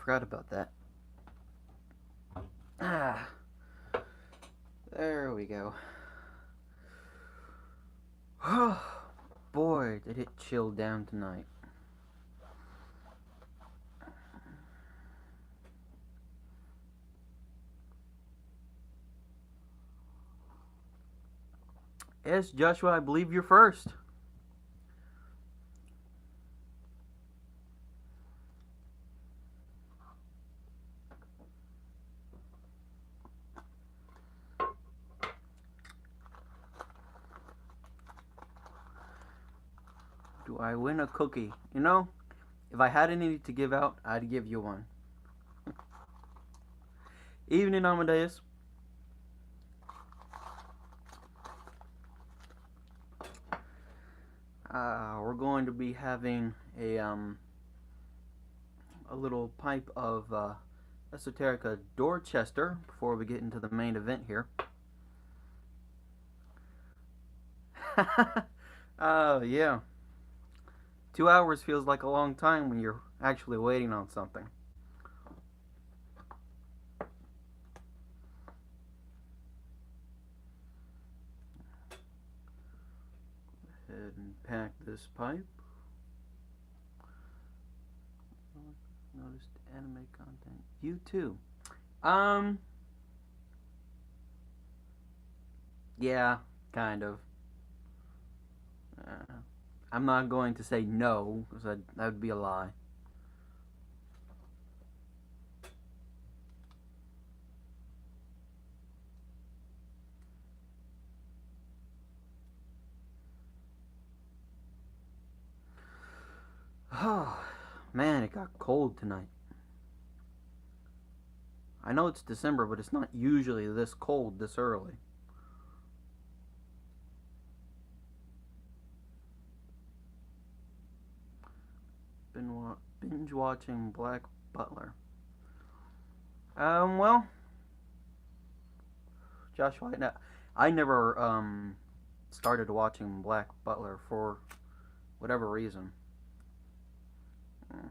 Forgot about that. Ah, there we go. Oh, boy, did it chill down tonight. Yes, Joshua, I believe you're first. Do I win a cookie? You know, if I had any to give out, I'd give you one. Evening, Amadeus. We're going to be having a little pipe of Esoterica Dorchester before we get into the main event here. Oh, yeah. 2 hours feels like a long time when you're actually waiting on something. Go ahead and pack this pipe. Noticed anime content. You too. Um, yeah, kind of. Uh, I'm not going to say no, because that would be a lie. Oh, man, it got cold tonight. I know it's December, but it's not usually this cold this early. Been binge watching Black Butler. Well, Joshua, I never started watching Black Butler for whatever reason. Mm.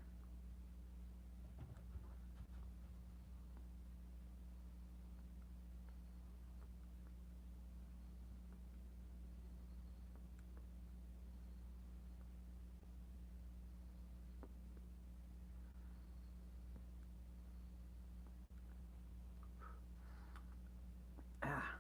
Ah.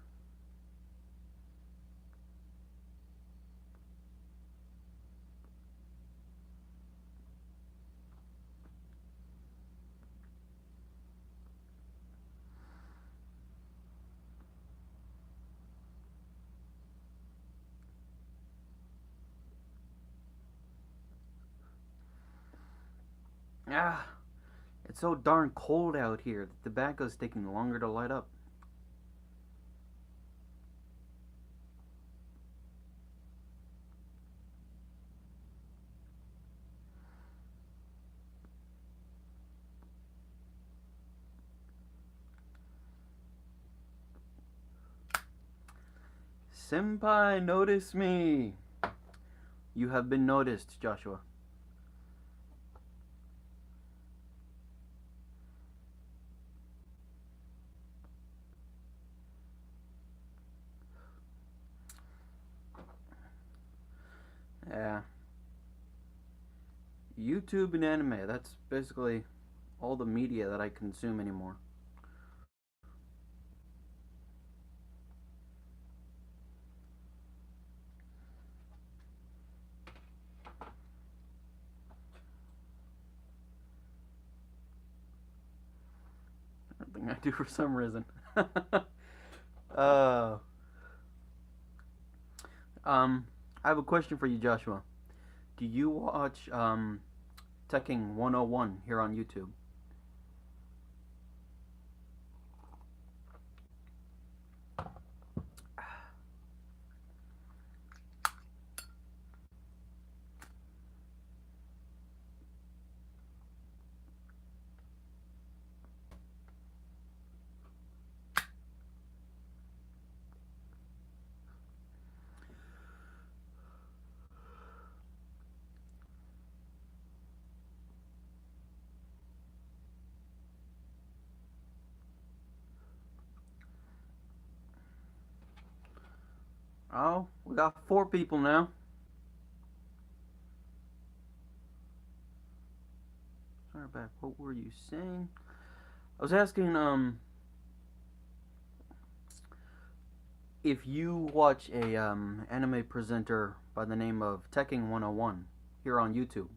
Ah. It's so darn cold out here. The tobacco's taking longer to light up. Senpai, notice me. You have been noticed, Joshua. Yeah. YouTube and anime, that's basically all the media that I consume anymore. Everything I do for some reason. uh, I have a question for you, Joshua. Do you watch Teching 101 here on YouTube? Oh, we got 4 people now. Sorry back. What were you saying? I was asking if you watch a anime presenter by the name of Tekking 101 here on YouTube.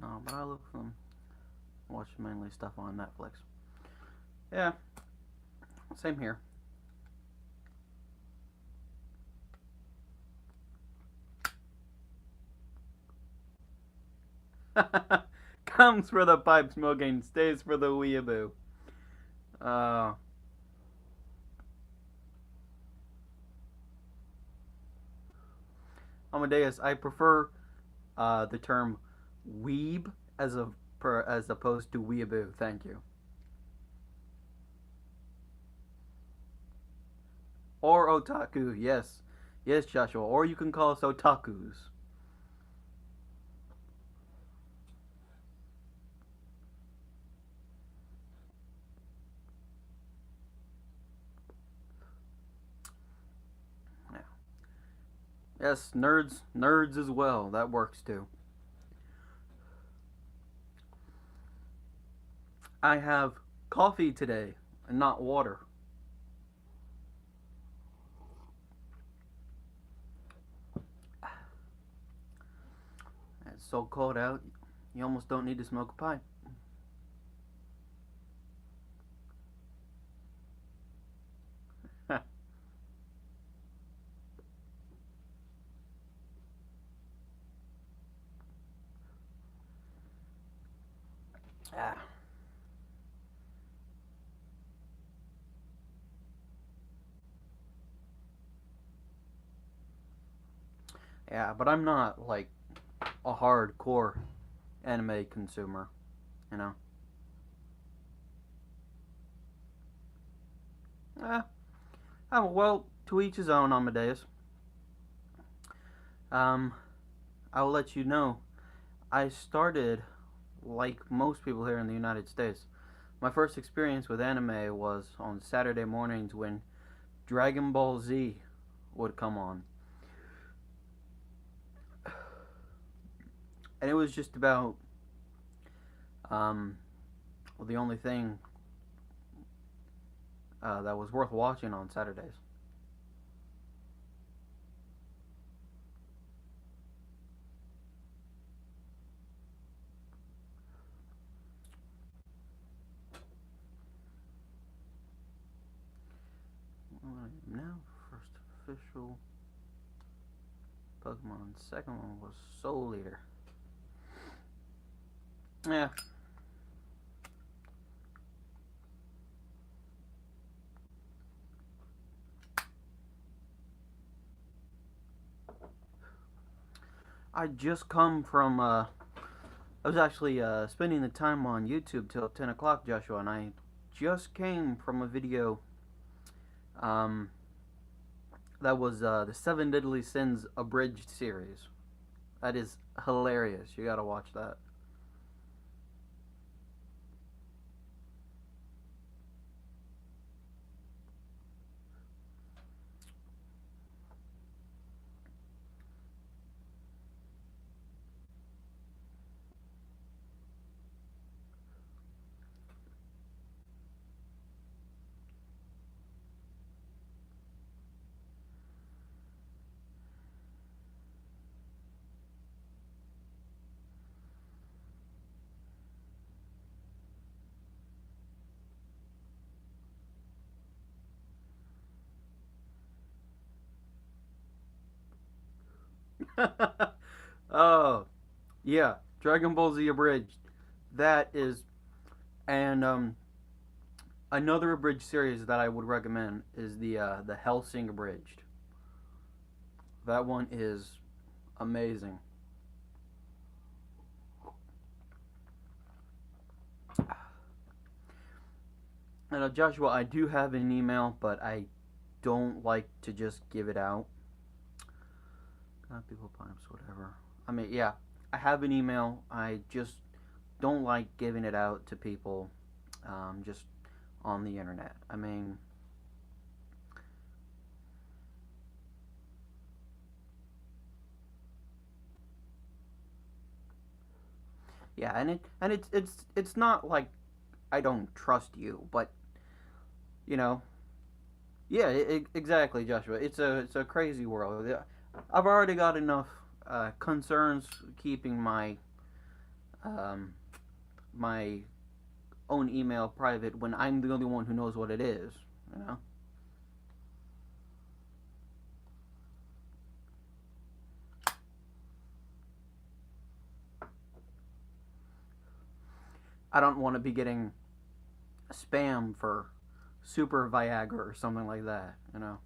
No, but I look from watch mainly stuff on Netflix. Yeah, same here. Comes for the pipe smoking, stays for the weeaboo. Uh, Amadeus, I prefer the term weeb as opposed to weeaboo. Thank you. Or otaku, yes, yes, Joshua. Or you can call us otakus. Yeah. Yes, nerds as well. That works too. I have coffee today and not water. It's so cold out, you almost don't need to smoke a pipe. Ah. Yeah, but I'm not like a hardcore anime consumer, you know. Eh, oh, well, to each his own, Amadeus. Um, I will let you know. I started, like most people here in the United States, my first experience with anime was on Saturday mornings when Dragon Ball Z would come on. And it was just about, um, well, the only thing that was worth watching on Saturdays. Now, first official Pokemon. Second one was Soul Eater. Yeah. I just come from. I was actually spending the time on YouTube till 10 o'clock, Joshua, and I just came from a video um, that was the Seven Deadly Sins abridged series. That is hilarious. You gotta watch that. Oh, yeah. Dragon Ball Z abridged. That is. And another abridged series that I would recommend is the Hellsing abridged. That one is amazing. Joshua, I do have an email, but I don't like to just give it out. People pipes, whatever. I mean, yeah, I have an email. I just don't like giving it out to people, just on the internet. I mean, yeah, and it's not like I don't trust you, but you know, yeah, exactly, Joshua. It's a crazy world. Yeah, I've already got enough concerns keeping um, my own email private when I'm the only one who knows what it is. You know. I don't want to be getting spam for super Viagra or something like that. You know.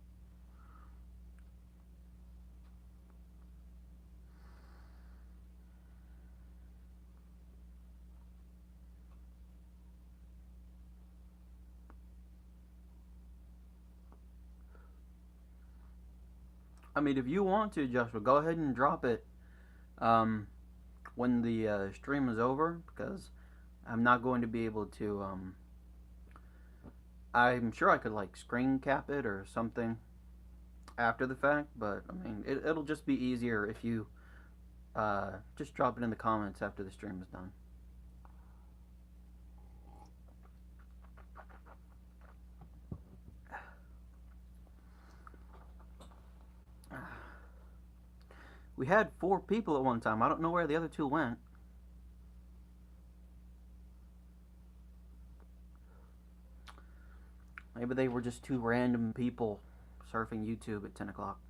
I mean, if you want to, Joshua, go ahead and drop it um, when the stream is over, because I'm not going to be able to. I'm sure I could like screen cap it or something after the fact, but I mean, it'll just be easier if you just drop it in the comments after the stream is done. We had 4 people at one time. I don't know where the other 2 went. Maybe they were just 2 random people surfing YouTube at 10 o'clock.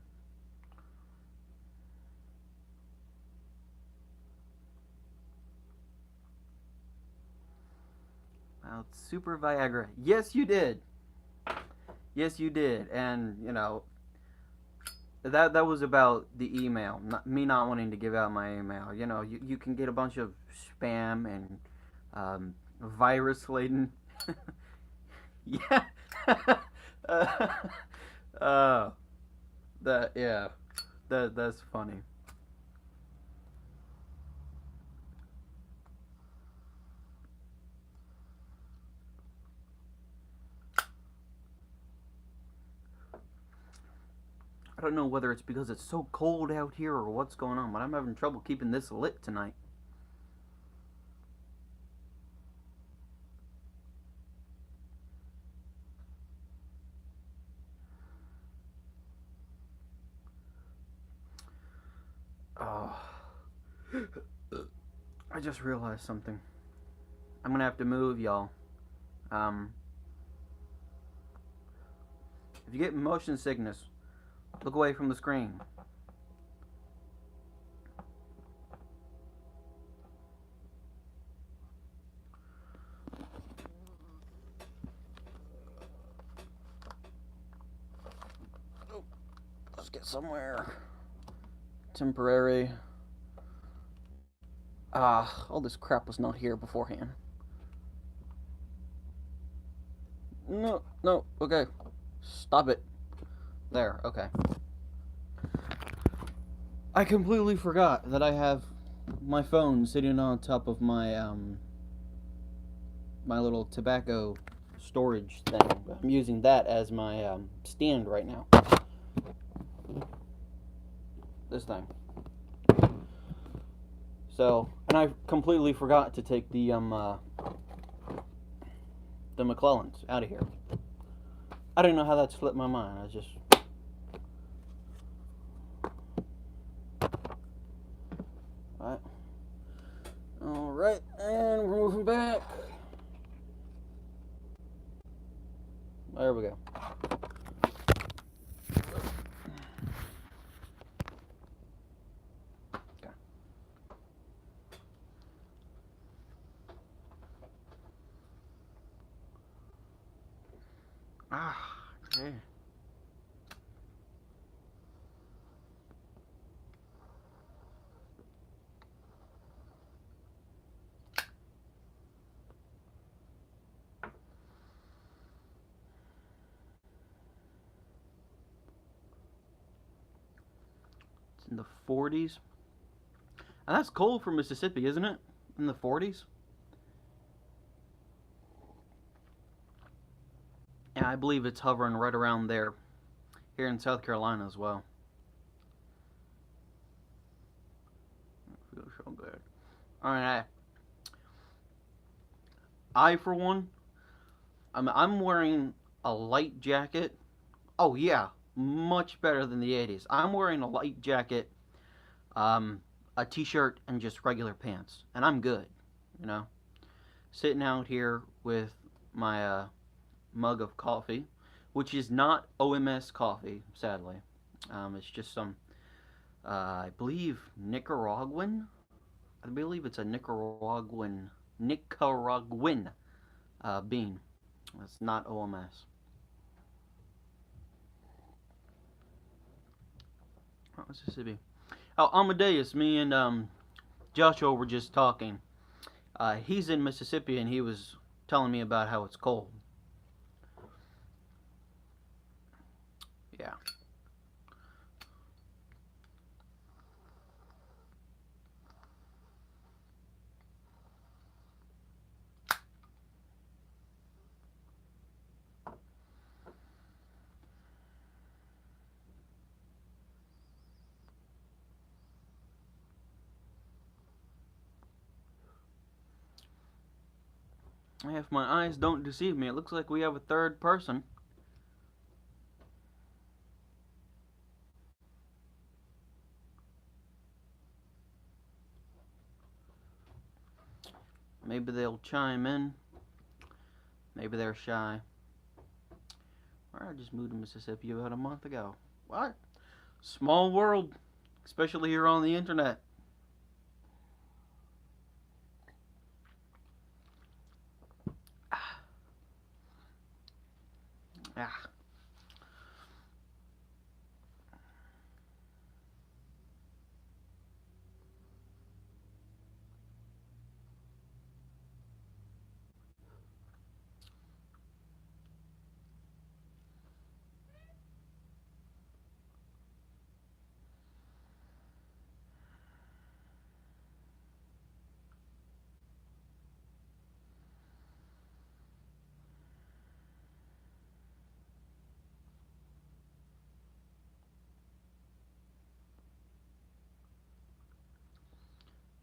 Well, super Viagra. Yes, you did. Yes, you did. And, you know, that was about the email. Me not wanting to give out my email. You know, you can get a bunch of spam and virus laden. Yeah. uh, uh, that yeah. That's funny. I don't know whether it's because it's so cold out here or what's going on, but I'm having trouble keeping this lit tonight. Oh, I just realized something. I'm gonna have to move, y'all. Um, if you get motion sickness, look away from the screen. Let's get somewhere temporary. All this crap was not here beforehand. No, no, okay. Stop it. There, okay. I completely forgot that I have my phone sitting on top of my little tobacco storage thing. I'm using that as my stand right now. This thing. So, and I completely forgot to take the McClellands out of here. I don't know how that slipped my mind. I just. Alright. Alright, and we're moving back. There we go. Okay. Okay. It's in the 40s. And that's cold for Mississippi, isn't it? In the 40s? And I believe it's hovering right around there here in South Carolina as well. Feels so good. Alright, I for one, I'm wearing a light jacket. Oh yeah, much better than the 80s. I'm wearing a light jacket, um, a t-shirt, and just regular pants, and I'm good. You know, sitting out here with my mug of coffee, which is not OMS coffee, sadly. It's just some, I believe, Nicaraguan. I believe it's a Nicaraguan bean. It's not OMS. Oh, Mississippi. Oh, Amadeus, me and Joshua were just talking. He's in Mississippi and he was telling me about how it's cold. Yeah. If my eyes don't deceive me, it looks like we have a third person. Maybe they'll chime in. Maybe they're shy. I just moved to Mississippi about a month ago. What? Small world, especially here on the internet. Ah.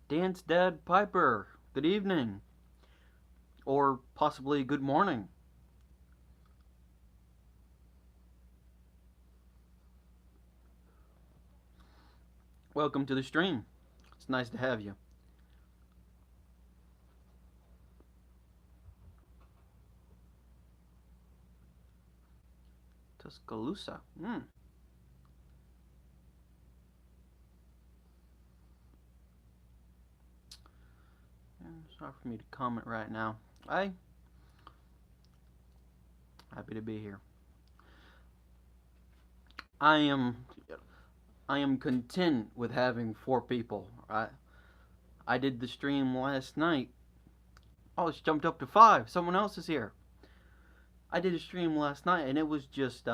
Dance Dad Piper, good evening. Or possibly good morning. Welcome to the stream. It's nice to have you. Tuscaloosa. It's hard for me to comment right now. Happy to be here. I am content with having 4 people. I did the stream last night. Oh, it's jumped up to 5. Someone else is here. I did a stream last night and it was just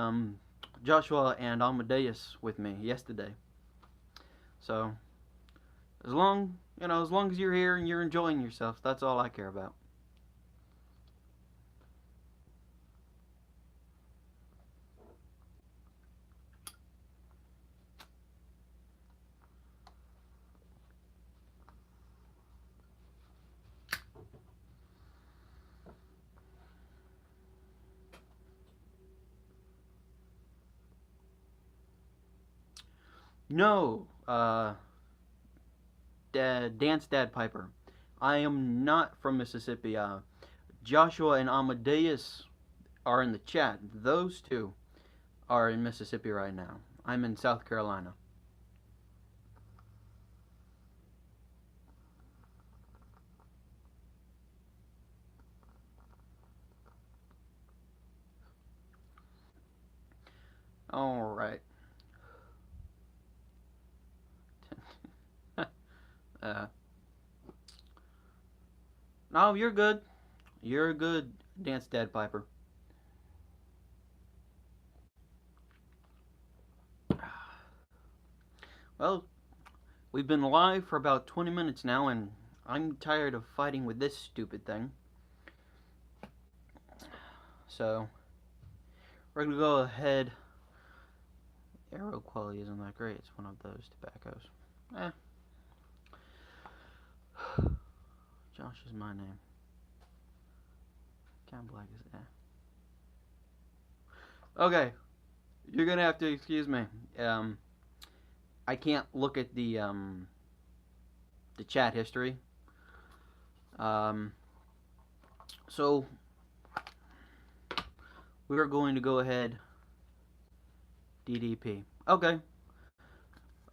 Joshua and Amadeus with me yesterday. So as long as you're here and you're enjoying yourself, that's all I care about. No, Dance Dad Piper. I am not from Mississippi. Joshua and Amadeus are in the chat. Those two are in Mississippi right now. I'm in South Carolina. All right. No, you're good. You're good, Dance Dad Piper. Well, we've been live for about 20 minutes now, and I'm tired of fighting with this stupid thing. So, we're gonna go ahead. Arrow quality isn't that great. It's one of those tobaccos. Josh is my name. Count Black is Okay, you're gonna have to excuse me. I can't look at the chat history. So we're going to go ahead. DDP. Okay.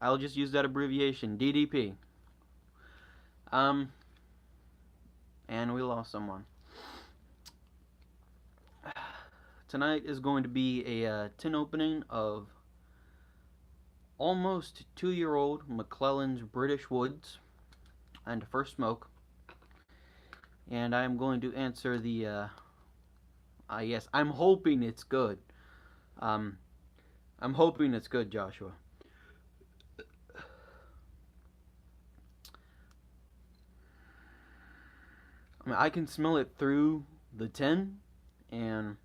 I'll just use that abbreviation. DDP. And we lost someone. Tonight is going to be a tin opening of almost 2-year-old McClelland's British Woods and First Smoke. And I'm going to answer the, yes, I'm hoping it's good. I'm hoping it's good, Joshua. I mean, I can smell it through the tin, and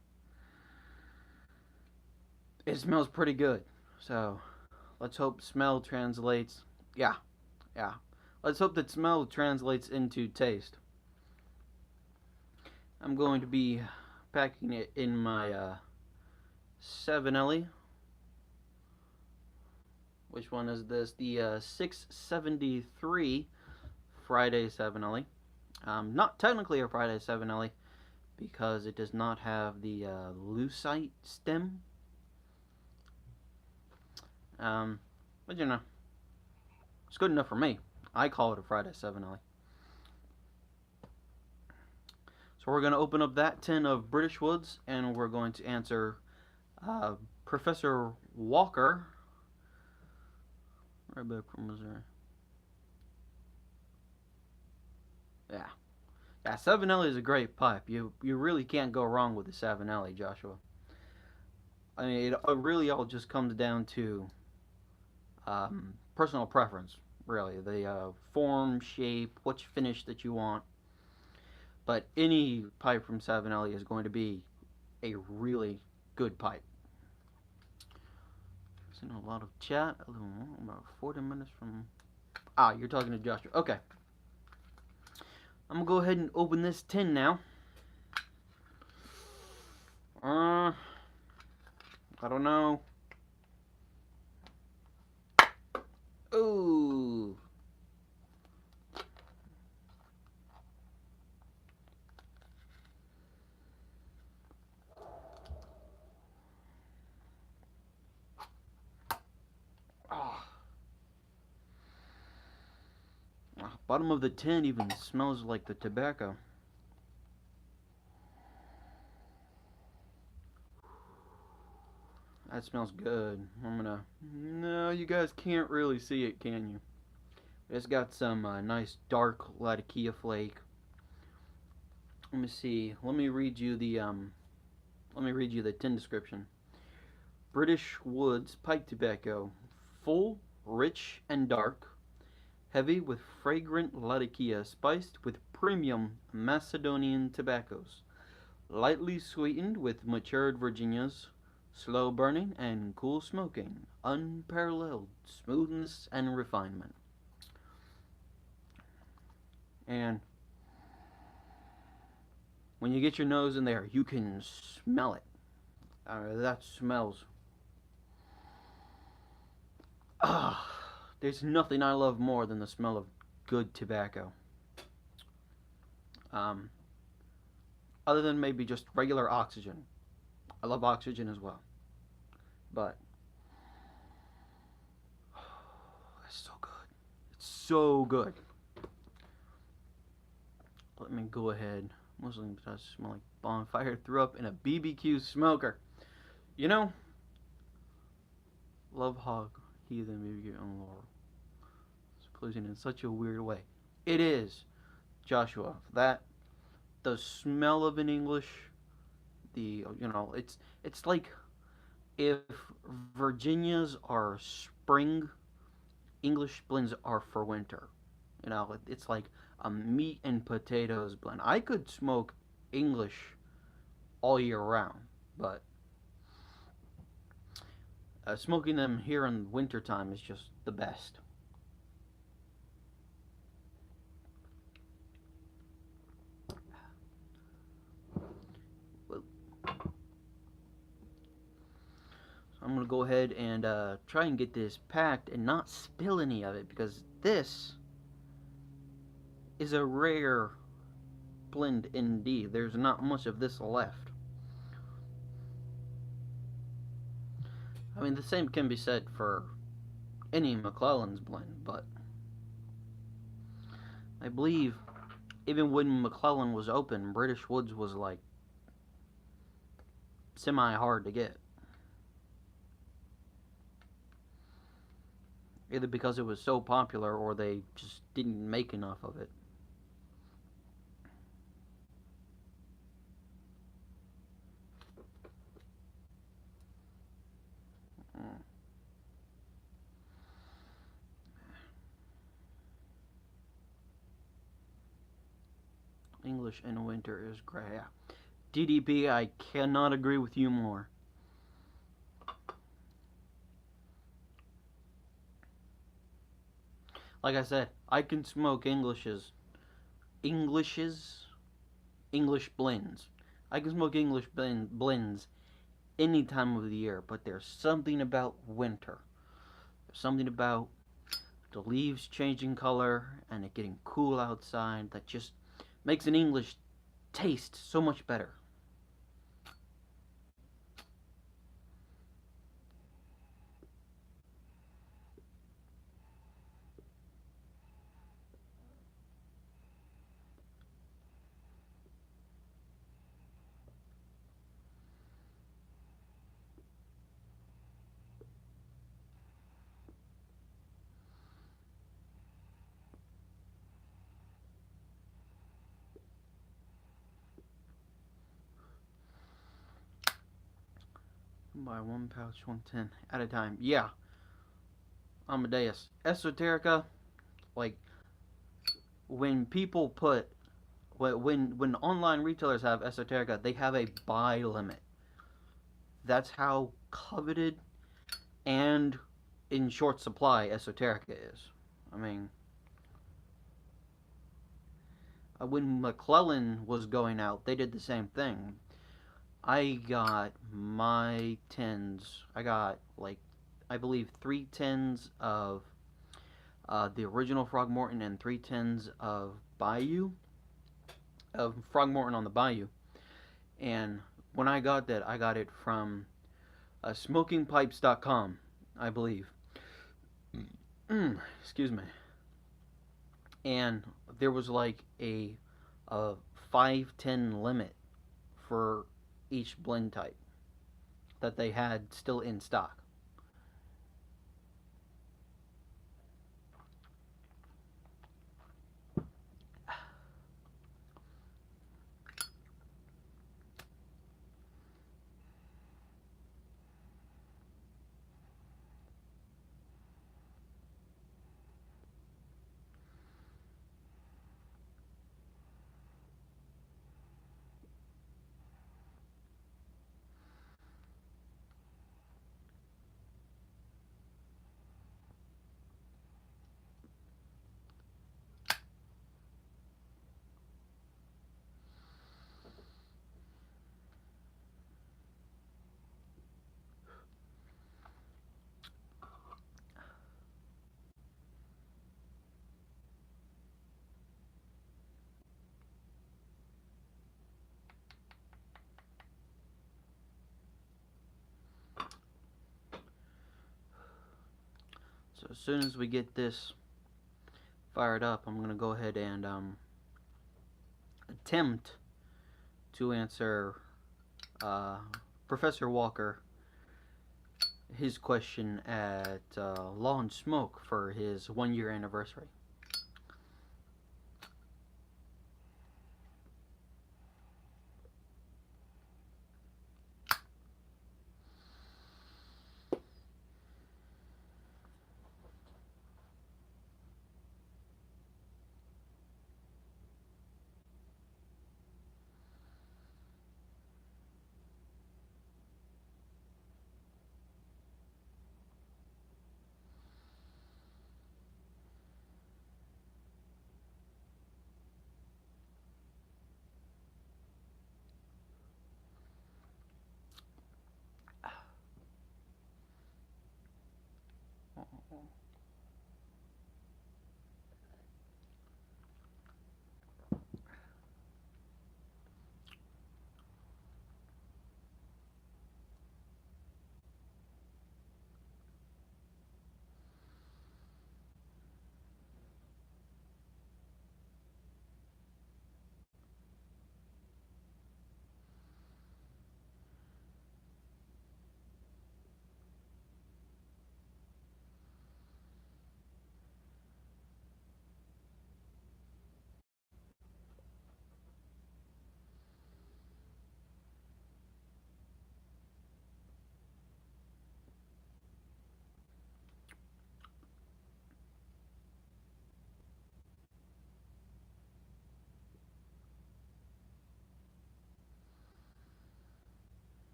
it smells pretty good. So, let's hope smell translates. Yeah. Let's hope that smell translates into taste. I'm going to be packing it in my 7LE. Which one is this? The 673 Friday 7LE. Not technically a Friday 7LE because it does not have the lucite stem. But you know, it's good enough for me. I call it a Friday 7LE. So we're going to open up that tin of British Woods, and we're going to answer Professor Walker, right back from Missouri. Yeah, 7LE is a great pipe. You really can't go wrong with the 7LE, Joshua. I mean, it really all just comes down to personal preference, really. The form, shape, which finish that you want. But any pipe from 7LE is going to be a really good pipe. Seen a lot of chat. About 40 minutes from... you're talking to Joshua. Okay. I'm going to go ahead and open this tin now. I don't know. Ooh. Bottom of the tin even smells like the tobacco. That smells good. No, you guys can't really see it, can you? It's got some nice dark Latakia flake. Let me see. Let me read you the tin description. British Woods pipe tobacco, full, rich, and dark, heavy with fragrant Latakia, spiced with premium Macedonian tobaccos, lightly sweetened with matured Virginias, slow burning and cool smoking, unparalleled smoothness and refinement. And when you get your nose in there, you can smell it. That smells. There's nothing I love more than the smell of good tobacco. Other than maybe just regular oxygen. I love oxygen as well. But it's so good. It's so good. Let me go ahead. Muslim does smell like bonfire. Threw up in a BBQ smoker. You know, love hog, heathen BBQ on Laurel. It's pleasing in such a weird way. It is, Joshua. That the smell of an English, it's like if Virginias are spring English blends are for winter. You know, it's like a meat and potatoes blend. I could smoke English all year round, but smoking them here in wintertime is just the best. I'm going to go ahead and try and get this packed and not spill any of it, because this is a rare blend indeed. There's not much of this left. I mean, the same can be said for any McClelland's blend, but I believe even when McClelland was open, British Woods was like semi-hard to get. Either because it was so popular or they just didn't make enough of it. English in winter is great. Yeah. DDP, I cannot agree with you more. Like I said, I can smoke English blends. I can smoke English blends any time of the year, but there's something about winter. There's something about the leaves changing color and it getting cool outside that just makes an English taste so much better. Buy one pouch, 110 at a time. Yeah, Amadeus. Esoterica, like when people put when online retailers have Esoterica, they have a buy limit. That's how coveted and in short supply Esoterica is. I mean, when McClelland was going out, they did the same thing. I got my tins. I got like, I believe 3 tins of the original Frogmorton and 3 tins of Bayou, of Frogmorton on the Bayou. And when I got that, I got it from smokingpipes.com, I believe. Excuse me. And there was like a 5-10 limit for each blend type that they had still in stock. So as soon as we get this fired up, I'm going to go ahead and attempt to answer Professor Walker his question at Law&Smoke for his 1-year anniversary.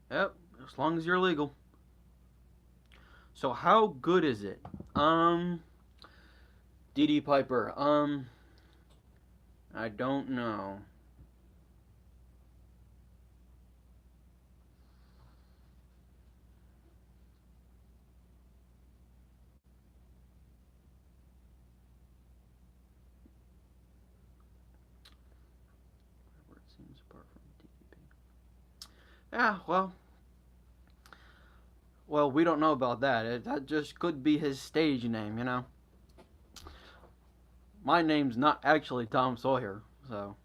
Yep, as long as you're legal. So how good is it? DD Piper, I don't know. Where it seems apart from DDP. Yeah, well, we don't know about that. That just could be his stage name, you know. My name's not actually Tom Sawyer, so.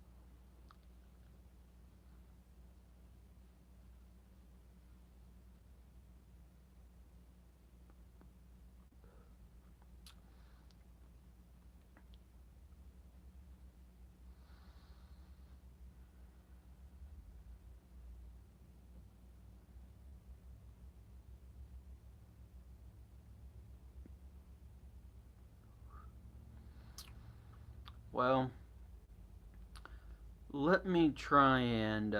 Well, let me try and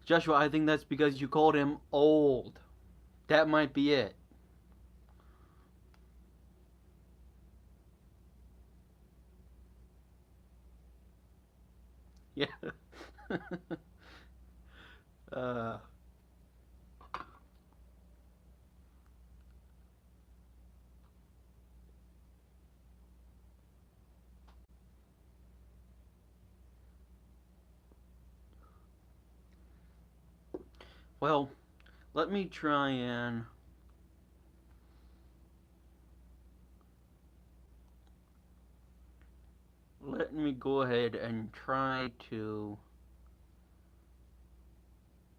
Joshua, I think that's because you called him old. That might be it. Yeah. uh, well, let me try and let me go ahead and try to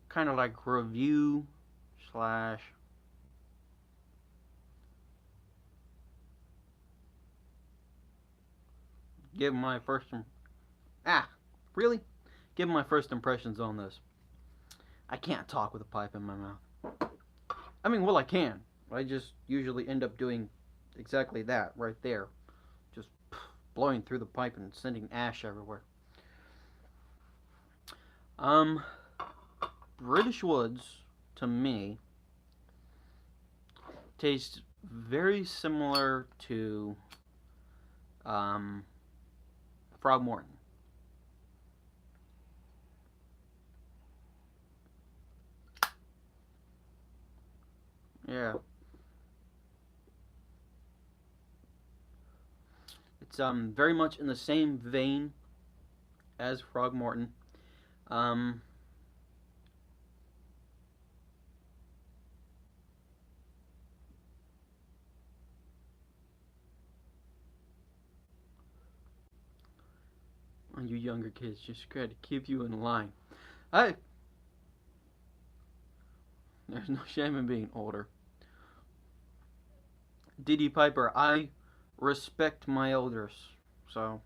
kind of like review slash give my really give my first impressions on this. I can't talk with a pipe in my mouth. I mean, well, I can. I just usually end up doing exactly that right there, just blowing through the pipe and sending ash everywhere. Um, British woods to me taste very similar to um, Frogmorton. Yeah, it's very much in the same vein as Frogmorton. Um, and you younger kids just try to keep you in line. Hey, there's no shame in being older. DD Piper, I respect my elders, so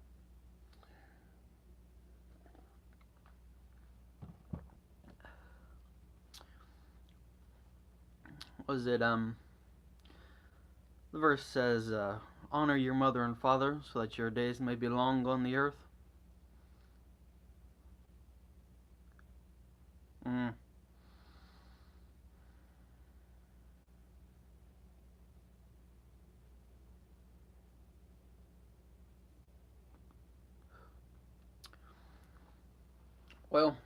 was it the verse says honor your mother and father so that your days may be long on the earth. Mm. Well,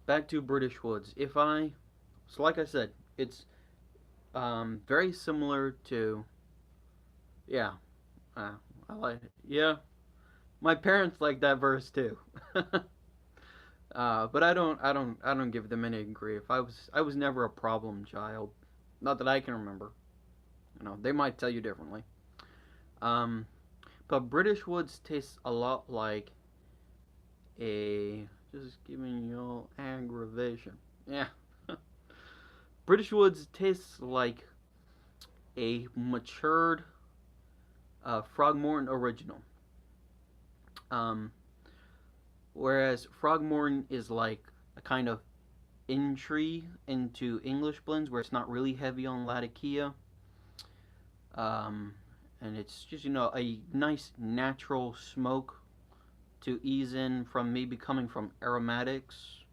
back to British Woods. So like I said, it's very similar to, yeah, I like, yeah, my parents like that verse too. But I don't give them any grief. I was never a problem child, not that I can remember. They might tell you differently. Um, but British Woods tastes a lot like a, just giving you aggravation. Yeah, British Woods tastes like a matured Frogmorton original. Um, Whereas Frogmorton is like a kind of entry into English blends where it's not really heavy on Latakia. Um, and it's just, a nice natural smoke to ease in from maybe coming from aromatics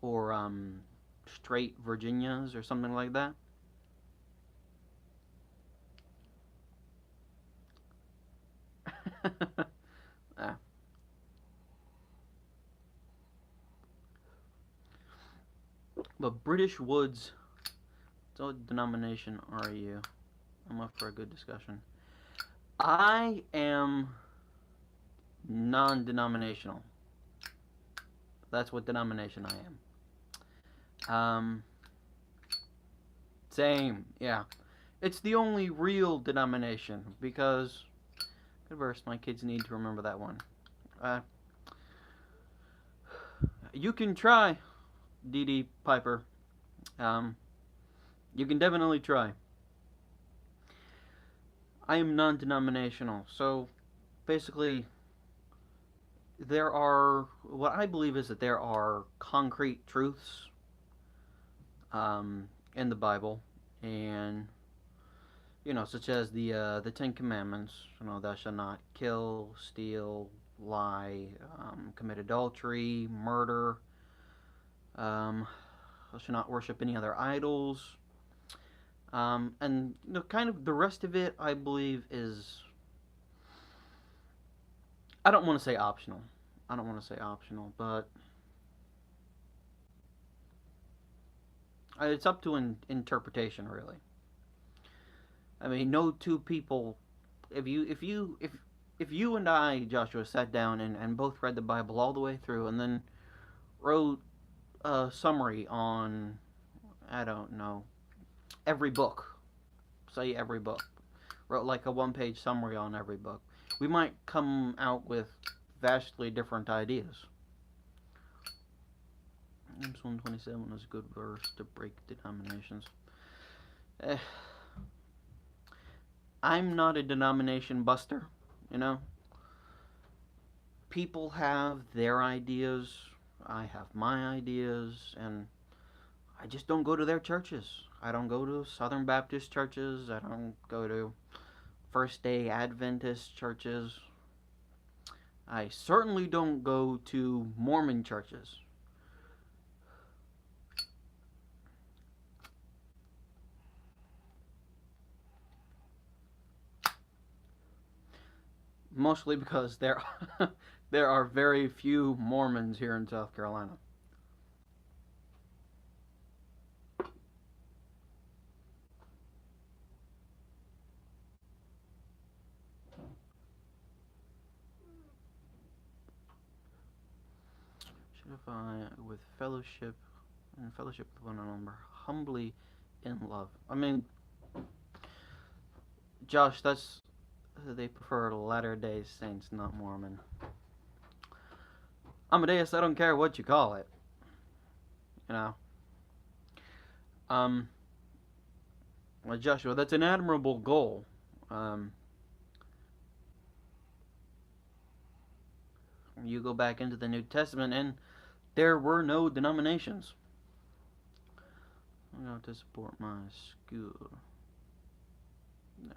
or straight Virginias or something like that. Ah, but British Woods, what denomination are you? I'm up for a good discussion. I am non-denominational. That's what denomination I am. Same, yeah. It's the only real denomination because, good verse, my kids need to remember that one. Uh, you can try, Dee Dee Piper. Um, you can definitely try. I am non-denominational, so basically, what I believe is that there are concrete truths in the Bible, and such as the Ten Commandments. Thou shalt not kill, steal, lie, commit adultery, murder. Thou shalt not worship any other idols. And kind of the rest of it, I believe, is, I don't want to say optional. I don't want to say optional, but it's up to interpretation, really. I mean, no two people. If you and I, Joshua, sat down and both read the Bible all the way through, and then wrote a summary on, I don't know, every book. Say every book. Wrote like a one-page summary on every book. We might come out with vastly different ideas. James 1:27 is a good verse to break denominations. I'm not a denomination buster, you know. People have their ideas, I have my ideas, and I just don't go to their churches. I don't go to Southern Baptist churches. I don't go to First Day Adventist churches. I certainly don't go to Mormon churches. Mostly because there are very few Mormons here in South Carolina. Should I, with fellowship and fellowship with one another, humbly in love. I mean, Josh, they prefer Latter-day Saints, not Mormon. Amadeus, I don't care what you call it. You know. Well, Joshua, that's an admirable goal. You go back into the New Testament, and there were no denominations. I'm going to support my school. No.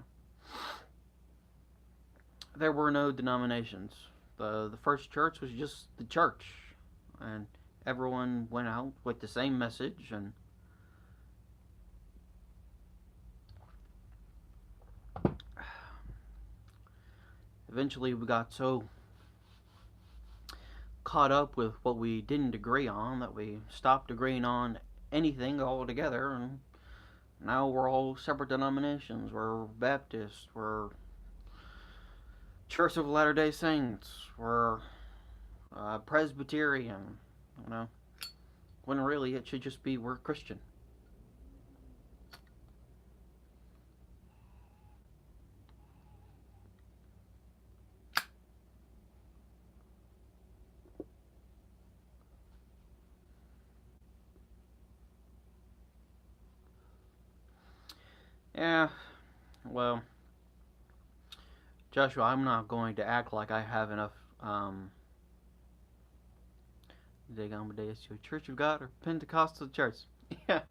there were no denominations. The first church was just the church, and everyone went out with the same message, and eventually we got so caught up with what we didn't agree on that we stopped agreeing on anything altogether, and now we're all separate denominations. We're Baptist, we're Church of Latter-day Saints, we're Presbyterian, you know, when really it should just be we're Christian. Yeah, well, Joshua, I'm not going to act like I have enough Amadeus to a Church of God or Pentecostal church. Yeah,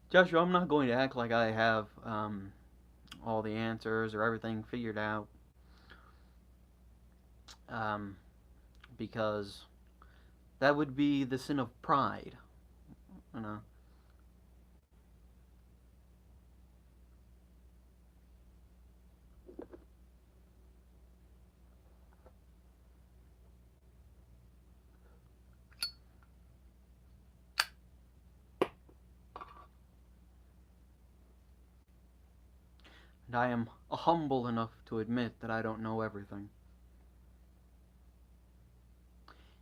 Joshua, I'm not going to act like I have all the answers or everything figured out, um, because that would be the sin of pride, you know. And I am humble enough to admit that I don't know everything.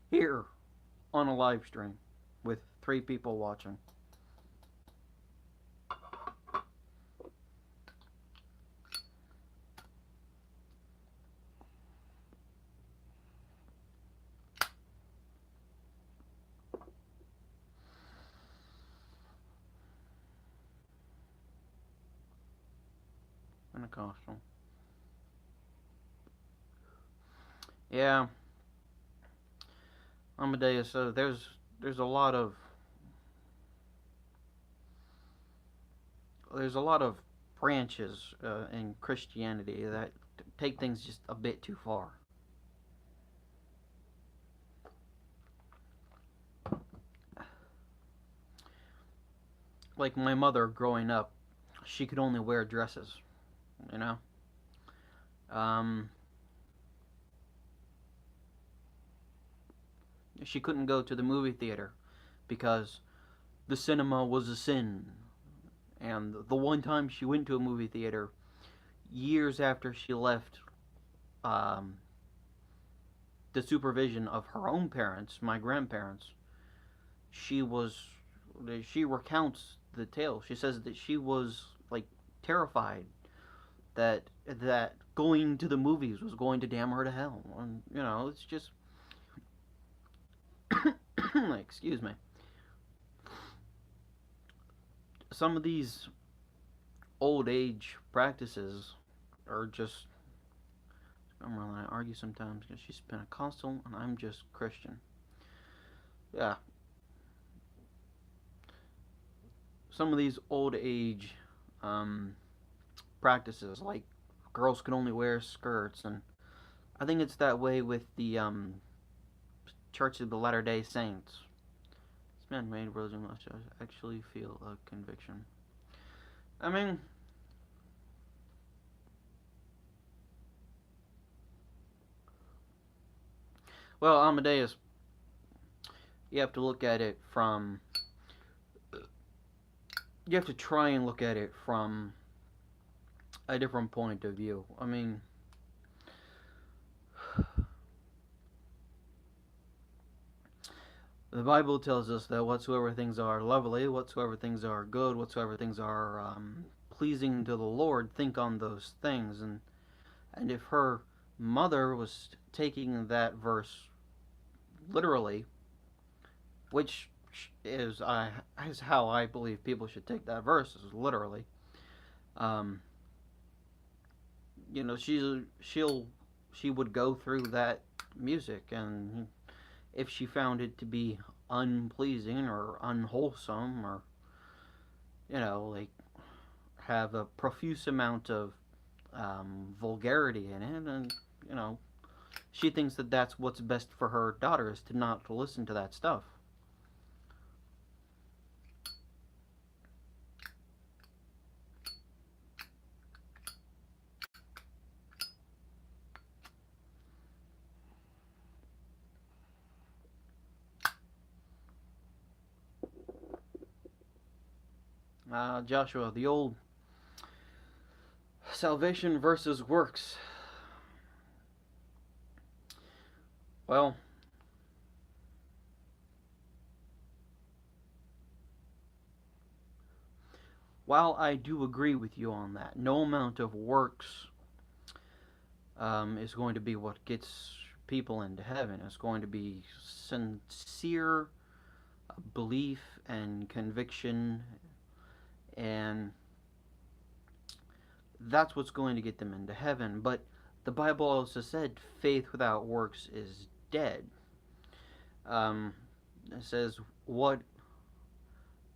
Here, on a live stream, with 3 people watching. Pentecostal. Yeah, Amadeus. There's a lot of branches in Christianity that take things just a bit too far. Like my mother growing up, she could only wear dresses, you know. Um, she couldn't go to the movie theater because the cinema was a sin. And the one time she went to a movie theater, years after she left um, the supervision of her own parents, my grandparents, she was she recounts the tale. She says that she was like terrified that going to the movies was going to damn her to hell. And you know, it's just excuse me. Some of these old age practices are just. Grandma and I argue sometimes because she's Pentecostal and I'm just Christian. Yeah. Some of these old age practices, like girls can only wear skirts, and I think it's that way with the Church of the Latter-day Saints. This man-made religion must actually feel a conviction. I mean, well, Amadeus, you have to look at it from. You have to try and look at it from a different point of view. I mean, the Bible tells us that whatsoever things are lovely, whatsoever things are good, whatsoever things are pleasing to the Lord, think on those things. And if her mother was taking that verse literally, which is how I believe people should take that verse, is literally. You know, she would go through that music, and if she found it to be unpleasing or unwholesome, or you know, like have a profuse amount of vulgarity in it, and you know, she thinks that that's what's best for her daughter is to not listen to that stuff. Joshua, the old salvation versus works. Well, while I do agree with you on that, no amount of works is going to be what gets people into heaven. It's going to be sincere belief and conviction, and that's what's going to get them into heaven. But the Bible also said faith without works is dead. Um, it says, what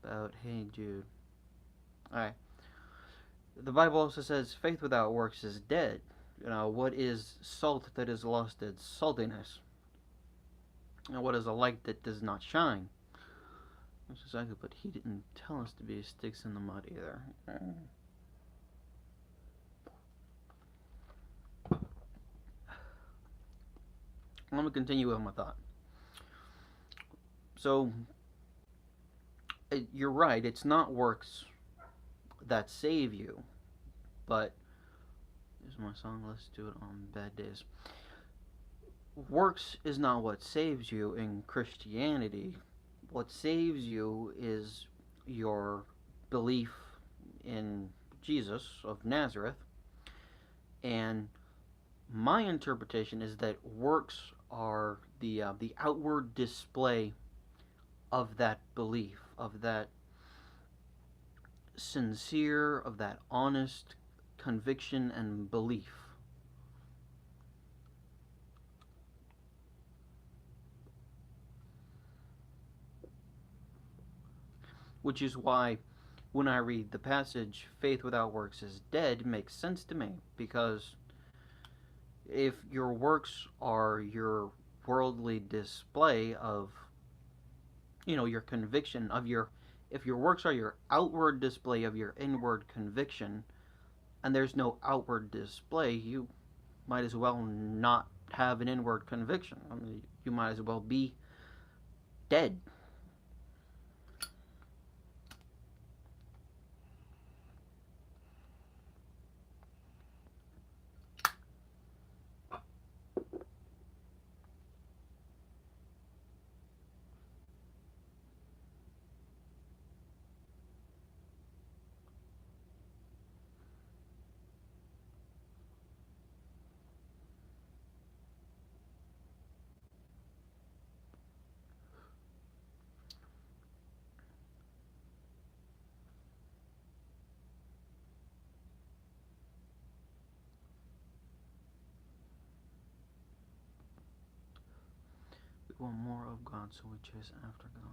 about, hey Jude? Alright. The Bible also says faith without works is dead. You know, what is salt that is lost its saltiness? And what is a light that does not shine? That's exactly, but he didn't tell us to be sticks in the mud either. Let me continue with my thought. So, you're right, it's not works that save you, but here's my song, let's do it on bad days. Works is not what saves you in Christianity. What saves you is your belief in Jesus of Nazareth. And my interpretation is that works are the outward display of that belief, of that sincere, of that honest conviction and belief. Which is why when I read the passage, faith without works is dead, makes sense to me. Because if your works are your worldly display of, you know, your conviction of your, if your works are your outward display of your inward conviction, and there's no outward display, you might as well not have an inward conviction. I mean, you might as well be dead. We want more of God, so we chase after God.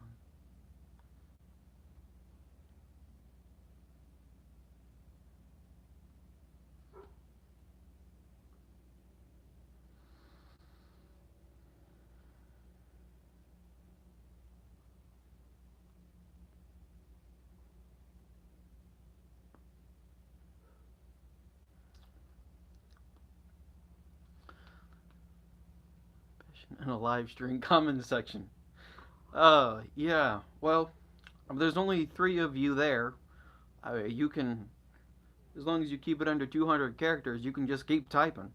In a live stream comment section. Yeah. Well, there's only 3 of you there. You can, as long as you keep it under 200 characters, you can just keep typing.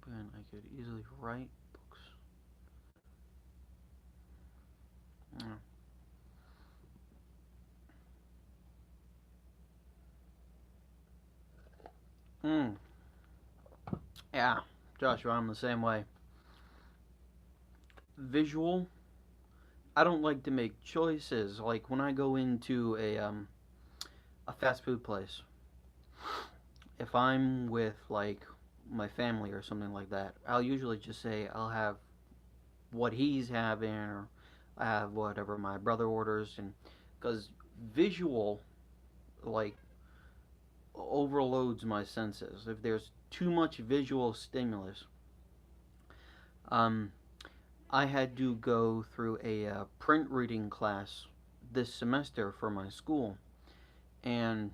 And I could easily write books. Yeah, Joshua, I'm the same way. Visual I don't like to make choices. Like when I go into a fast food place, if I'm with like my family or something like that, I'll usually just say I'll have what he's having, or I have whatever my brother orders, and because visual like overloads my senses. If there's too much visual stimulus, um, I had to go through a print reading class this semester for my school, and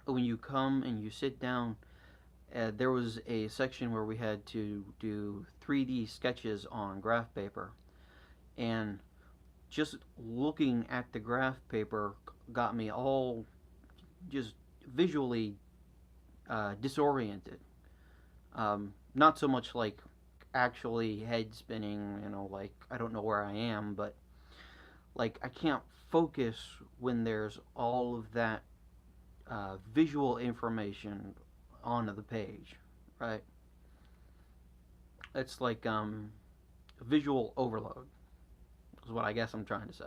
when you come and you sit down, there was a section where we had to do 3D sketches on graph paper, and just looking at the graph paper got me all just visually disoriented. Not so much like actually head spinning, like I don't know where I am, but like I can't focus when there's all of that visual information on the page, right? It's like visual overload is what I guess I'm trying to say.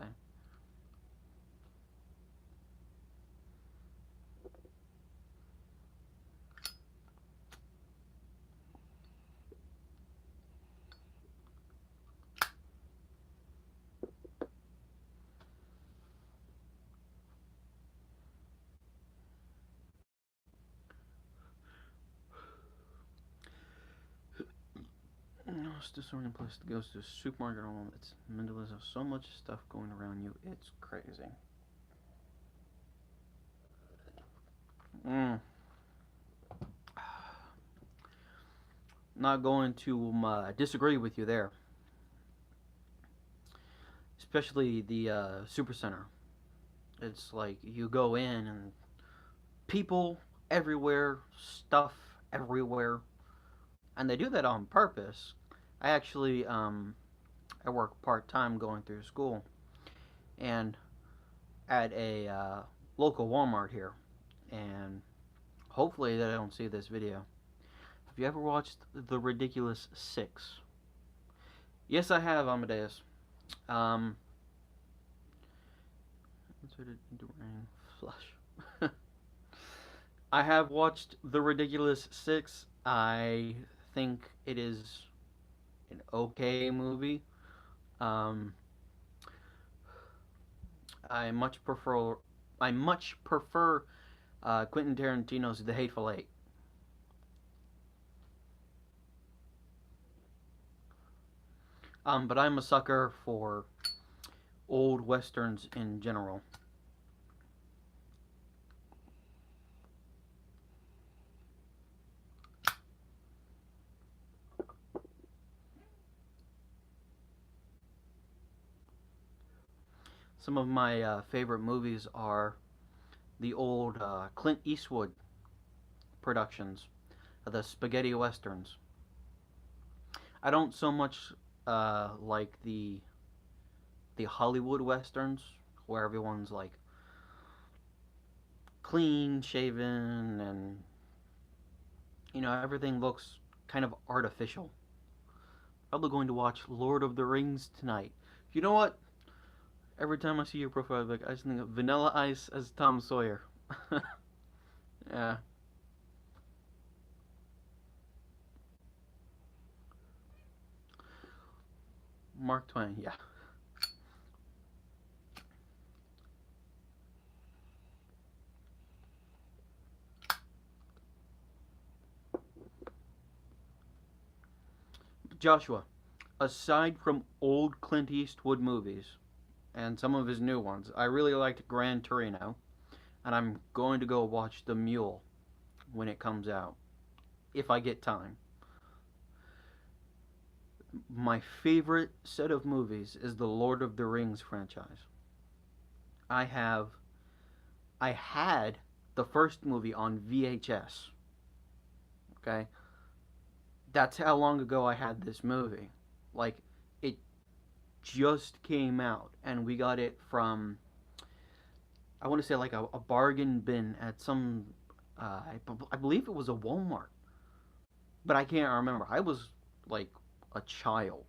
Most disorienting place to go to the supermarket alone. It's mental. There's so much stuff going around you. It's crazy. Mm. Not going to disagree with you there, especially the super center. It's like you go in and people everywhere, stuff everywhere, and they do that on purpose. I actually I work part time going through school, and at a local Walmart here, and hopefully they don't see this video. Have you ever watched The Ridiculous Six? Yes, I have, Amadeus. Um, Duran Flush. I have watched The Ridiculous Six. I think it is an okay movie. Um, I much prefer I much prefer Quentin Tarantino's The Hateful Eight. But I'm a sucker for old westerns in general. Some of my favorite movies are the old Clint Eastwood productions, the spaghetti westerns. I don't so much like the Hollywood westerns where everyone's like clean shaven and everything looks kind of artificial. Probably going to watch Lord of the Rings tonight. You know what? Every time I see your profile, like I just think of Vanilla Ice as Tom Sawyer. Yeah, Mark Twain. Yeah. Joshua, aside from old Clint Eastwood movies and some of his new ones, I really liked Gran Torino, and I'm going to go watch The Mule when it comes out, if I get time. My favorite set of movies is the Lord of the Rings franchise. I have I had the first movie on VHS. Okay, that's how long ago I had this movie. Like it just came out, and we got it from I want to say like a bargain bin at some I believe it was a Walmart, but I can't remember. I was like a child,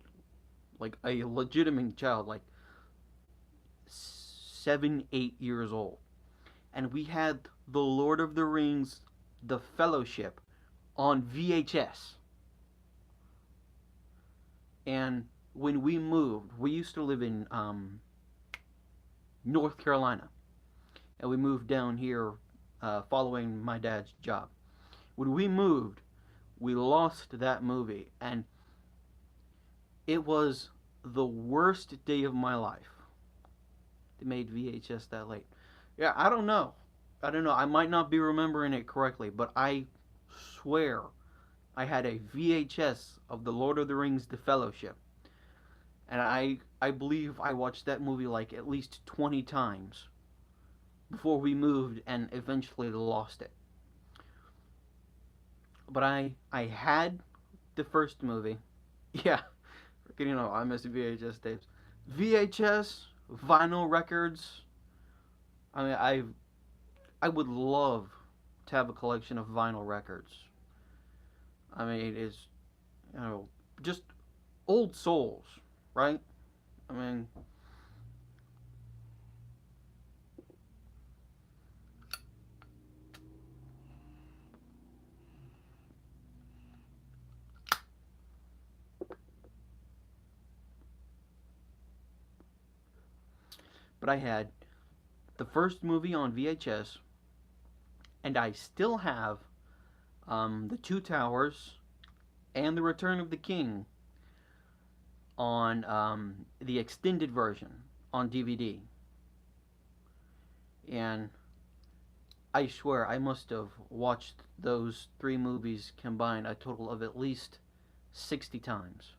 like a legitimate child, like 7, 8 years old, and we had the Lord of the Rings, The Fellowship, on VHS. And when we moved, we used to live in North Carolina, and we moved down here following my dad's job. When we moved, we lost that movie, and it was the worst day of my life. They made VHS that late. Yeah, I don't know. I don't know. I might not be remembering it correctly, but I swear I had a VHS of The Lord of the Rings: The Fellowship. And I believe I watched that movie like at least 20 times before we moved and eventually lost it. But I had the first movie. Yeah, I miss VHS tapes. VHS, vinyl records. I mean, I would love to have a collection of vinyl records. I mean, it's, just old souls, right? I mean, but I had the first movie on VHS, and I still have The Two Towers and The Return of the King on the extended version on DVD. And I swear I must have watched those three movies combined a total of at least 60 times.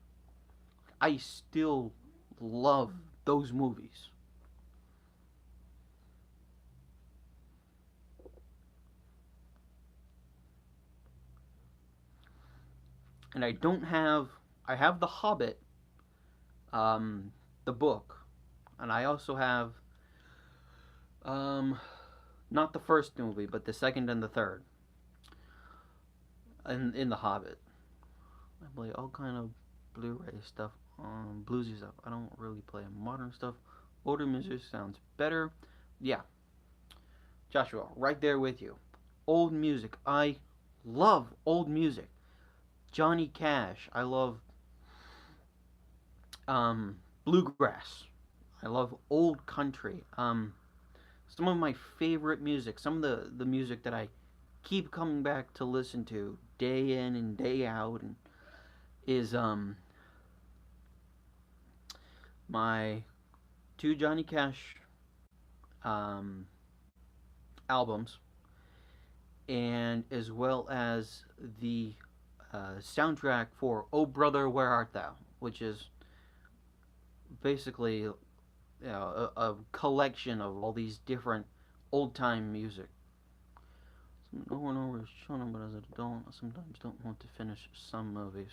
I still love those movies. And I have The Hobbit, the book, and I also have, um, not the first movie, but the second and the third, in The Hobbit. I play all kind of Blu-ray stuff, bluesy stuff. I don't really play modern stuff. Older music sounds better. Yeah, Joshua, right there with you. Old music. I love old music. Johnny Cash. I love bluegrass. I love old country. Some of my favorite music, some of the music that I keep coming back to listen to day in and day out, and is my two Johnny Cash um, albums, and as well as the soundtrack for "Oh Brother, Where Art Thou," which is basically a collection of all these different old time music. Over and over is shown, but as I sometimes don't want to finish some movies.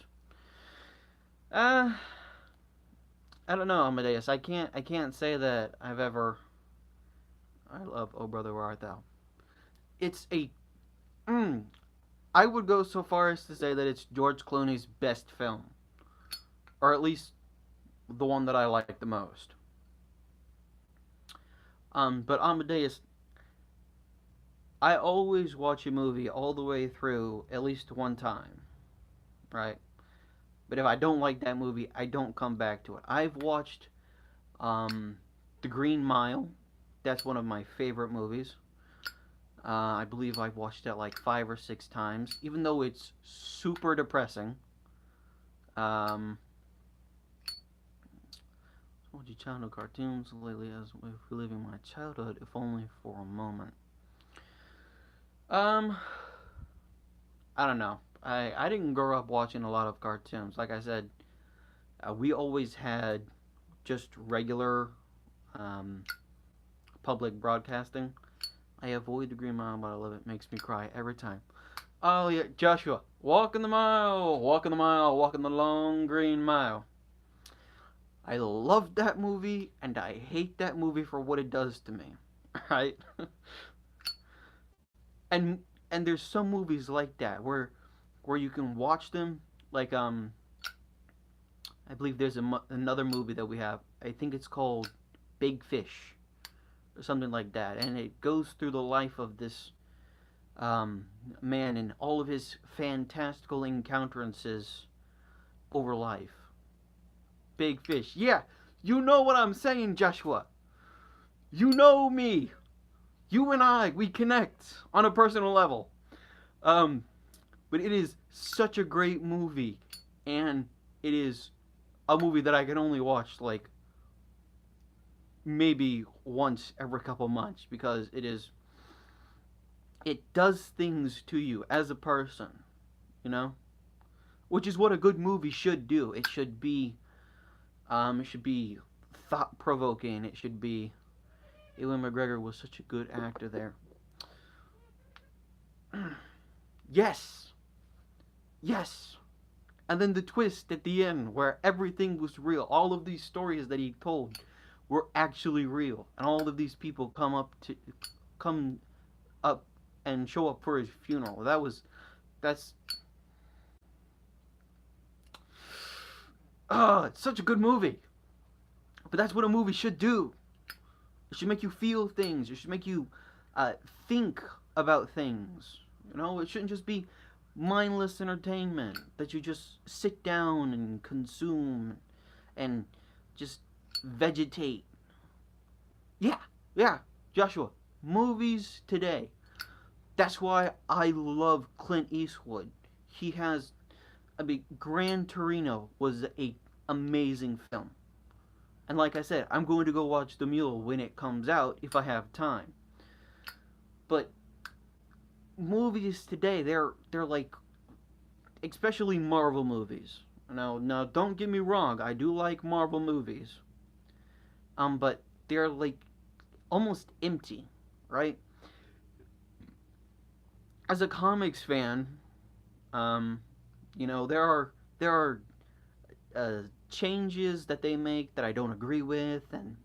Uh, I don't know, Amadeus. I can't say that I've ever. I love "Oh Brother, Where Art Thou." It's a. Mm, I would go so far as to say that it's George Clooney's best film, or at least the one that I like the most. But Amadeus, I always watch a movie all the way through at least one time, right? But if I don't like that movie, I don't come back to it. I've watched The Green Mile. That's one of my favorite movies. I believe I've watched it like 5 or 6 times, even though it's super depressing. Um, watching childhood cartoons lately as if reliving my childhood, if only for a moment. Um, I don't know. I didn't grow up watching a lot of cartoons. Like I said, we always had just regular um, public broadcasting. I avoid the Green Mile, but I love it. It makes me cry every time. Oh yeah, Joshua, walk in the mile, walk in the mile, walk in the long green mile. I love that movie, and I hate that movie for what it does to me. Right? and and there's some movies like that where you can watch them, like I believe there's another movie that we have. I think it's called Big Fish or something like that, and it goes through the life of this man and all of his fantastical encountrances over life. Big Fish. Yeah, you know what I'm saying, Joshua. You know me. You and I, we connect on a personal level. Um, but it is such a great movie, and it is a movie that I can only watch like maybe once every couple months because it does things to you as a person, you know, which is what a good movie should do. It should be thought provoking. It should be. Ewan McGregor was such a good actor there. Yes, yes. And then the twist at the end where everything was real. All of these stories that he told were actually real, and all of these people come up and show up for his funeral. That's it's such a good movie. But that's what a movie should do. It should make you feel things. It should make you think about things. You know, it shouldn't just be mindless entertainment that you just sit down and consume and just vegetate. Yeah, yeah, Joshua. Movies today. That's why I love Clint Eastwood. He has, I mean, Gran Torino was a amazing film. And like I said, I'm going to go watch The Mule when it comes out if I have time. But movies today, they're like, especially Marvel movies. Now, don't get me wrong, I do like Marvel movies. But they're like almost empty, right? As a comics fan, there are changes that they make that I don't agree with, and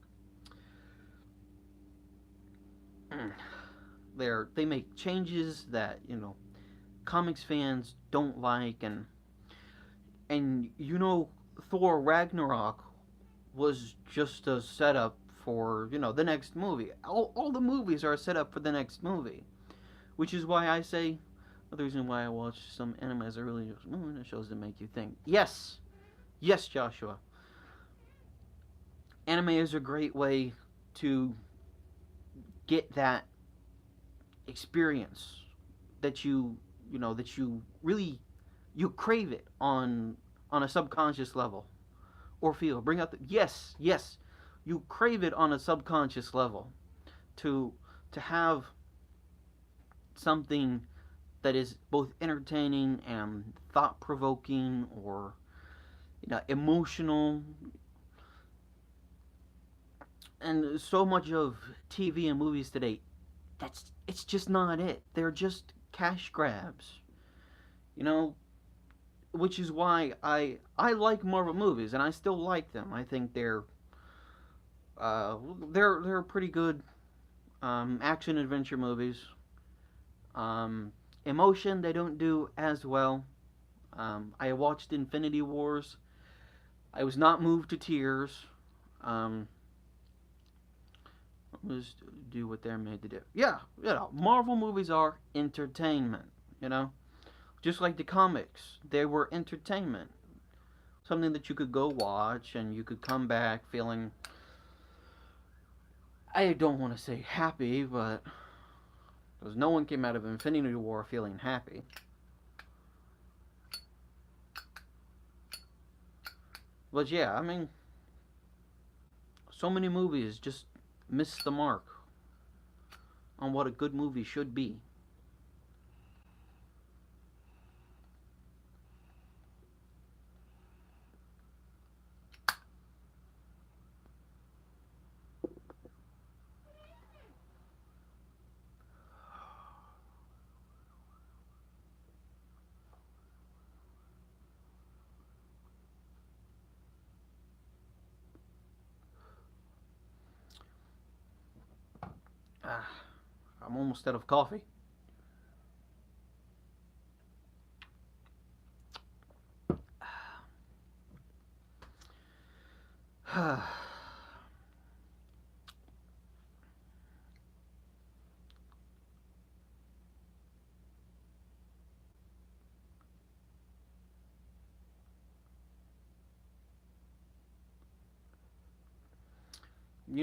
they make changes that comics fans don't like, and Thor Ragnarok was just a setup for the next movie. All the movies are a setup for the next movie, which is why I say the reason why I watch some animes are really just shows that make you think. Yes, Joshua. Anime is a great way to get that experience that you really crave it on a subconscious level or feel. Bring out the yes, you crave it on a subconscious level to have something that is both entertaining and thought provoking or emotional. And so much of TV and movies today, it's just not it. They're just cash grabs. You know, which is why I like Marvel movies and I still like them. I think they're pretty good action adventure movies. Emotion they don't do as well. I watched Infinity Wars. I was not moved to tears. Let's do what they're made to do. Yeah, Marvel movies are entertainment. Just like the comics, they were entertainment. Something that you could go watch and you could come back feeling, I don't want to say happy, but because no one came out of Infinity War feeling happy. But yeah, I mean, so many movies just miss the mark on what a good movie should be. I'm almost out of coffee. You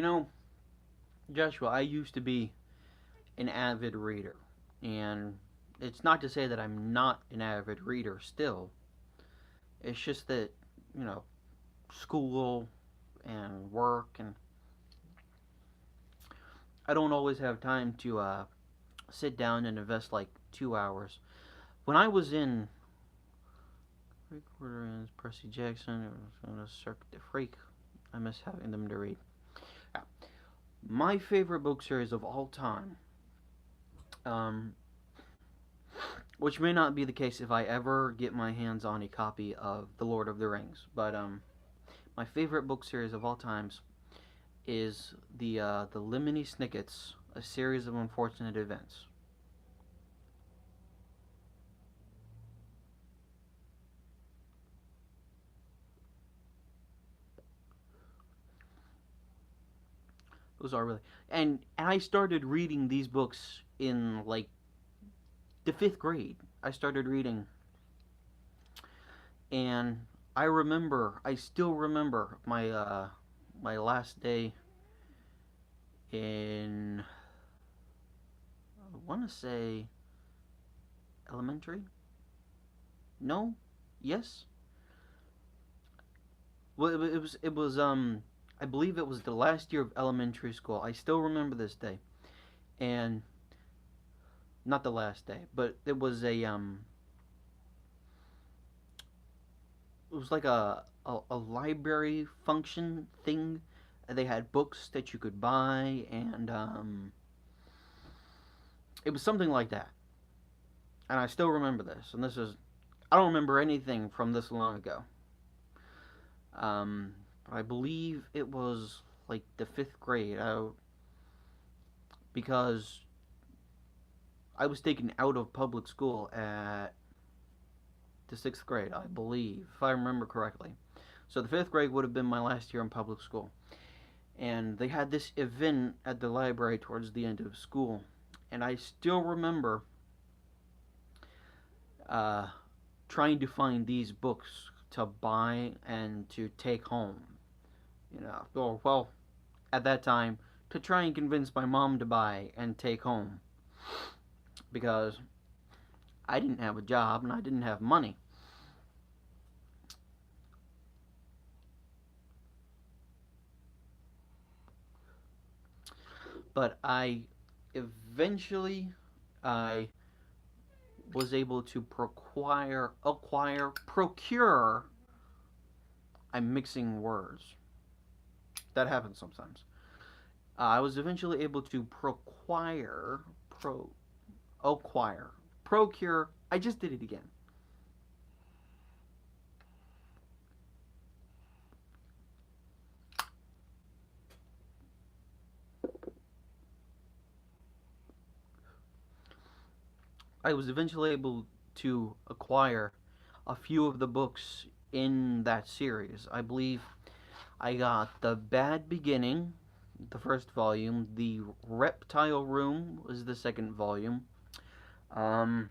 know, Joshua, I used to be an avid reader, and it's not to say that I'm not an avid reader still. It's just that, you know, school and work, and I don't always have time to sit down and invest like 2 hours. When I was in Recorder and Percy Jackson, it was on a Circuit the Freak. I miss having them to read. My favorite book series of all time, um, which may not be the case if I ever get my hands on a copy of The Lord of the Rings, but my favorite book series of all times is the Lemony Snicket's A Series of Unfortunate Events. Those are really, and I started reading these books in like the fifth grade. I started reading, and I still remember my last day in, I want to say elementary. No, yes. Well, it was. I believe it was the last year of elementary school. I still remember this day, and not the last day, but it was it was like a library function thing. They had books that you could buy, and it was something like that. And I still remember this. And this is, I don't remember anything from this long ago. Um, I believe it was like the fifth grade, because I was taken out of public school at the sixth grade, I believe, if I remember correctly. So the fifth grade would have been my last year in public school. And they had this event at the library towards the end of school. And I still remember uh, trying to find these books to buy and to take home. You know, or, well, at that time, to try and convince my mom to buy and take home. Because I didn't have a job and I didn't have money. But I was able to procure. I'm mixing words. That happens sometimes. I was eventually able to procure. I just did it again. I was eventually able to acquire a few of the books in that series. I believe I got The Bad Beginning, the first volume. The Reptile Room was the second volume. Um,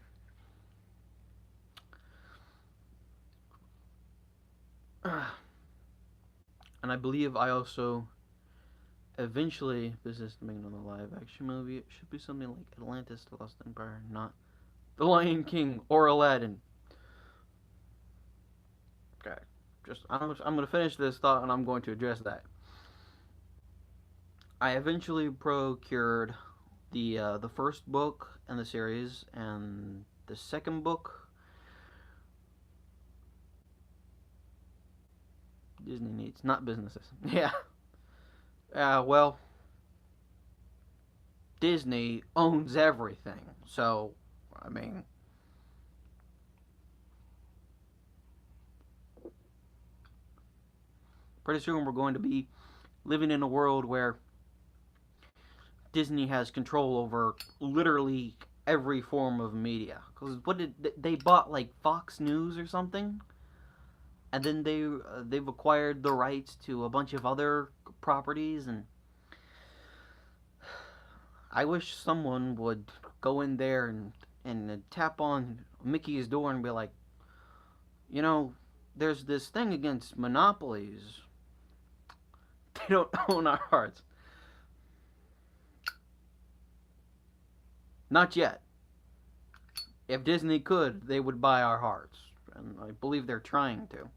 and I believe I also eventually, this is making a live action movie. It should be something like Atlantis, The Lost Empire, not The Lion King or Aladdin. Okay, I'm gonna finish this thought and I'm going to address that. I eventually procured the first book in the series, and the second book Disney needs, not businesses. Yeah. Well, Disney owns everything, so I mean, pretty soon we're going to be living in a world where Disney has control over literally every form of media. Because what did they bought, like Fox News or something? and then they've acquired the rights to a bunch of other properties, and I wish someone would go in there and tap on Mickey's door and be like, you know, there's this thing against monopolies. They don't own our hearts. Not yet. If Disney could, they would buy our hearts. And I believe they're trying to.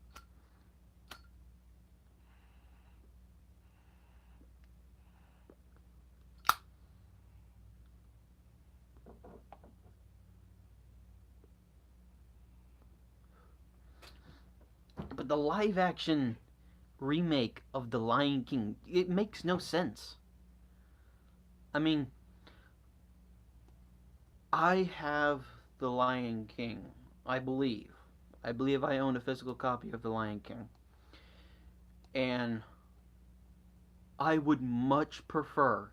But the live action remake of The Lion King, it makes no sense. I mean, I have The Lion King, I believe. I believe I own a physical copy of The Lion King. And I would much prefer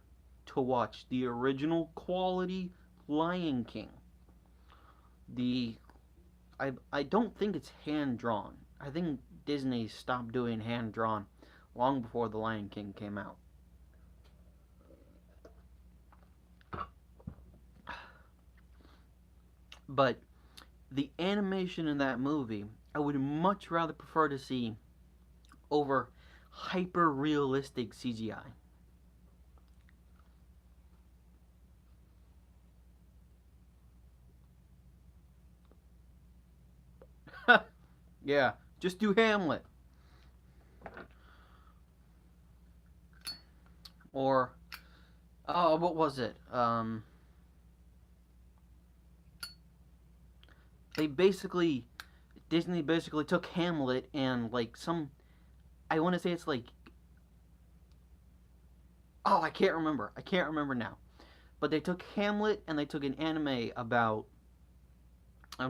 to watch the original quality Lion King. The I don't think it's hand drawn. I think Disney stopped doing hand drawn long before The Lion King came out. But the animation in that movie, I would much rather prefer to see over hyper realistic CGI. Yeah, just do Hamlet. Or, oh, what was it? They basically, Disney basically took Hamlet and like some, I want to say it's like, oh, I can't remember. I can't remember now. But they took Hamlet and they took an anime about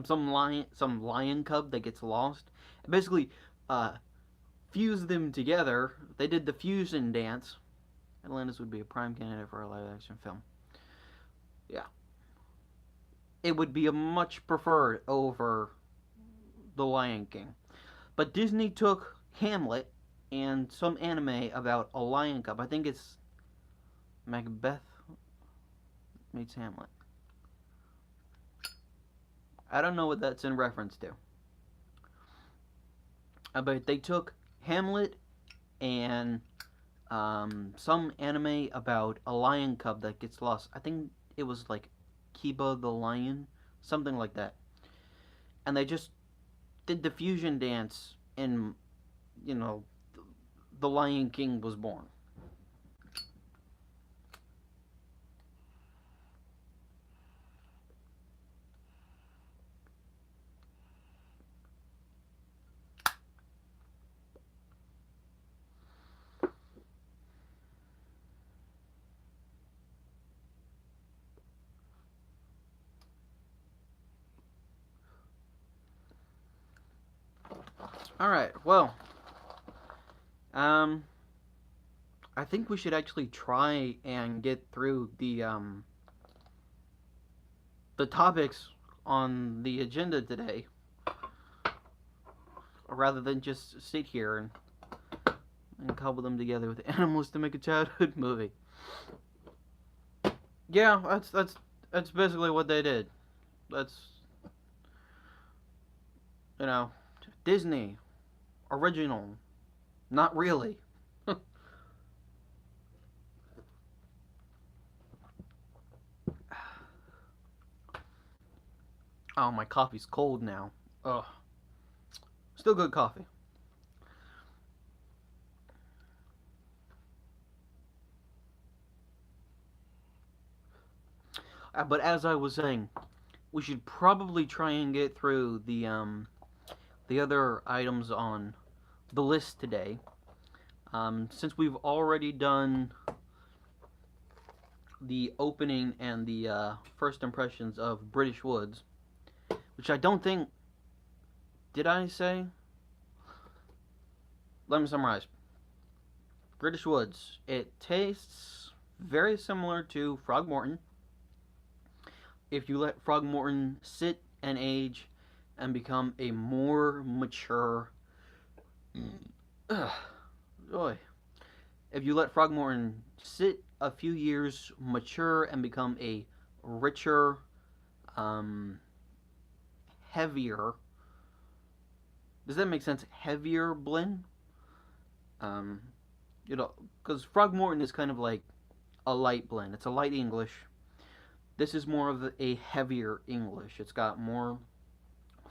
some lion cub that gets lost. And basically, uh, fused them together. They did the fusion dance. Atlantis would be a prime candidate for a live action film. Yeah, it would be a much preferred over The Lion King. But Disney took Hamlet and some anime about a lion cub. I think it's Macbeth meets Hamlet. I don't know what that's in reference to. But they took Hamlet and some anime about a lion cub that gets lost. I think it was like Kiba the Lion, something like that. And they just did the fusion dance, and you know, the Lion King was born. All right. Well, um, I think we should actually try and get through the topics on the agenda today, rather than just sit here and cobble them together with animals to make a childhood movie. Yeah, that's basically what they did. That's, you know, Disney original, not really. Oh, my coffee's cold now. Ugh. Still good coffee. But as I was saying, we should probably try and get through the other items on the list today. Since we've already done the opening and the first impressions of British Woods, which I don't think, did I say? Let me summarize. British Woods. It tastes very similar to Frogmorton. If you let Frogmorton sit and age and become a more mature Ugh, boy. If you let Frogmorton sit a few years, mature, and become a richer, um, heavier. Does that make sense? Heavier blend. Um, you know, because Frogmorton is kind of like a light blend. It's a light English. This is more of a heavier English. It's got more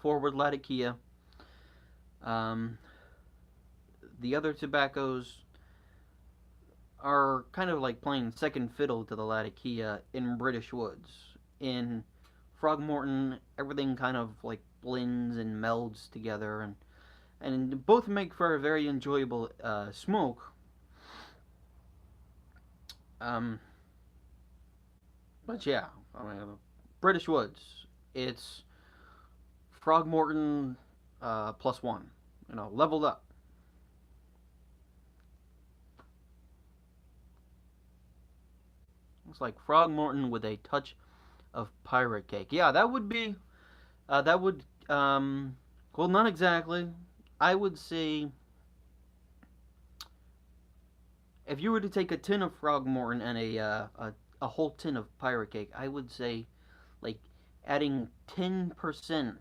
forward Latakia. Um, the other tobaccos are kind of like playing second fiddle to the Latakia in British woods. In Frogmorton, everything kind of like blends and melds together, and both make for a very enjoyable smoke. Um, but yeah, I mean, British woods. It's Frogmorton plus one. You know, leveled up. It's like Frogmorton with a touch of pirate cake. Yeah, that would be. That would. Well, not exactly. I would say if you were to take a tin of Frogmorton and a whole tin of pirate cake, I would say like adding 10%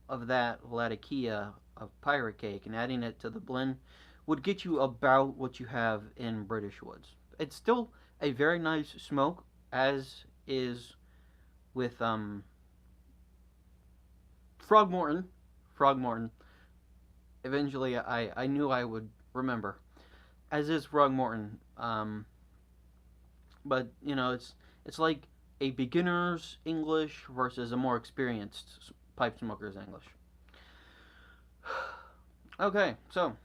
of that Latakia of pirate cake and adding it to the blend would get you about what you have in British woods. It's still a very nice smoke, as is with Frogmorton. Frogmorton. Eventually, I knew I would remember, as is Frogmorton. But you know, it's like a beginner's English versus a more experienced pipe smoker's English. Okay, so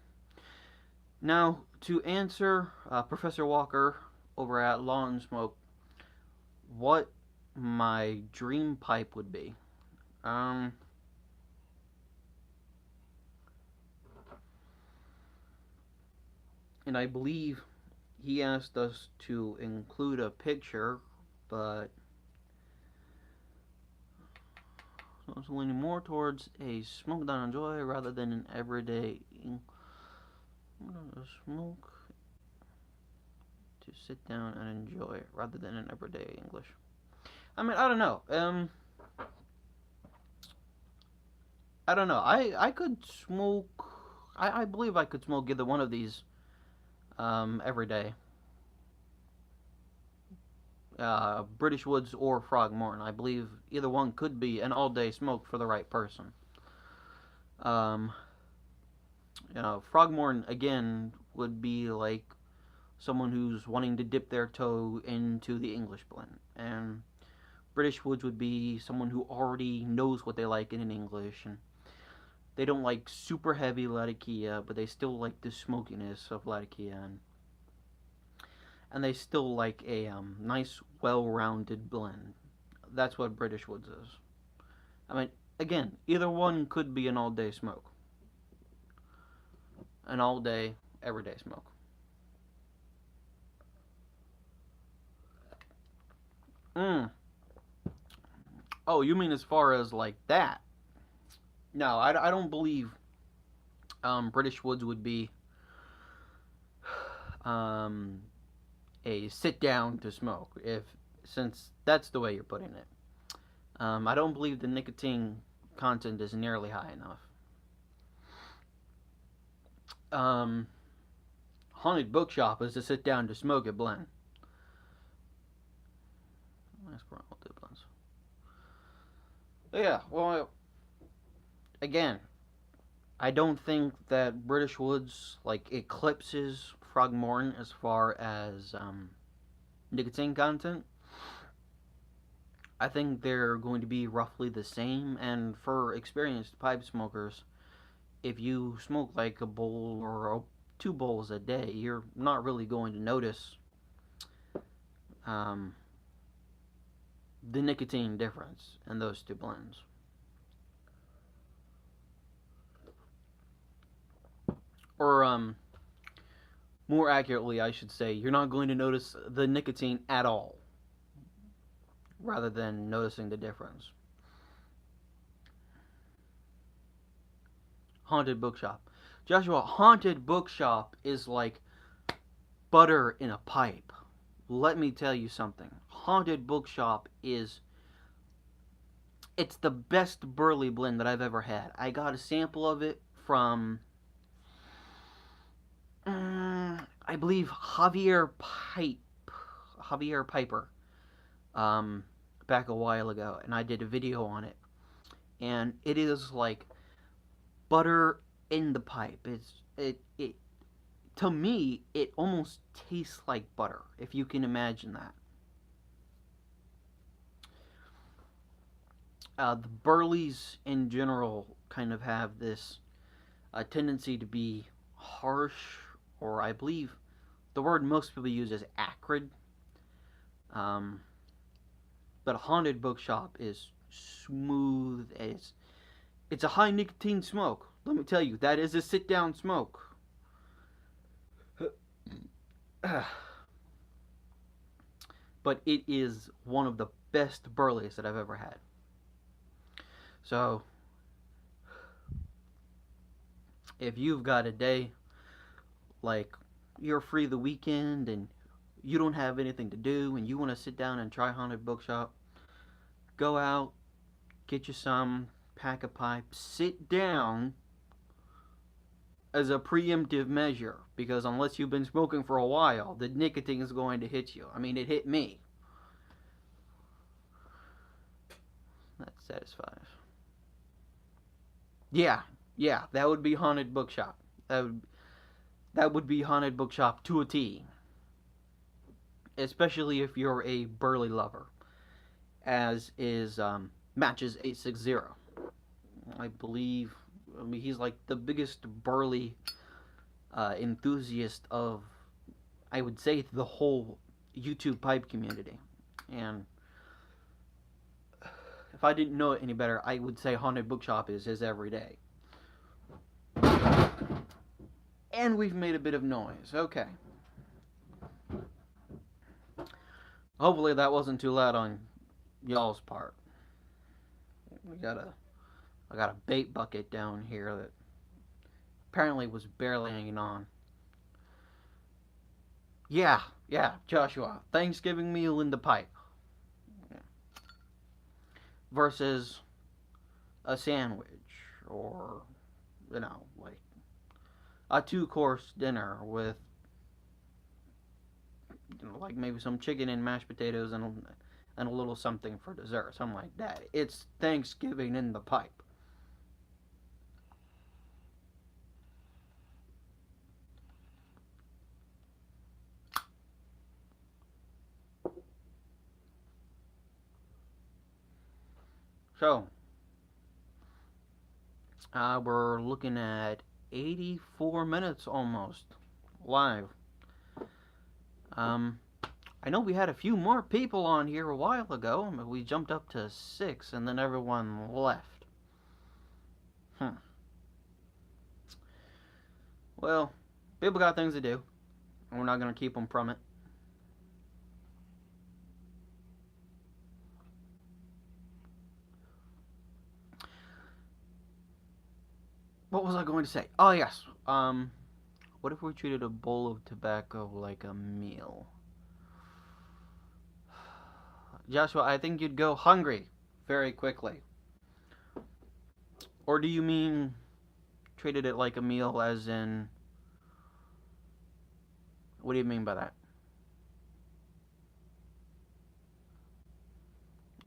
now to answer Professor Walker over at Law&Smoke, what my dream pipe would be. Um, and I believe he asked us to include a picture, but I was leaning more towards a smoke that I enjoy rather than an everyday smoke to sit down and enjoy rather than an everyday English. I mean, I don't know. I don't know. I could smoke. I believe I could smoke either one of these every day. British Woods or Frogmorton. I believe either one could be an all-day smoke for the right person. Um, Frogmorton again would be like someone who's wanting to dip their toe into the English blend, and British Woods would be someone who already knows what they like in an English, and they don't like super heavy Latakia, but they still like the smokiness of Latakia, and they still like a nice, well-rounded blend. That's what British Woods is. I mean, again, either one could be an all-day smoke, an all-day, everyday smoke. Mm. Oh, you mean as far as like that? No, I don't believe British Woods would be um, a sit down to smoke, if since that's the way you're putting it. I don't believe the nicotine content is nearly high enough. Um, Haunted Bookshop is to sit down to smoke a blend. Yeah, well, again, I don't think that British Woods like eclipses Frogmorton as far as nicotine content. I think they're going to be roughly the same, and for experienced pipe smokers, if you smoke like a bowl or two bowls a day, you're not really going to notice um, the nicotine difference in those two blends. Or more accurately, I should say, you're not going to notice the nicotine at all, rather than noticing the difference. Haunted Bookshop. Joshua, haunted bookshop is like butter in a pipe. Let me tell you something. Haunted bookshop is it's the best burley blend that I've ever had. I got a sample of it from I believe Javier Piper, back a while ago, and I did a video on it. And it is like butter in the pipe. It to me it almost tastes like butter, if you can imagine that. The burleys in general kind of have this tendency to be harsh, or I believe the word most people use is acrid. Um, but a haunted bookshop is smooth. It's a high nicotine smoke. Let me tell you, that is a sit down smoke. But it is one of the best burleys that I've ever had. So, if you've got a day like you're free the weekend and you don't have anything to do and you want to sit down and try haunted bookshop, go out, get you some, pack a pipe, sit down as a preemptive measure, because unless you've been smoking for a while, the nicotine is going to hit you. I mean, it hit me. That satisfies. Yeah, that would be haunted bookshop. That would be haunted bookshop to a T. Especially if you're a burley lover, as is Matches 860. I believe. I mean, he's like the biggest burley enthusiast of, I would say, the whole YouTube pipe community. And if I didn't know it any better, I would say haunted bookshop is his everyday. And we've made a bit of noise. Okay. Hopefully that wasn't too loud on y'all's part. I got a bait bucket down here that apparently was barely hanging on. Yeah, Joshua. Thanksgiving meal in the pipe. Versus a sandwich, or, like a 2-course dinner with, like maybe some chicken and mashed potatoes and a little something for dessert, something like that. It's Thanksgiving in the pipe. So, we're looking at 84 minutes almost live. I know we had a few more people on here a while ago. We jumped up to 6 and then everyone left. Well, people got things to do, and we're not going to keep them from it. What was I going to say? Oh, yes. What if we treated a bowl of tobacco like a meal? Joshua, I think you'd go hungry very quickly. Or do you mean treated it like a meal as in... What do you mean by that?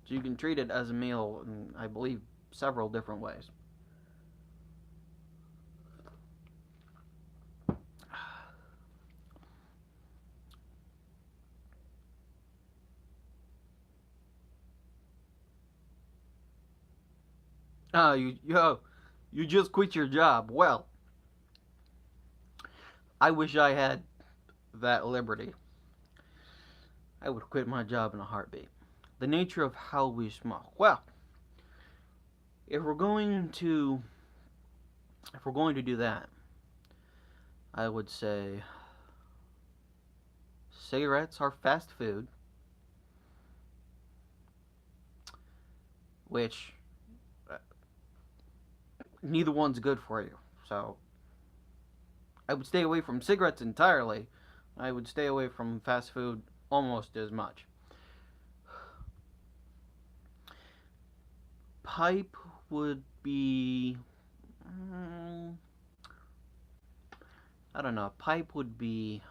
So you can treat it as a meal in, I believe, several different ways. You just quit your job. Well, I wish I had that liberty. I would quit my job in a heartbeat. The nature of how we smoke. Well, if we're going to do that, I would say cigarettes are fast food, which neither one's good for you. So I would stay away from cigarettes entirely. I would stay away from fast food almost as much. Pipe would be... I don't know. Pipe would be...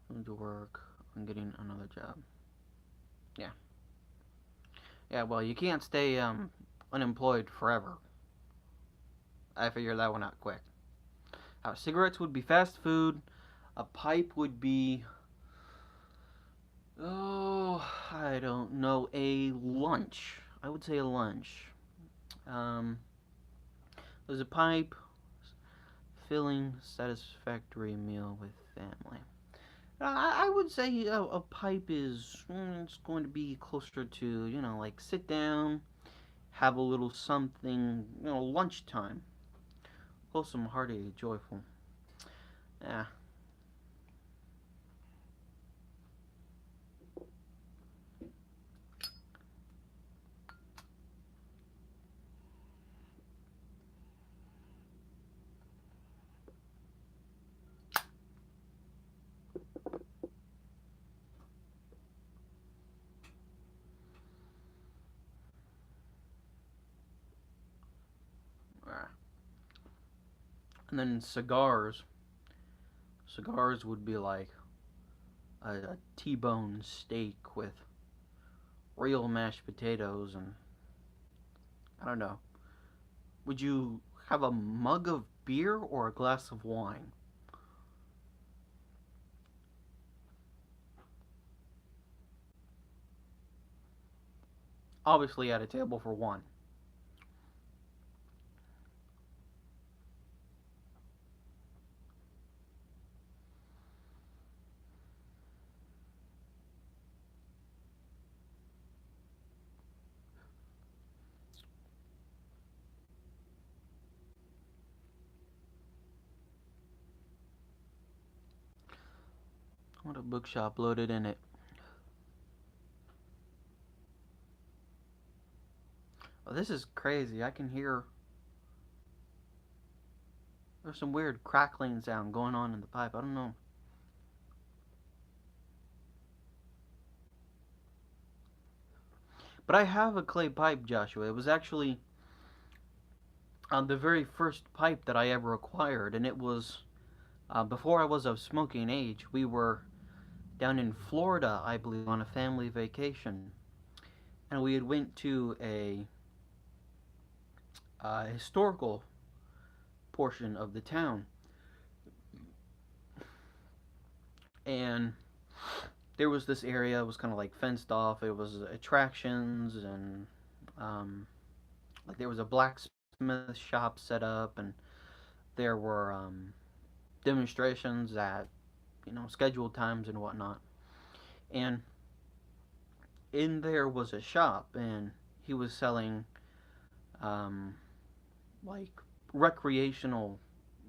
going to work on getting another job. Yeah. Yeah, well, you can't stay unemployed forever. I figured that one out quick. Cigarettes would be fast food. A pipe would be... Oh, I don't know. A lunch. I would say a lunch. There's a pipe. Filling, satisfactory meal with family. I would say a pipe is it's going to be closer to, like sit down, have a little something, lunchtime. Wholesome, hearty, joyful. Yeah. And then cigars. Cigars would be like a T-bone steak with real mashed potatoes and I don't know. Would you have a mug of beer or a glass of wine? Obviously at a table for one. What a bookshop loaded in it. Oh, this is crazy. I can hear there's some weird crackling sound going on in the pipe. I don't know. But I have a clay pipe, Joshua. It was actually the very first pipe that I ever acquired, and it was before I was of smoking age. We were down in Florida, I believe, on a family vacation, and we had went to a historical portion of the town, and there was this area. It was kind of like fenced off. It was attractions and like there was a blacksmith shop set up, and there were demonstrations at scheduled times and whatnot. And in there was a shop, and he was selling like recreational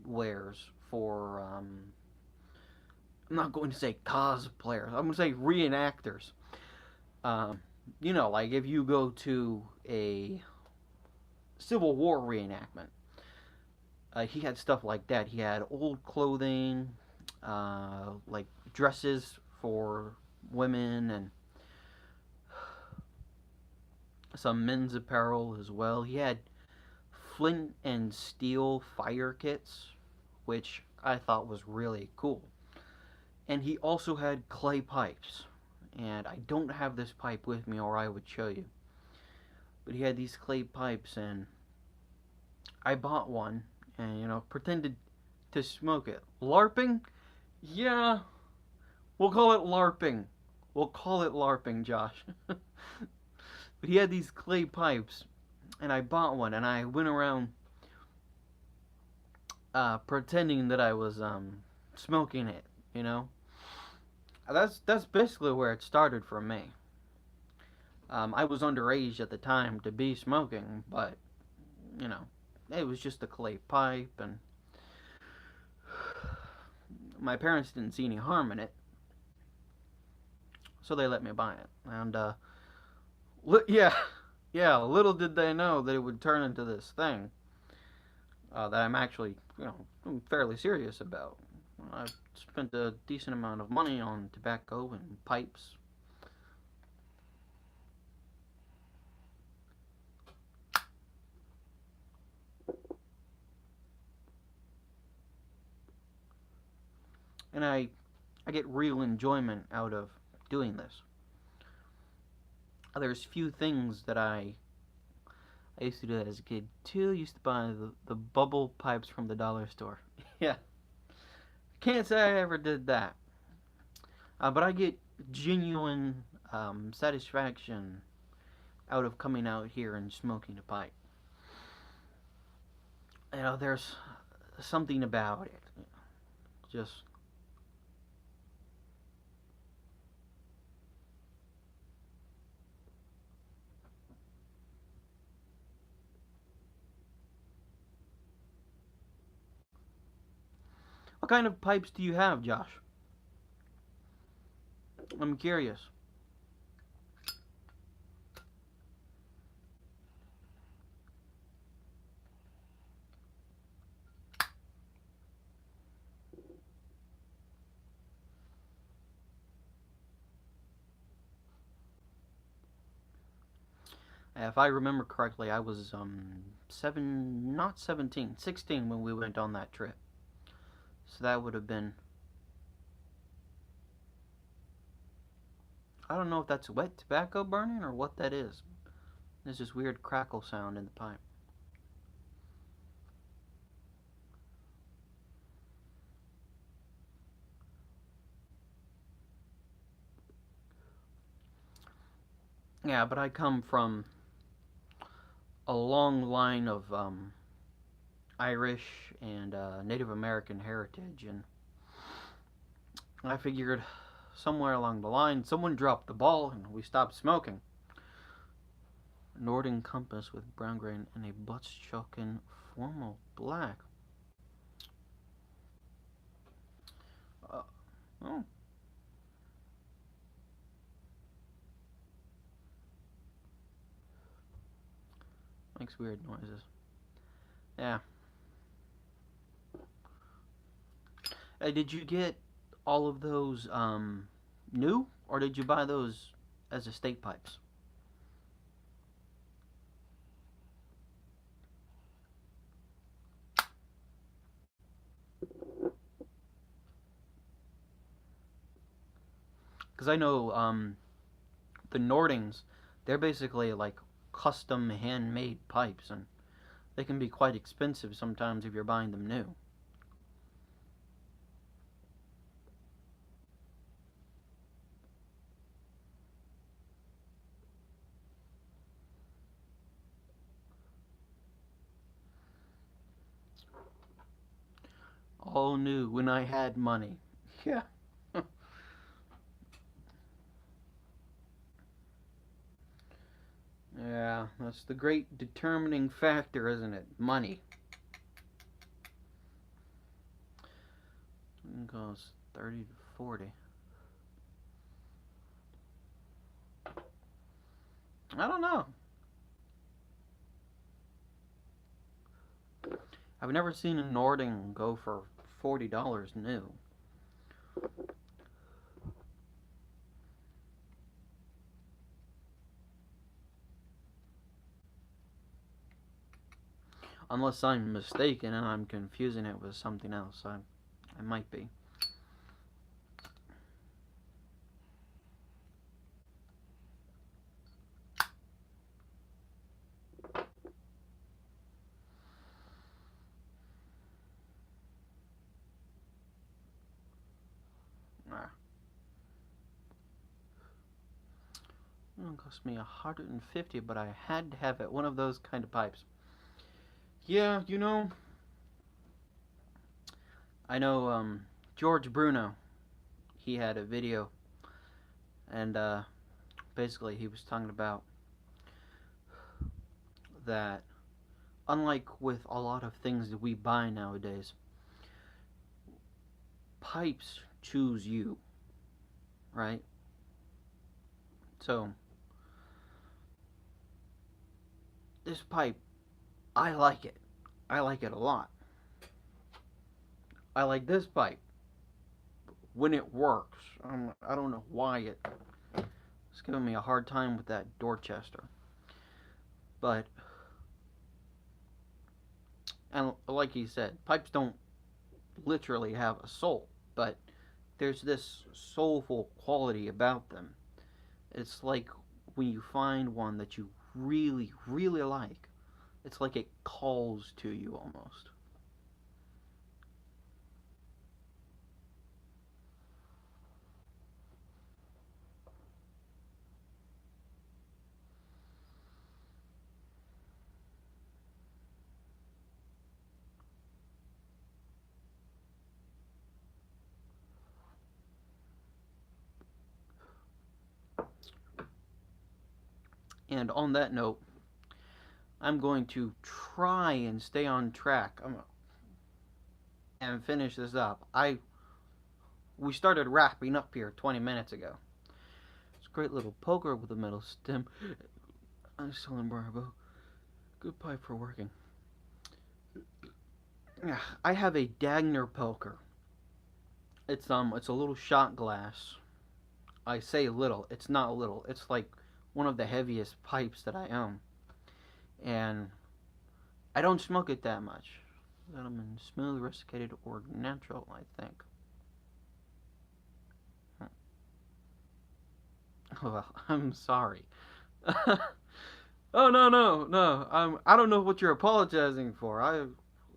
wares for I'm not going to say cosplayers. I'm going to say reenactors. Like if you go to a Civil War reenactment, he had stuff like that. He had old clothing, like dresses for women, and some men's apparel as well. He had flint and steel fire kits, which I thought was really cool. And he also had clay pipes. And I don't have this pipe with me, or I would show you. But he had these clay pipes, and I bought one and, pretended to smoke it. LARPing? Yeah, we'll call it LARPing. We'll call it LARPing, Josh. But he had these clay pipes, and I bought one, and I went around pretending that I was smoking it. That's basically where it started for me. I was underage at the time to be smoking, but it was just a clay pipe, and my parents didn't see any harm in it, so they let me buy it. And Yeah, yeah. Little did they know that it would turn into this thing that I'm actually, I'm fairly serious about. I've spent a decent amount of money on tobacco and pipes. And I get real enjoyment out of doing this. There's few things that I used to do that as a kid too. I used to buy the bubble pipes from the dollar store. Yeah, can't say I ever did that, but I get genuine satisfaction out of coming out here and smoking a pipe. There's something about it. Just what kind of pipes do you have, Josh? I'm curious. If I remember correctly, I was not 17, 16 when we went on that trip. So that would have been, I don't know if that's wet tobacco burning or what that is. There's this weird crackle sound in the pipe. Yeah, but I come from a long line of Irish and Native American heritage, and I figured somewhere along the line someone dropped the ball and we stopped smoking. Norden Compass with brown grain and a Butch-Chokin formal black. Uh, oh, makes weird noises. Yeah. Did you get all of those new, or did you buy those as estate pipes? Because I know the Nordings, they're basically like custom handmade pipes, and they can be quite expensive sometimes if you're buying them new. All new when I had money. Yeah. Yeah, that's the great determining factor, isn't it? Money. It goes 30 to 40. I don't know. I've never seen a Nording go for $40 new. Unless I'm mistaken and I'm confusing it with something else. I might be. Ah. It cost me 150, but I had to have it. One of those kind of pipes. Yeah, I know George Bruno. He had a video, and basically he was talking about that. Unlike with a lot of things that we buy nowadays, pipes choose you, right? So this pipe, I like it. I like it a lot. I like this pipe when it works. I don't know why it's giving me a hard time with that Dorchester. But, and like he said, pipes don't literally have a soul, but there's this soulful quality about them. It's like when you find one that you really, really like, it's like it calls to you almost. And on that note, I'm going to try and stay on track and finish this up. We started wrapping up here 20 minutes ago. It's a great little poker with a metal stem. I'm still in Bravo. Good pipe for working. I have a Dagner poker. It's a little shot glass. I say little. It's not little. It's like one of the heaviest pipes that I own, and I don't smoke it that much. I'm in smooth, rusticated, or natural, I think. Well, I'm sorry. Oh no. I don't know what you're apologizing for.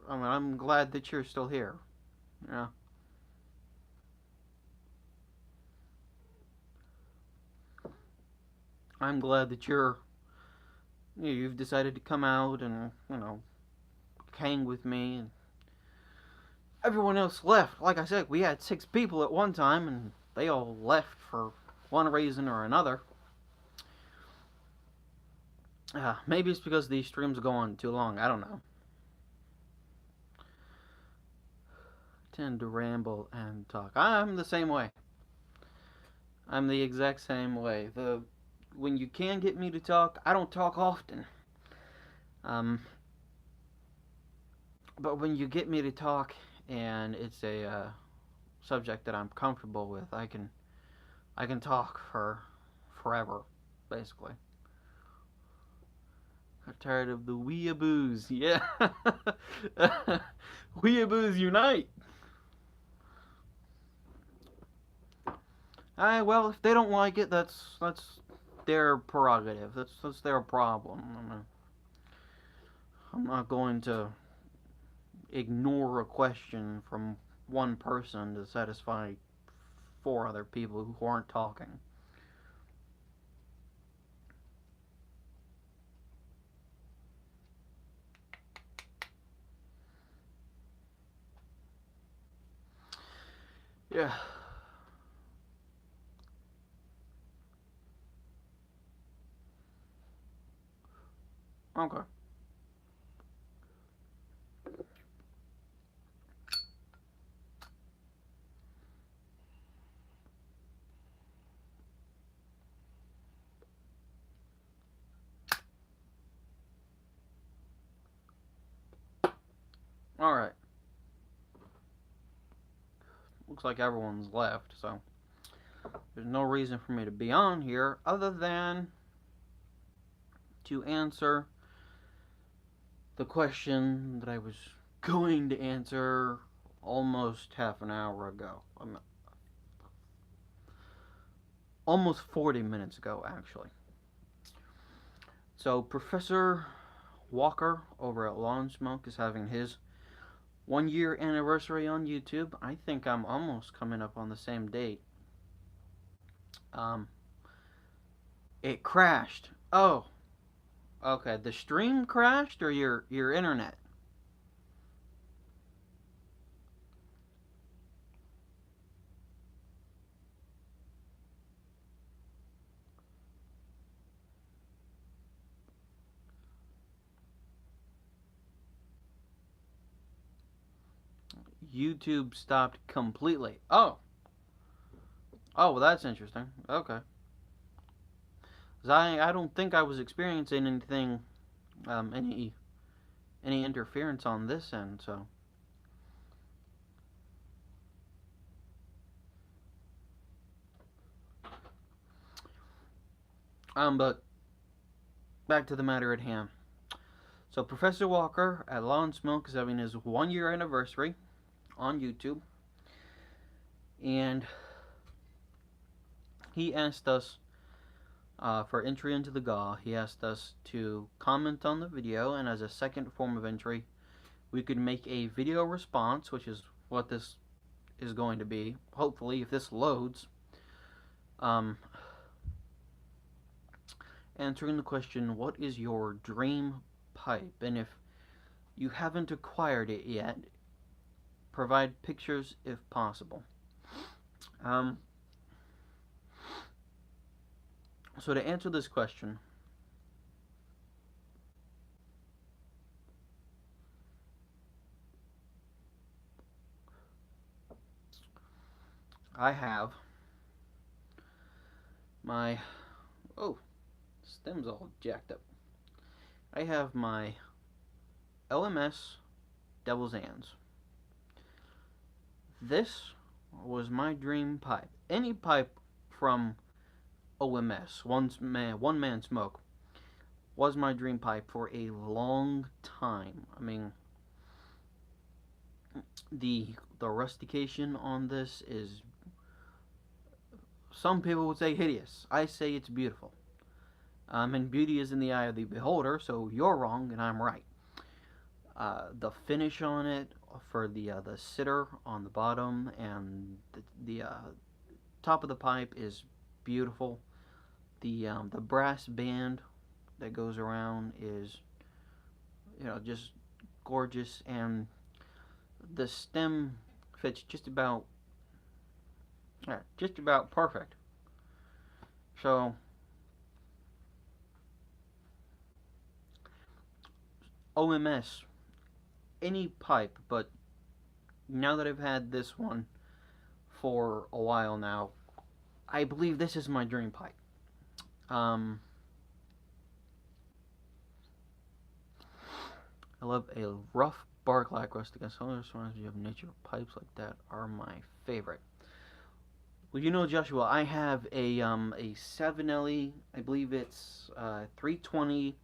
I'm glad that you're still here. Yeah. I'm glad that you've decided to come out and hang with me. And everyone else left. Like I said, we had 6 people at one time, and they all left for one reason or another. Maybe it's because these streams go on too long. I don't know. I tend to ramble and talk. I'm the same way. I'm the exact same way. When you can get me to talk, I don't talk often. But when you get me to talk and it's a subject that I'm comfortable with, I can talk for forever, basically. I'm tired of the weeaboos. Yeah. Weeaboos unite. Well, if they don't like it, that's their prerogative. That's their problem. I'm not going to ignore a question from one person to satisfy 4 other people who aren't talking. Yeah. Okay. Alright. Looks like everyone's left, so there's no reason for me to be on here other than to answer the question that I was going to answer almost half an hour ago. Almost 40 minutes ago, actually. So, Professor Walker over at Law&Smoke is having his 1-year anniversary on YouTube. I think I'm almost coming up on the same date. It crashed. Oh, okay. The stream crashed or your internet? YouTube stopped completely. Oh, well, that's interesting. Okay. 'Cause I don't think I was experiencing anything any interference on this end. So, but back to the matter at hand. So Professor Walker at Law&Smoke is having his 1 year anniversary on YouTube, and he asked us for entry into the GAW. He asked us to comment on the video, and as a second form of entry, we could make a video response, which is what this is going to be. Hopefully, if this loads, answering the question, what is your dream pipe? And if you haven't acquired it yet, provide pictures if possible. So to answer this question, I have my, stem's all jacked up. I have my LMS Devil's Hands. This was my dream pipe. Any pipe from OMS, One Man Smoke, was my dream pipe for a long time. I mean, the rustication on this is, some people would say hideous. I say it's beautiful. And beauty is in the eye of the beholder, so you're wrong and I'm right. The finish on it for the sitter on the bottom and the top of the pipe is beautiful. The brass band that goes around is, just gorgeous, and the stem fits just about perfect. So OMS, any pipe, but now that I've had this one for a while now, I believe this is my dream pipe. I love a rough bark like rustic. As long as you have nature pipes like that are my favorite. Well, Joshua, I have a 7LE, I believe it's 320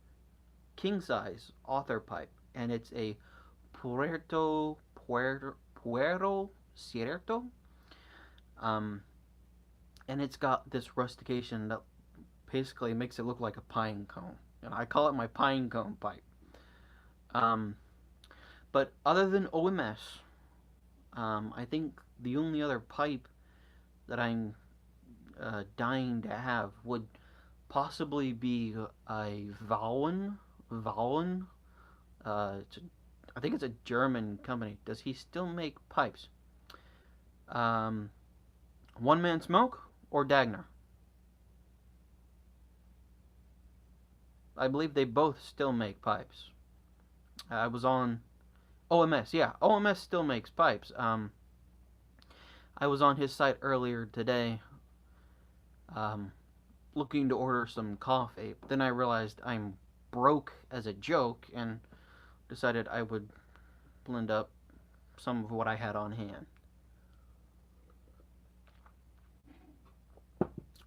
king size author pipe, and it's a Puerto Cierto, and it's got this rustication that basically makes it look like a pine cone. And I call it my pine cone pipe. But other than OMS, I think the only other pipe that I'm dying to have would possibly be a Vauen. I think it's a German company. Does he still make pipes? One Man Smoke or Dagner? I believe they both still make pipes. I was on OMS. Yeah, OMS still makes pipes. I was on his site earlier today, looking to order some coffee. Then I realized I'm broke as a joke and decided I would blend up some of what I had on hand.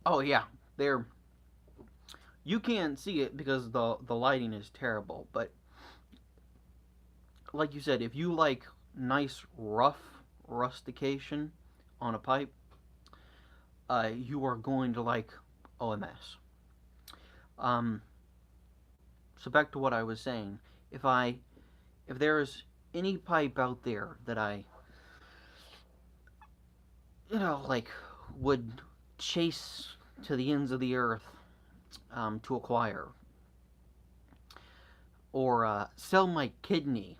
Oh yeah, you can't see it because the lighting is terrible, but like you said, if you like nice rough rustication on a pipe, you are going to like OMS. So back to what I was saying. If there's any pipe out there that I, would chase to the ends of the earth to acquire, or sell my kidney,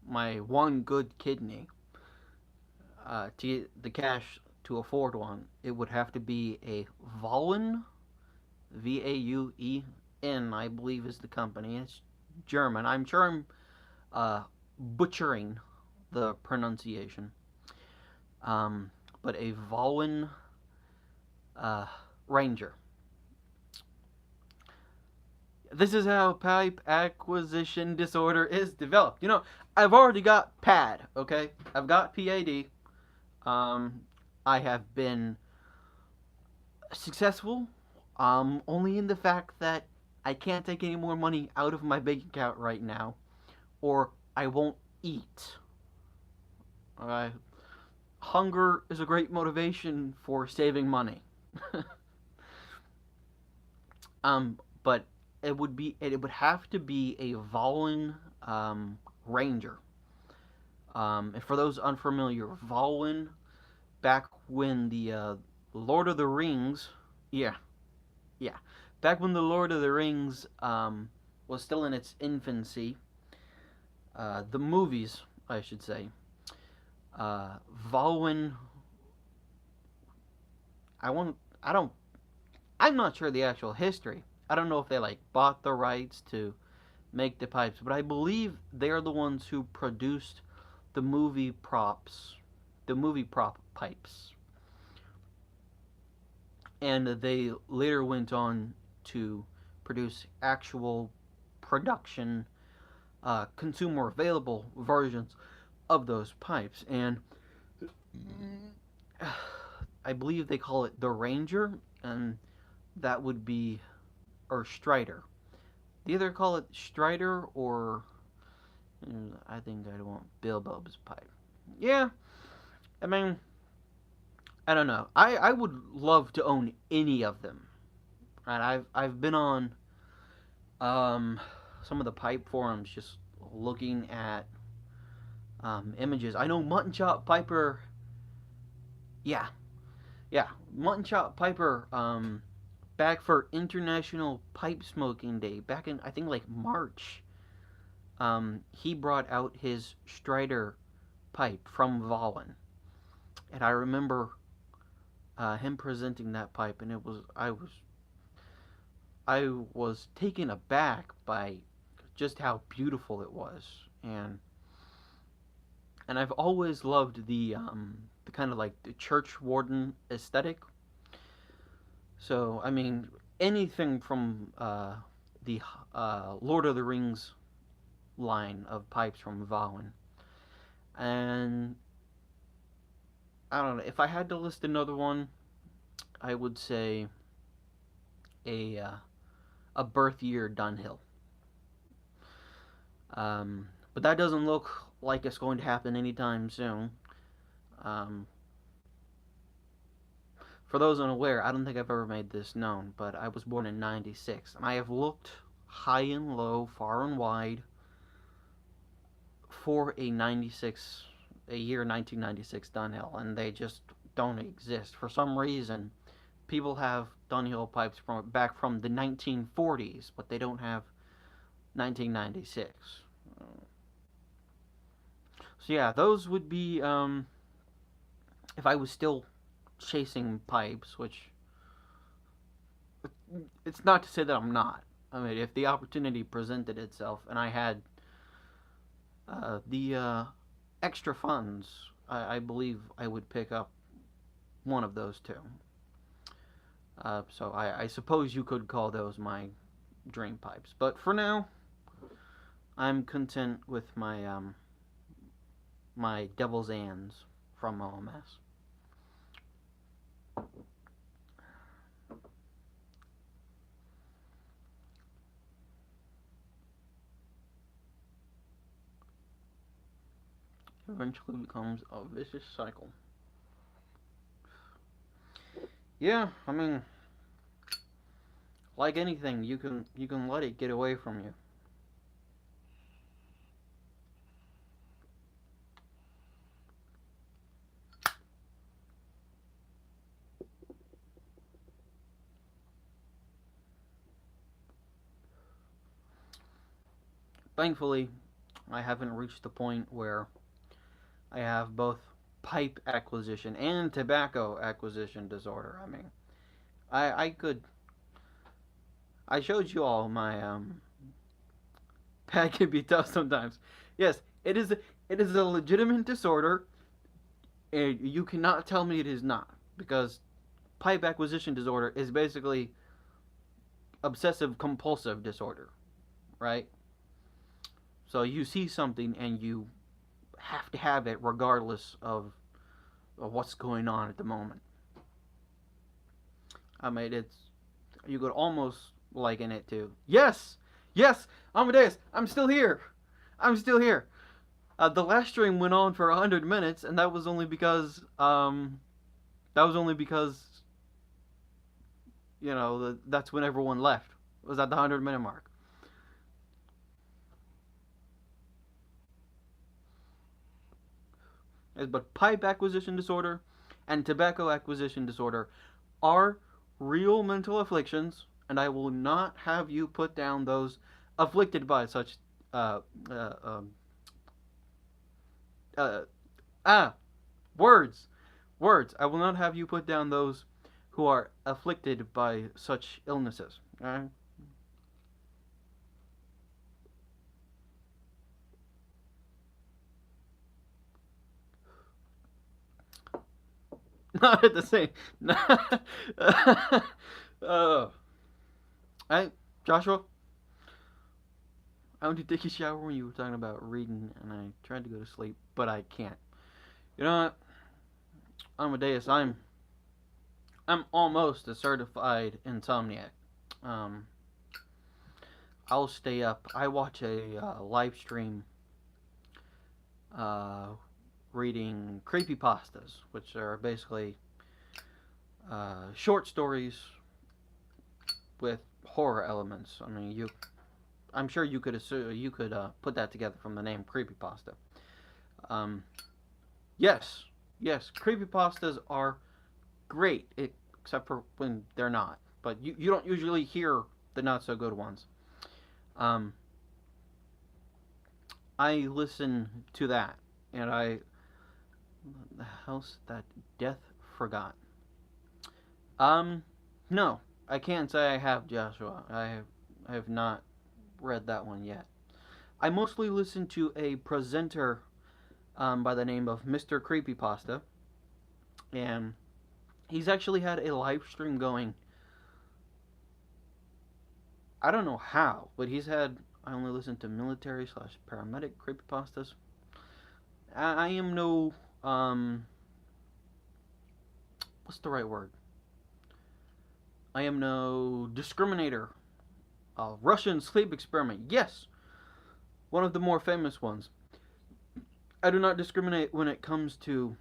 my one good kidney, to get the cash to afford one, it would have to be a Vauen, Vauen, I believe is the company. It's German. I'm sure I'm butchering the pronunciation. But a Vauen Ranger. This is how pipe acquisition disorder is developed. I've already got PAD, okay? I've got PAD. Um, I have been successful, only in the fact that I can't take any more money out of my bank account right now, or I won't eat. Uh, Hunger is a great motivation for saving money. But it would have to be a Volin Ranger. And for those unfamiliar, Volin, back when the Lord of the Rings, yeah, yeah, back when the Lord of the Rings was still in its infancy, the movies, I should say, Volwyn, I don't, I'm not sure the actual history. I don't know if they like bought the rights to make the pipes, but I believe they're the ones who produced the movie props, the movie prop pipes, and they later went on to produce actual production, consumer available versions of those pipes, and I believe they call it the Ranger, and that would be, or Strider. They either call it Strider or I think I want Bilbo's pipe. Yeah, I mean, I don't know. I would love to own any of them. And I've been on some of the pipe forums just looking at images. I know Mutton Chop Piper. Yeah, yeah, Mutton Chop Piper. Back for International Pipe Smoking Day, back in I think like March. He brought out his Strider pipe from Volin, and I remember him presenting that pipe, and I was taken aback by just how beautiful it was, and I've always loved the kind of like the church warden aesthetic. So I mean, anything from the Lord of the Rings line of pipes from Volin, and I don't know if I had to list another one, I would say a uh, a birth year Dunhill. But that doesn't look like it's going to happen anytime soon. Um, for those unaware, I don't think I've ever made this known, but I was born in '96, and I have looked high and low, far and wide, for a year 1996 Dunhill, and they just don't exist. For some reason, people have Dunhill pipes back from the 1940s, but they don't have 1996. So yeah, those would be if I was still chasing pipes, which it's not to say that I'm not. I mean, if the opportunity presented itself and I had the extra funds, I believe I would pick up one of those two. So I suppose you could call those my dream pipes. But for now, I'm content with my Devil's Ands from OMS. Eventually becomes a vicious cycle. Yeah, I mean, like anything, you can let it get away from you. Thankfully, I haven't reached the point where I have both pipe acquisition and tobacco acquisition disorder. I mean, I could. I showed you all my pad can be tough sometimes. Yes, it is a legitimate disorder, and you cannot tell me it is not, because pipe acquisition disorder is basically obsessive compulsive disorder, right? So you see something and you have to have it regardless of what's going on at the moment. I mean, it's you could almost liken it to yes, yes, Amadeus, I'm still here, I'm still here. The last stream went on for 100 minutes, and that was only because that's when everyone left. It was at the 100-minute mark. But pipe acquisition disorder and tobacco acquisition disorder are real mental afflictions, and I will not have you put down those afflicted by such uh, uh, um, uh, ah words words. I will not have you put down those who are afflicted by such illnesses. Alright? Not at the same. uh, hey, Joshua, I went to take a shower when you were talking about reading, and I tried to go to sleep, but I can't. You know what, Amadeus, I'm almost a certified insomniac. Um, I'll stay up. I watch a live stream uh, reading creepypastas, which are basically short stories with horror elements. I mean, I'm sure you could put that together from the name creepypasta. Um, yes, yes, creepypastas are great, except for when they're not. But you don't usually hear the not so good ones. Um, I listen to that, and the house that death forgot. Um, no, I can't say I have, Joshua. I have not read that one yet. I mostly listen to a presenter by the name of Mr. Creepypasta, and he's actually had a live stream going. I don't know how, but he's had. I only listen to military slash paramedic creepypastas. I am no what's the right word? I am no discriminator. Russian sleep experiment. Yes, one of the more famous ones. I do not discriminate when it comes to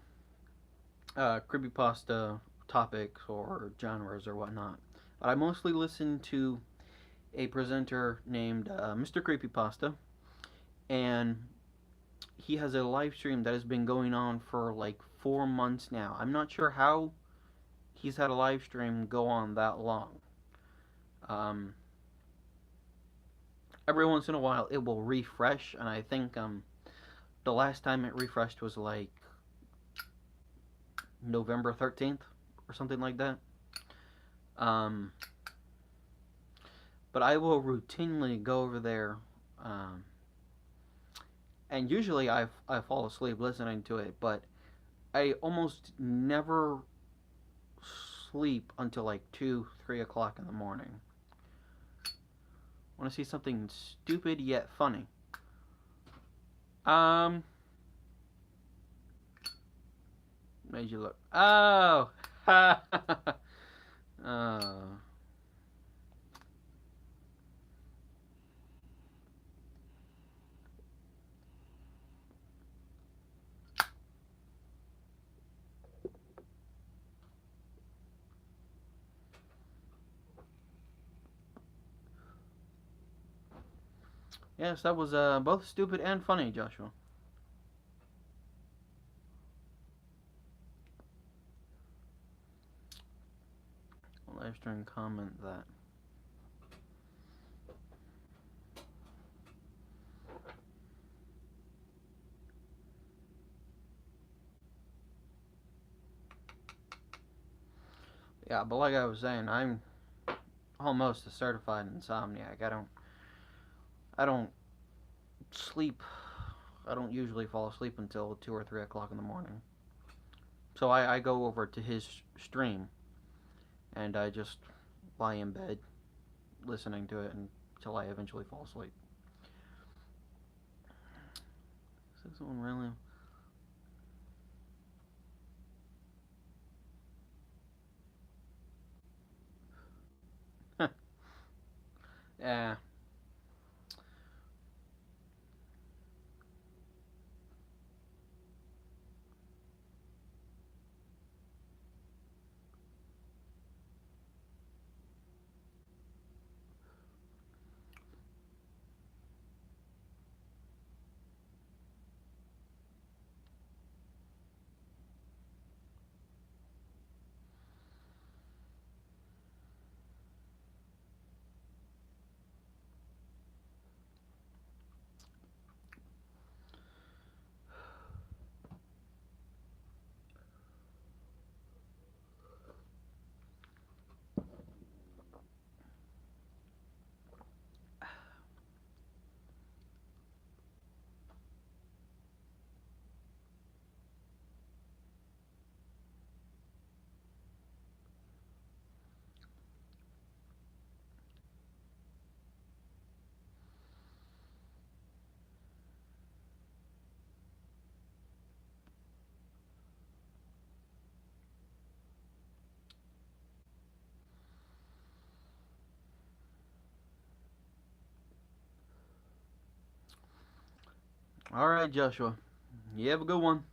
creepypasta topics or genres or whatnot. But I mostly listen to a presenter named Mr. Creepypasta, and he has a live stream that has been going on for like 4 months now. I'm not sure how he's had a live stream go on that long. Um, every once in a while, it will refresh, and I think the last time it refreshed was like November 13th or something like that. Um, but I will routinely go over there, and usually I fall asleep listening to it, but I almost never sleep until like 2, 3 o'clock in the morning. Want to see something stupid yet funny? Made you look. Oh, oh. Yes, that was both stupid and funny, Joshua. Live stream comment that. Yeah, but like I was saying, I'm almost a certified insomniac. I don't sleep. I don't usually fall asleep until 2 or 3 o'clock in the morning. So I go over to his stream, and I just lie in bed listening to it until I eventually fall asleep. Is this one really? Yeah. All right, Joshua. You have a good one.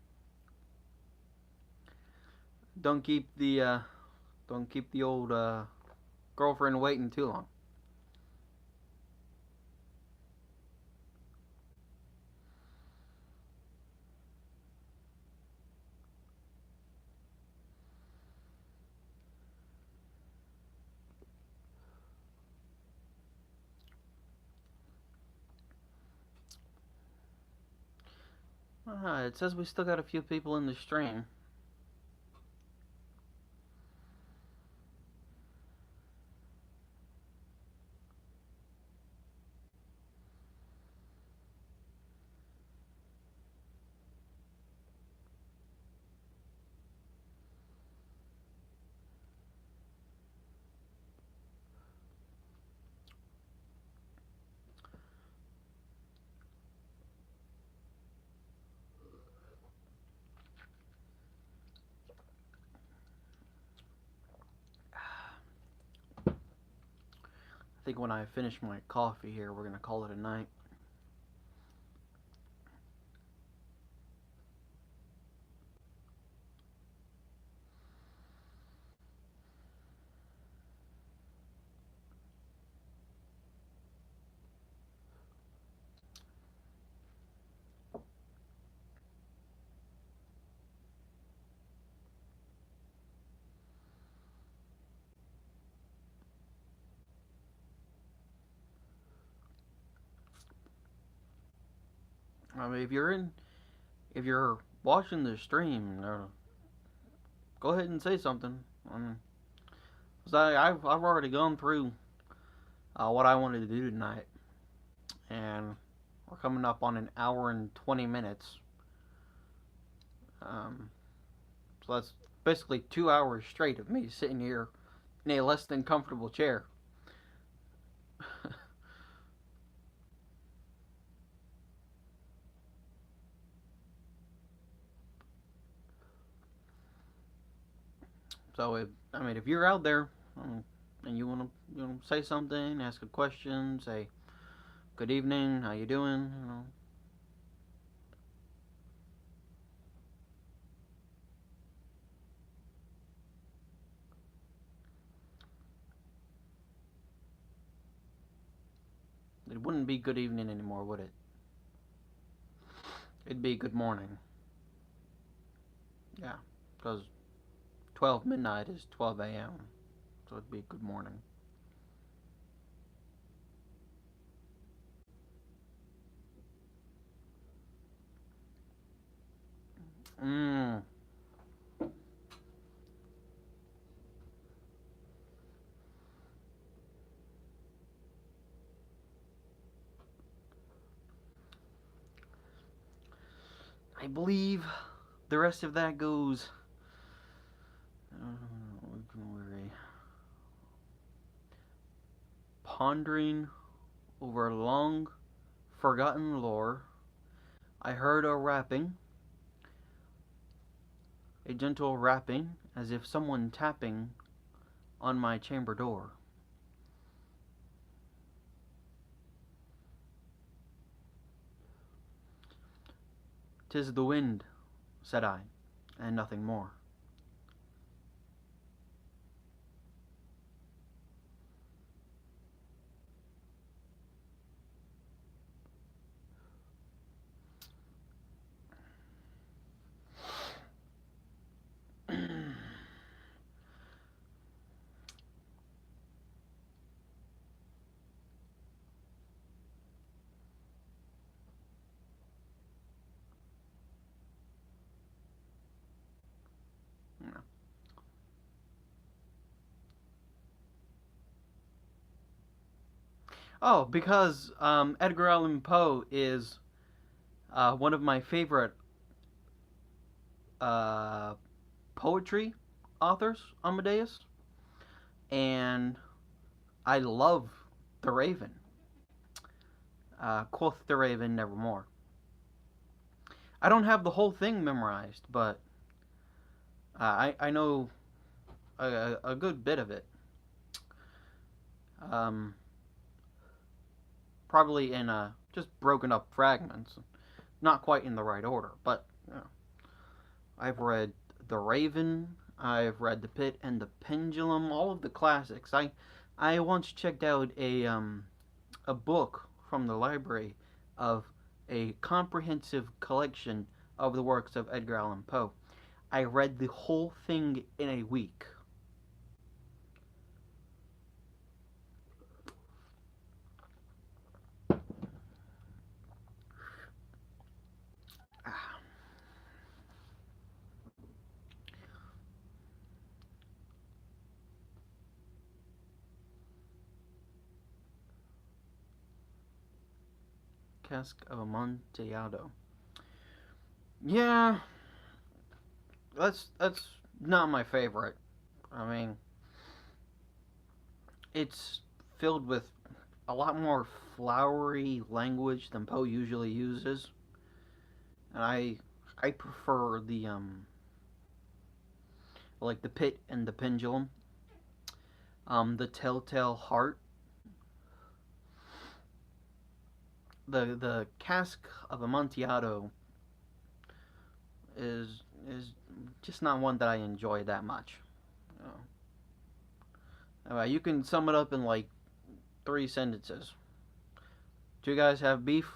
Don't keep the don't keep the old girlfriend waiting too long. It says we still got a few people in the stream. I think when I finish my coffee here, we're gonna call it a night. I mean, if you're watching the stream, go ahead and say something. Um, 'Cause I've already gone through what I wanted to do tonight, and we're coming up on an hour and 20 minutes. Um, so that's basically 2 hours straight of me sitting here in a less than comfortable chair. So I mean, if you're out there and you want to say something, ask a question, say good evening, how you doing, it wouldn't be good evening anymore, would it? It'd be good morning. Yeah, because 12 midnight is 12 a.m. So it'd be good morning. Mmm. I believe the rest of that goes. pondering over long forgotten lore, I heard a rapping, a gentle rapping, as if someone tapping on my chamber door. "'Tis the wind," said I, and nothing more. Oh, because Edgar Allan Poe is one of my favorite uh, poetry authors, Amadeus, and I love The Raven. Quoth the Raven nevermore. I don't have the whole thing memorized, but I know a good bit of it. Um, Probably in just broken up fragments, not quite in the right order. But you know, I've read The Raven, I've read The Pit and the Pendulum, all of the classics. I once checked out a book from the library of a comprehensive collection of the works of Edgar Allan Poe. I read the whole thing in a week. Cask of Amontillado. Yeah, that's not my favorite. I mean, it's filled with a lot more flowery language than Poe usually uses, and I prefer the like the Pit and the Pendulum, the Telltale Heart, the Cask of Amontillado is just not one that I enjoy that much. You can sum it up in like 3 sentences. Two guys have beef.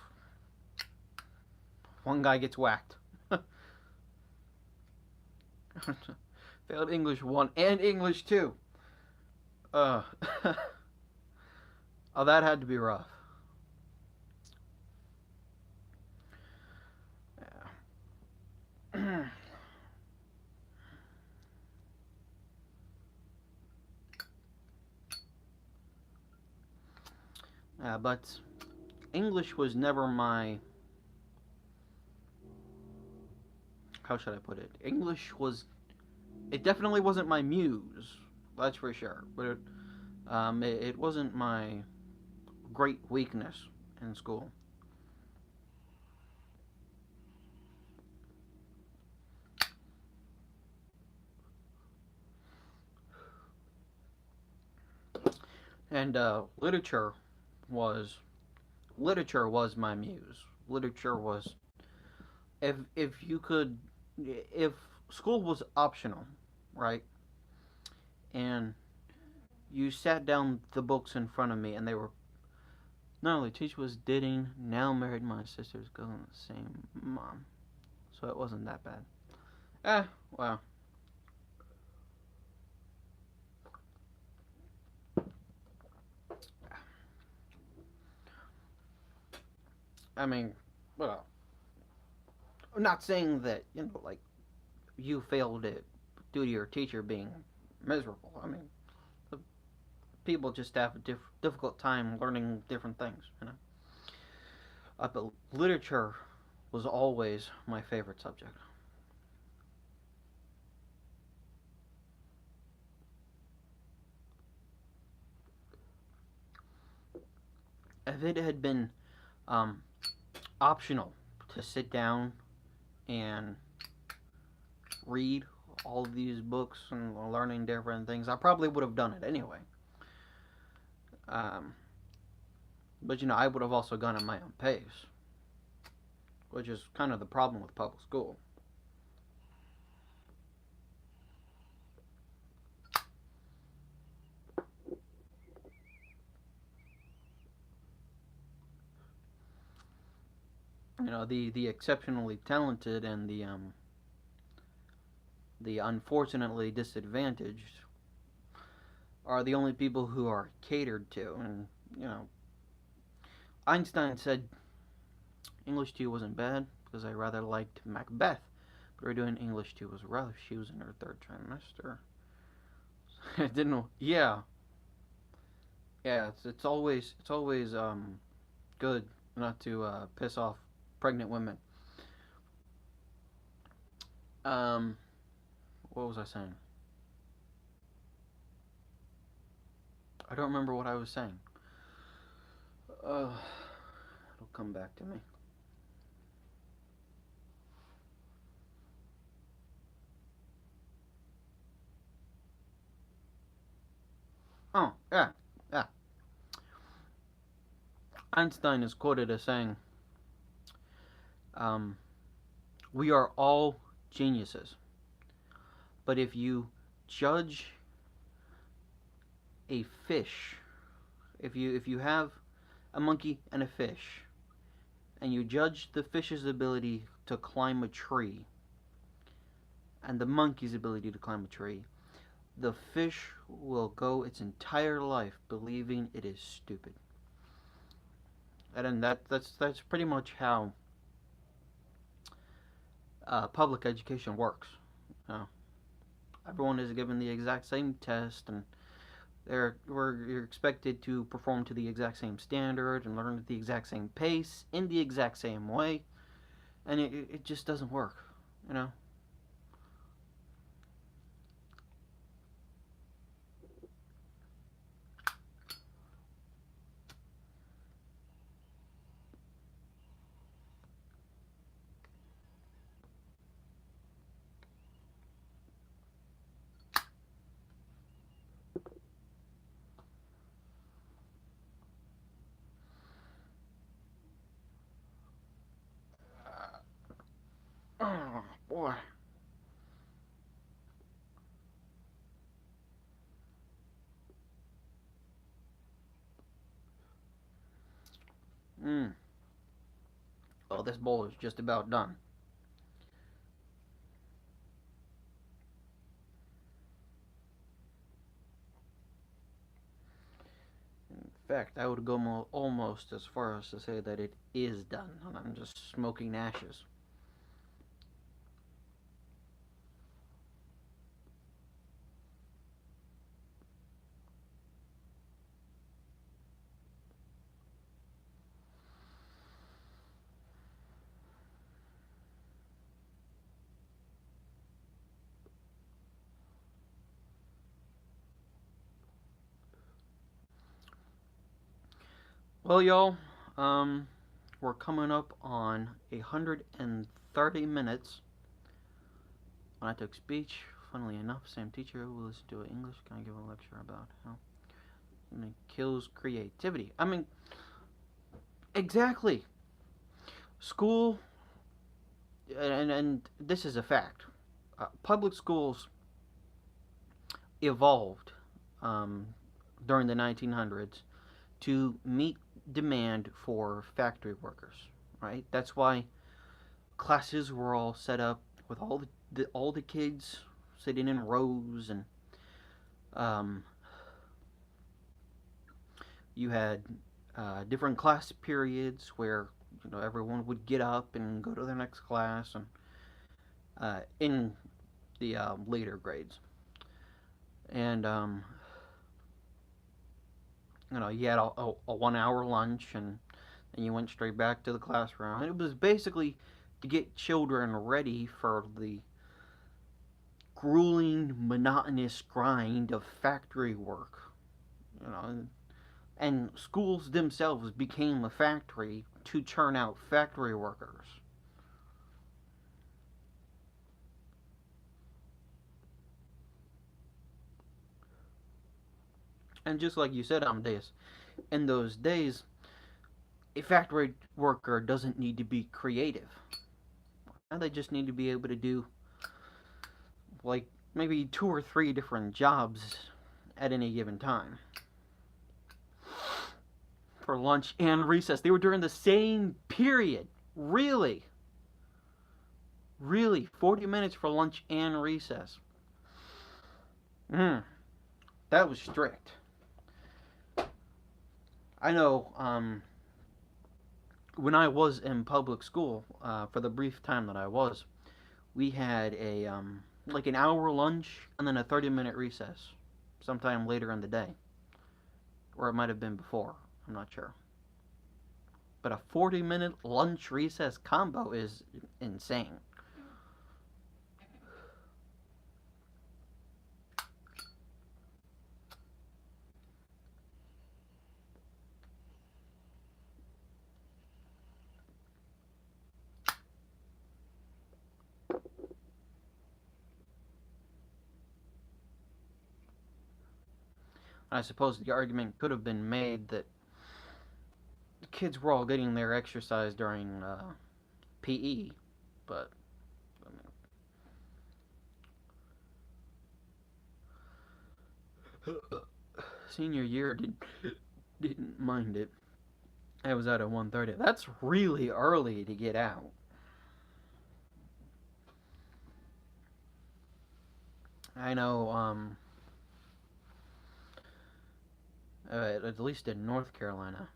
One guy gets whacked. Failed English 1 and English 2. Uh, oh, that had to be rough. Yeah. But English was never my. How should I put it? English was. It definitely wasn't my muse. That's for sure. But it wasn't my great weakness in school. And was literature was my muse. Literature was if you could if school was optional, right? And you sat down the books in front of me and they were not only teacher was dating now married my sister's girl in the same mom. So it wasn't that bad. Well. I mean, well, I'm not saying that, like, you failed it due to your teacher being miserable. I mean, people just have a difficult time learning different things, But literature was always my favorite subject. if it had been um, optional to sit down and read all of these books and learning different things, I probably would have done it anyway. Um, but I would have also gone at my own pace, which is kind of the problem with public school. The exceptionally talented and the unfortunately disadvantaged are the only people who are catered to. And Einstein said English 2 wasn't bad because I rather liked Macbeth. But we're doing English 2 was rough. She was in her third trimester. It didn't. Yeah, yeah. It's always good not to piss off pregnant women. Um, what was I saying? I don't remember what I was saying. It'll come back to me. Oh, yeah, yeah. Einstein is quoted as saying, um, "We are all geniuses, but if you judge a fish, if you have a monkey and a fish, and you judge the fish's ability to climb a tree and the monkey's ability to climb a tree, the fish will go its entire life believing it is stupid." And then that's pretty much how public education works. You know, everyone is given the exact same test, and you're expected to perform to the exact same standard and learn at the exact same pace in the exact same way, and it just doesn't work. You know. Oh boy. Mm. Well, this bowl is just about done. In fact, I would go almost as far as to say that it is done, and I'm just smoking ashes. Well, y'all, um, we're coming up on 130 minutes. When I took speech, funnily enough, same teacher who listened to English. Can I give a lecture about how it kills creativity? I mean, exactly. School, and this is a fact. Public schools evolved um, during the 1900s to meet demand for factory workers. Right. That's why classes were all set up with all the kids sitting in rows, and um, you had different class periods where everyone would get up and go to their next class, and in the later grades, and you had a 1 hour lunch, and then you went straight back to the classroom. And it was basically to get children ready for the grueling, monotonous grind of factory work. You know, and schools themselves became a factory to churn out factory workers. And just like you said, Amadeus, in those days, a factory worker doesn't need to be creative. They just need to be able to do like maybe 2 or 3 different jobs at any given time. For lunch and recess, they were during the same period. Really? Really? 40 minutes for lunch and recess. That was strict. I know, when I was in public school, for the brief time that I was, we had like an hour lunch and then a 30-minute recess sometime later in the day. Or it might have been before. I'm not sure. But a 40-minute lunch recess combo is insane. I suppose the argument could have been made that the kids were all getting their exercise during PE, but I mean, senior year didn't mind it. I was out at 1:30. That's really early to get out. I know, at least in North Carolina,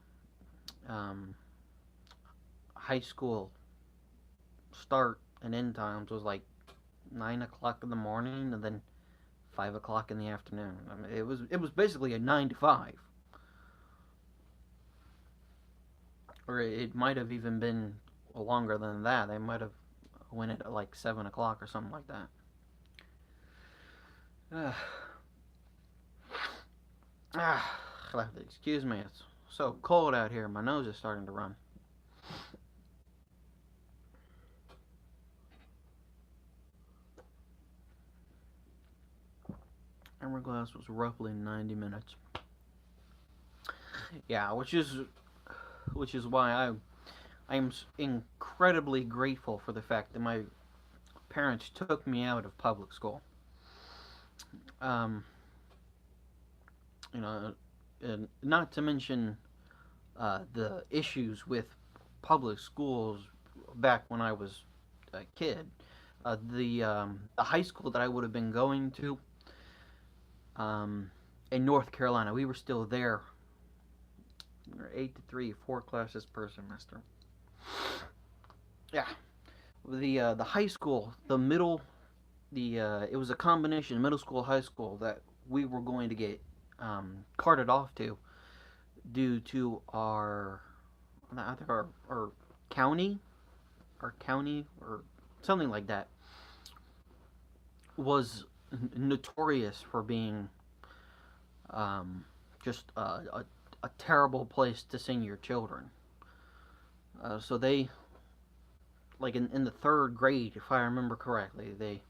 um, high school start and end times was like 9 o'clock in the morning and then 5 o'clock in the afternoon. I mean, it was basically a 9 to 5, or it might have even been longer than that. They might have went at like 7 o'clock or something like that. Excuse me, it's so cold out here. My nose is starting to run. Hourglass was roughly 90 minutes. Yeah, which is why I am incredibly grateful for the fact that my parents took me out of public school. Um, you know, and not to mention the issues with public schools back when I was a kid. The high school that I would have been going to, in North Carolina, we were still there. We were 8 to 3, 4 classes per semester. Yeah, the high school, the middle, it was a combination middle school, high school that we were going to get carted off to due to our county, or something like that, was notorious for being just a terrible place to send your children. So they, like in the 3rd grade, if I remember correctly,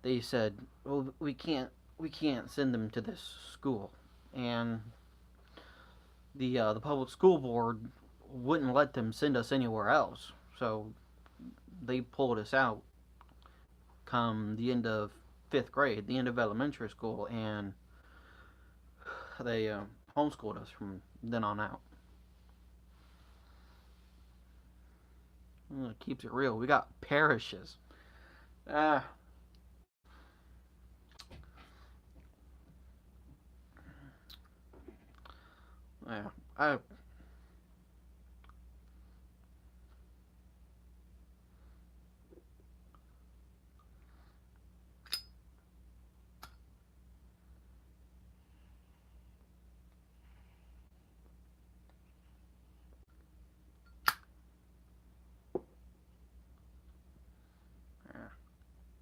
they said, "Well, we can't send them to this school," and the public school board wouldn't let them send us anywhere else. So they pulled us out come the end of 5th grade, the end of elementary school, and they homeschooled us from then on out. It keeps it real. We got parishes. Ah, yeah.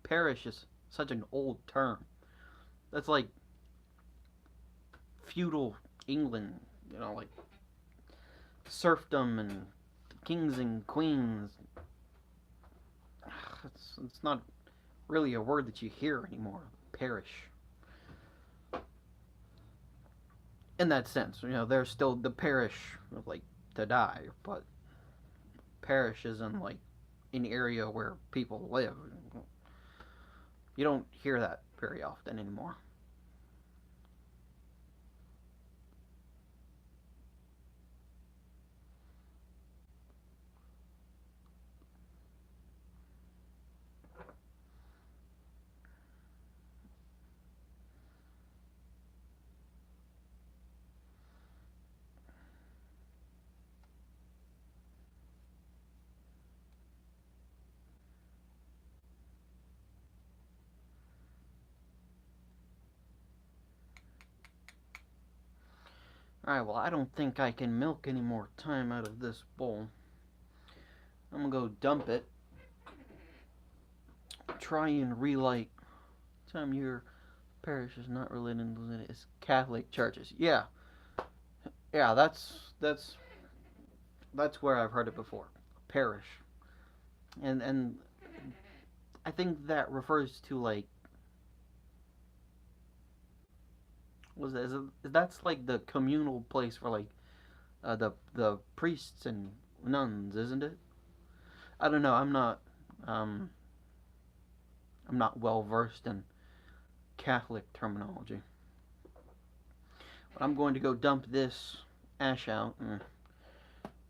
Parish is such an old term. That's like feudal England, you know, like serfdom and kings and queens. It's not really a word that you hear anymore. Perish. In that sense, you know, there's still the perish of like to die, but parish isn't like an area where people live. You don't hear that very often anymore. Alright, well, I don't think I can milk any more time out of this bowl. I'm gonna go dump it. Try and relight. Time your parish is not related to its Catholic churches. Yeah, that's where I've heard it before. Parish, and I think that refers to like was that, that's like the communal place for like the priests and nuns, isn't it? I don't know. Um I'm not well versed in Catholic terminology. But I'm going to go dump this ash out and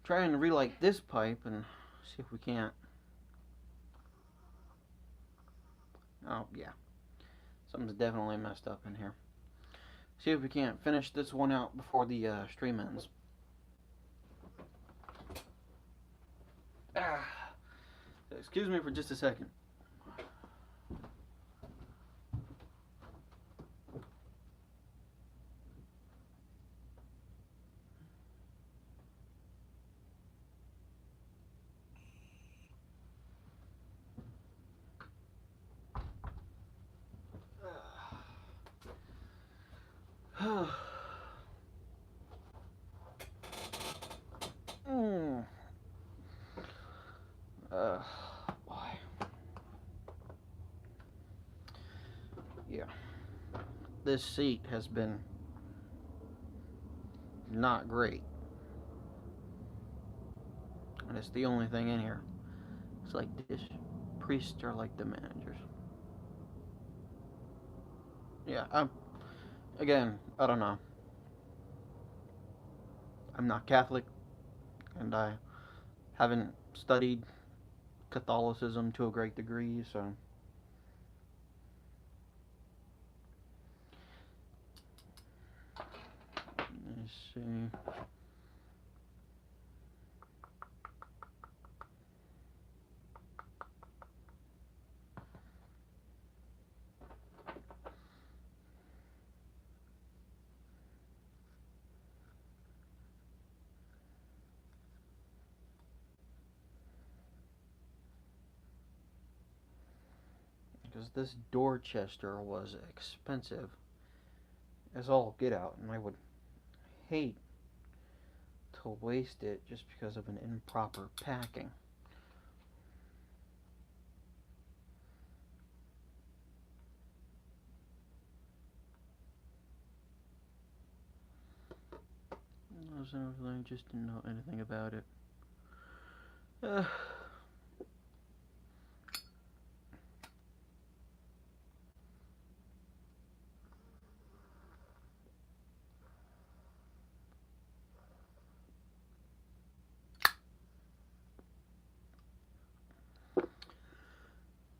try and relight this pipe and see if we can't. Oh yeah, something's definitely messed up in here. See if we can't finish this one out before the stream ends. Ah, excuse me for just a second. mm. Why? Yeah. This seat has been not great. And it's the only thing in here. It's like this. Priests are like the managers. Yeah, again, I don't know. I'm not Catholic, and I haven't studied Catholicism to a great degree, so. Let's see. Because this Dorchester was expensive as all get out, and I would hate to waste it just because of an improper packing. I just didn't know anything about it.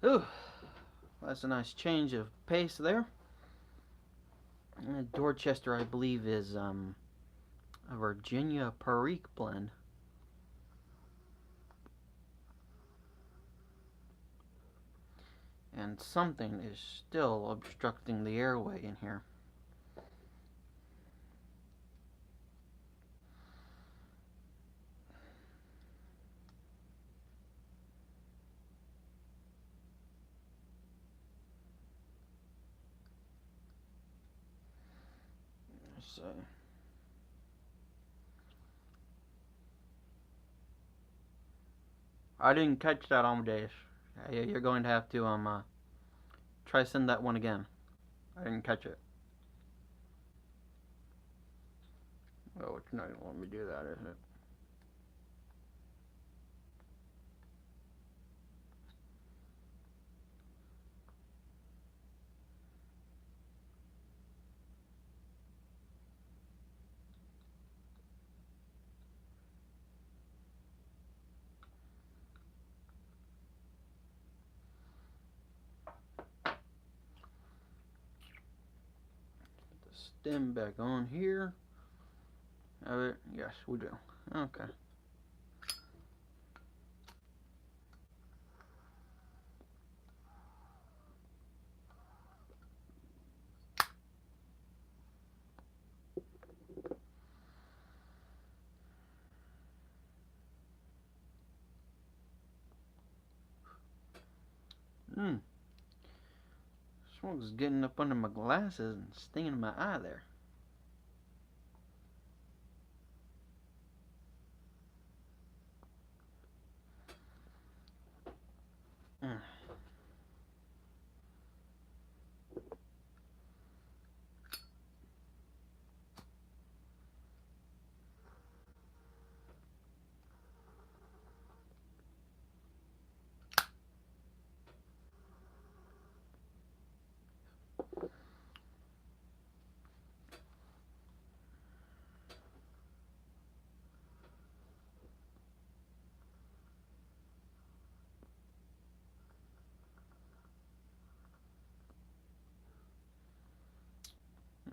Ooh, that's a nice change of pace there. Dorchester, I believe, is a Virginia Perique blend. And something is still obstructing the airway in here. So I didn't catch that, Amadeus. You're going to have to try send that one again. I didn't catch it. Oh, it's not gonna let me do that, is it? Put the stem back on here. Have it? Yes, we do. Okay. Hmm. Smoke's getting up under my glasses and stinging in my eye there. Mm.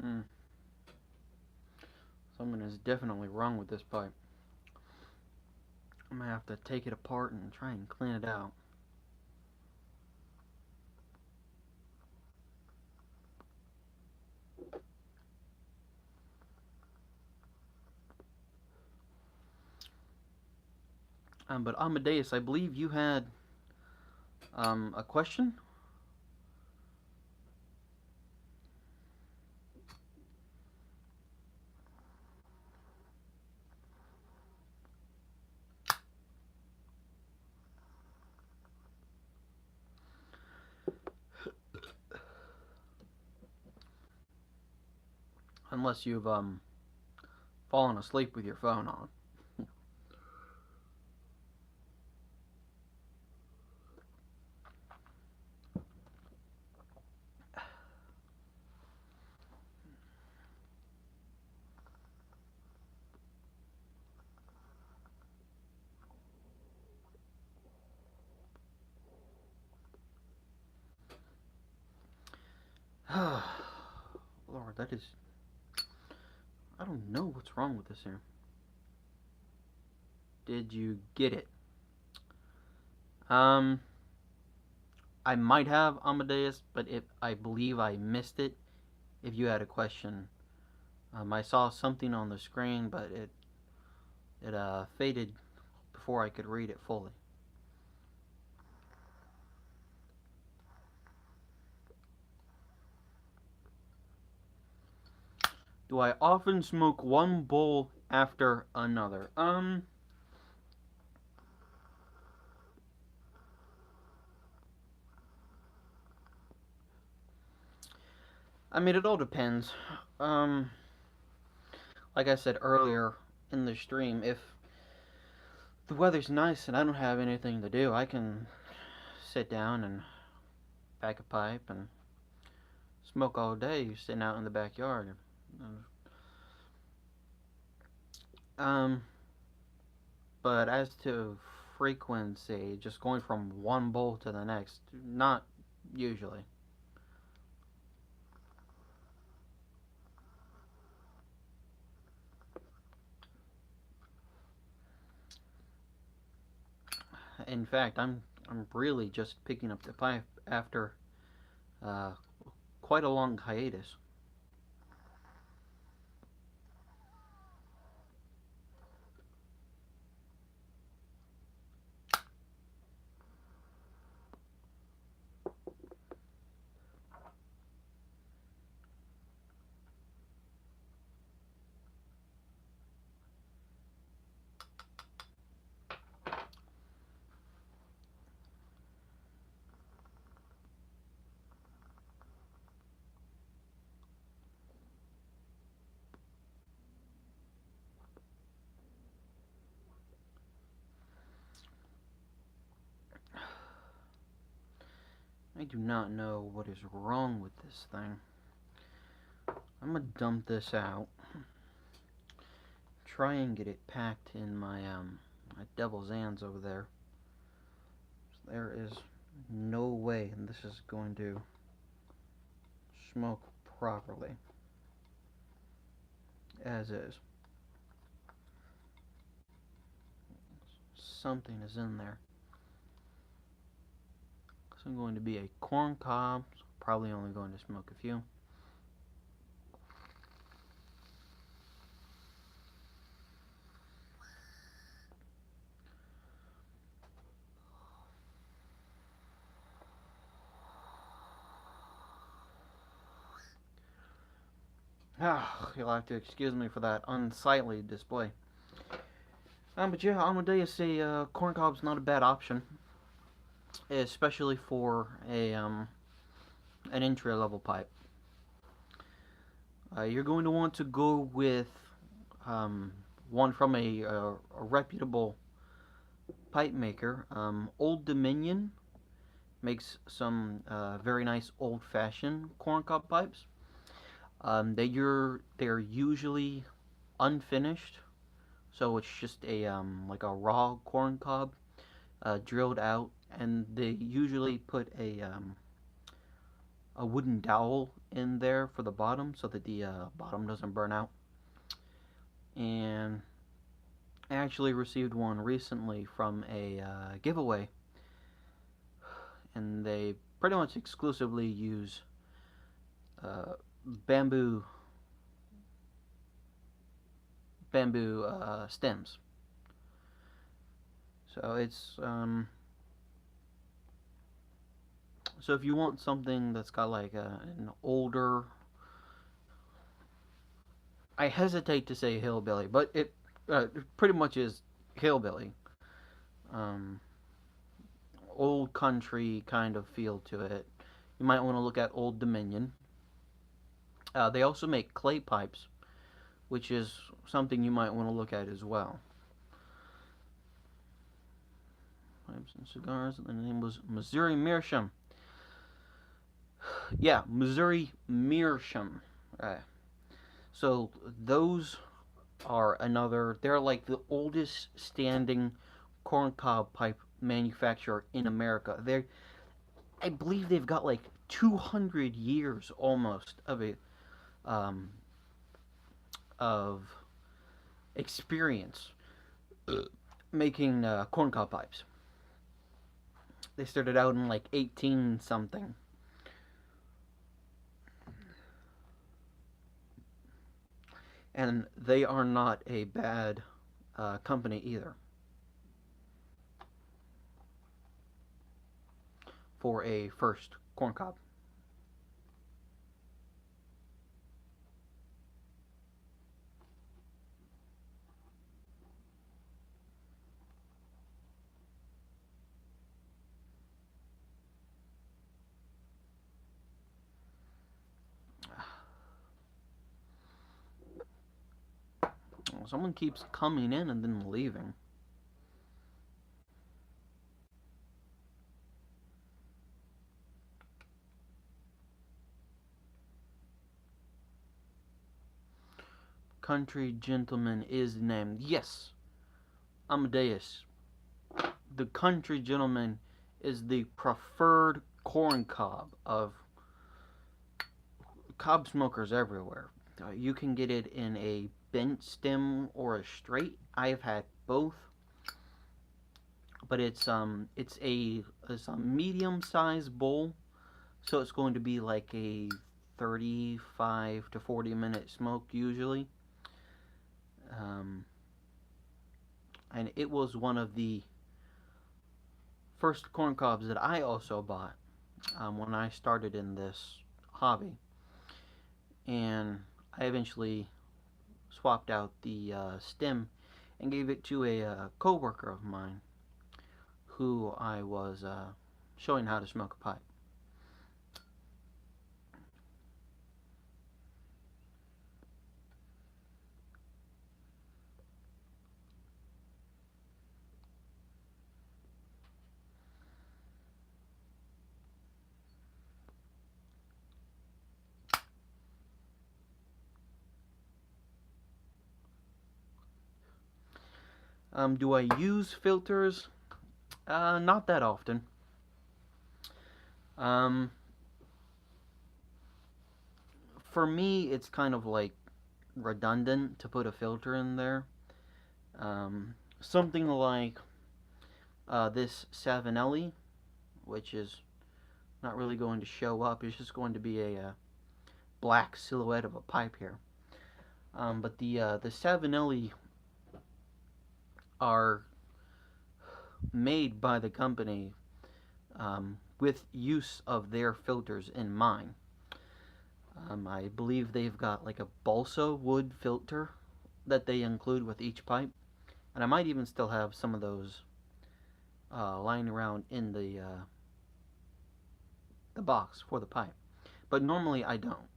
Mm. Something is definitely wrong with this pipe. I'm gonna have to take it apart and try and clean it out. But Amadeus, I believe you had a question? Unless you've fallen asleep with your phone on. Lord, that is... I don't know what's wrong with this here. Did you get it? I might have, Amadeus, but if I believe I missed it. If you had a question, I saw something on the screen, but it faded before I could read it fully. Do I often smoke one bowl after another? I mean, it all depends. Um, like I said earlier in the stream, if the weather's nice and I don't have anything to do, I can sit down and pack a pipe and smoke all day sitting out in the backyard. Um, but as to frequency, just going from one bowl to the next, not usually. In fact, I'm really just picking up the pipe after uh, quite a long hiatus. do not know what is wrong with this thing. I'm gonna dump this out. Try and get it packed in my my Devil's Hands over there. So there is no way this is going to smoke properly as is. Something is in there. So I'm going to be a corn cob. So probably only going to smoke a few. You'll have to excuse me for that unsightly display. But yeah, Amadeus, a corn cob's not a bad option, especially for an entry level pipe. You're going to want to go with one from a reputable pipe maker. Old Dominion makes some very nice old-fashioned corncob pipes. They're usually unfinished, so it's just a like a raw corncob drilled out, and they usually put a wooden dowel in there for the bottom so that the bottom doesn't burn out. And I actually received one recently from a giveaway, and they pretty much exclusively use bamboo stems. So it's so if you want something that's got like an older, I hesitate to say hillbilly, but it pretty much is hillbilly, old country kind of feel to it, you might want to look at Old Dominion. They also make clay pipes, which is something you might want to look at as well. Pipes and cigars, and the name was Missouri Meerschaum. Yeah, Missouri Meerschaum. Right. So those are they're like the oldest standing corncob pipe manufacturer in America. I believe they've got like 200 years almost of experience making corncob pipes. They started out in like 18 something. And they are not a bad company either for a first corncob. Someone keeps coming in and then leaving. Country Gentleman is named. Yes, Amadeus. The Country Gentleman is the preferred corn cob of cob smokers everywhere. You can get it in a bent stem or a straight. I have had both, but it's a medium-sized bowl, so it's going to be like a 35 to 40-minute smoke usually. And it was one of the first corn cobs that I also bought when I started in this hobby, and I eventually swapped out the stem and gave it to a co-worker of mine who I was showing how to smoke a pipe. Do I use filters? Not that often. Um, for me, it's kind of like redundant to put a filter in there. Something like this Savinelli, which is not really going to show up. It's just going to be a black silhouette of a pipe here. But the Savinelli are made by the company with use of their filters in mind. I believe they've got like a balsa wood filter that they include with each pipe, and I might even still have some of those lying around in the box for the pipe, but normally I don't.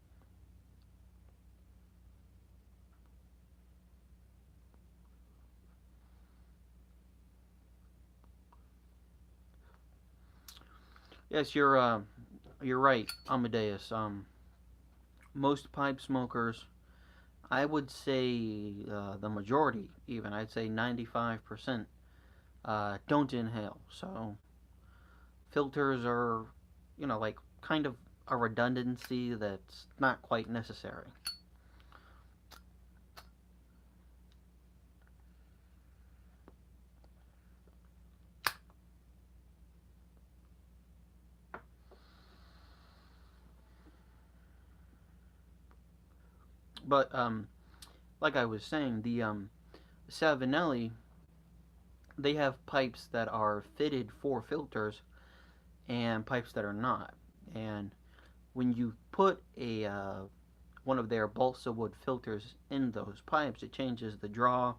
Yes, you're right, Amadeus. Most pipe smokers, I would say the majority, even I'd say 95%, don't inhale. So filters are, like kind of a redundancy that's not quite necessary. But like I was saying, the Savinelli, they have pipes that are fitted for filters and pipes that are not. And when you put a one of their balsa wood filters in those pipes, it changes the draw,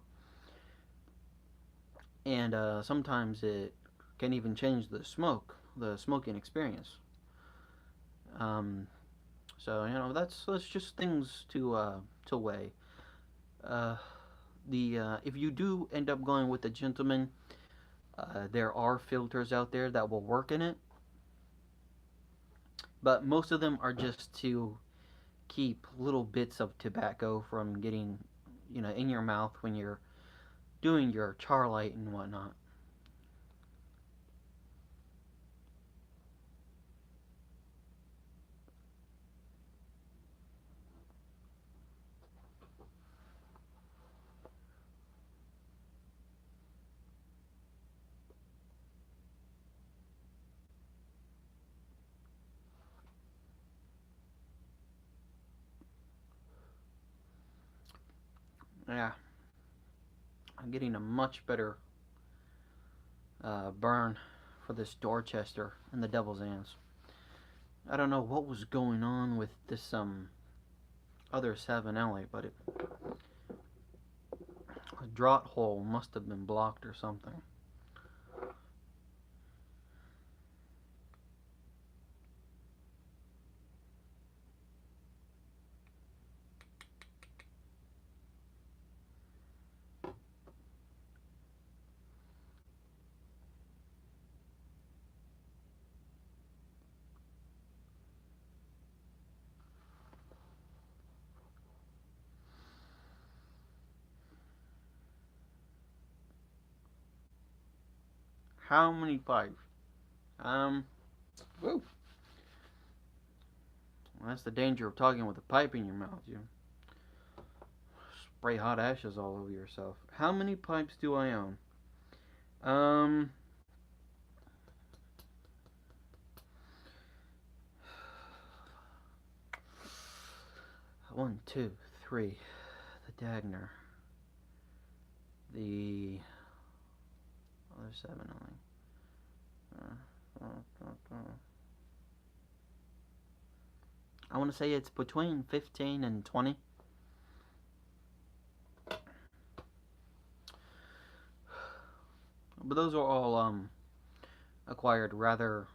and sometimes it can even change the smoking experience. Um, so that's just things to weigh. Uh, the If you do end up going with the gentleman, there are filters out there that will work in it, but most of them are just to keep little bits of tobacco from getting, in your mouth when you're doing your char light and whatnot. Yeah, I'm getting a much better burn for this Dorchester and the Devil's Ants. I don't know what was going on with this other Savinelli, but a draught hole must have been blocked or something. How many pipes? Um, woo. Well, that's the danger of talking with a pipe in your mouth. You spray hot ashes all over yourself. How many pipes do I own? Um, one, two, three. The Dagner. The other seven only. I want to say it's between 15 and 20. But those are all acquired rather.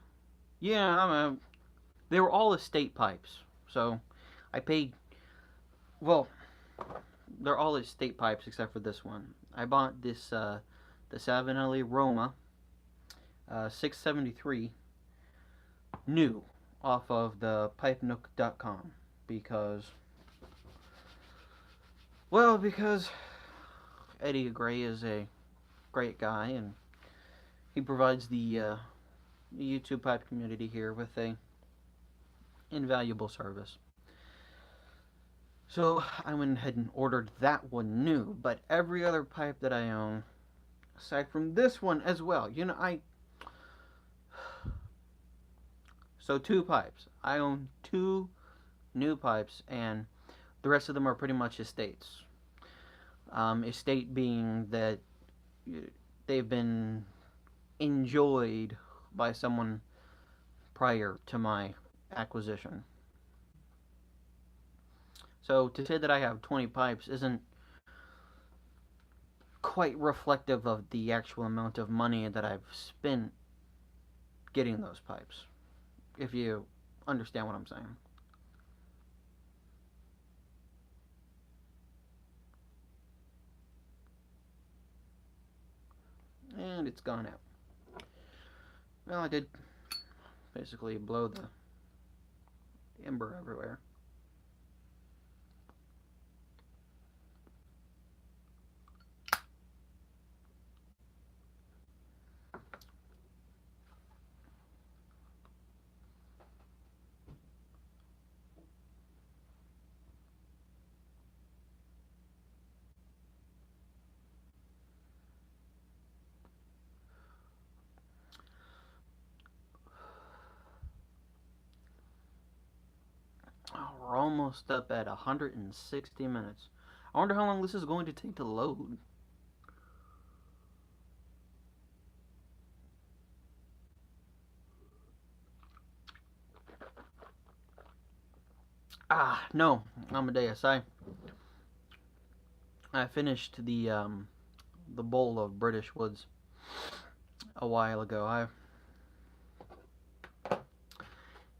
Yeah, they were all estate pipes. So I paid. Well, they're all estate pipes except for this one. I bought this the Savinelli Roma 673 new off of the pipenook.com because because Eddie Gray is a great guy, and he provides the YouTube pipe community here with a invaluable service. So I went ahead and ordered that one new, but every other pipe that I own, aside from this one as well, so 2 pipes. I own 2 new pipes, and the rest of them are pretty much estates. Estate being that they've been enjoyed by someone prior to my acquisition. So to say that I have 20 pipes isn't quite reflective of the actual amount of money that I've spent getting those pipes, if you understand what I'm saying. And it's gone out. Well, I did basically blow the ember everywhere. Oh, we're almost up at 160 minutes. I wonder how long this is going to take to load. No, Amadeus. I finished the bowl of British Woods a while ago.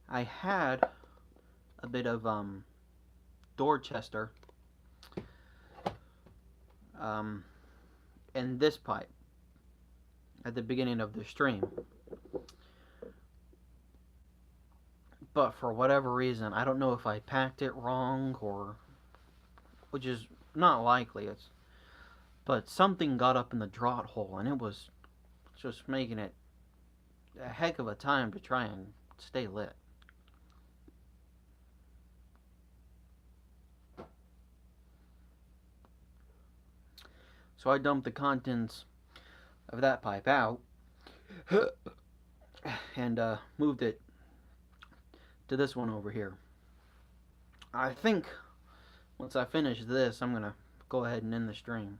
I had a bit of Dorchester in this pipe at the beginning of the stream, but for whatever reason, I don't know if I packed it wrong, or which is not likely. But something got up in the draught hole, and it was just making it a heck of a time to try and stay lit. So I dumped the contents of that pipe out and moved it to this one over here. I think once I finish this, I'm gonna go ahead and end the stream.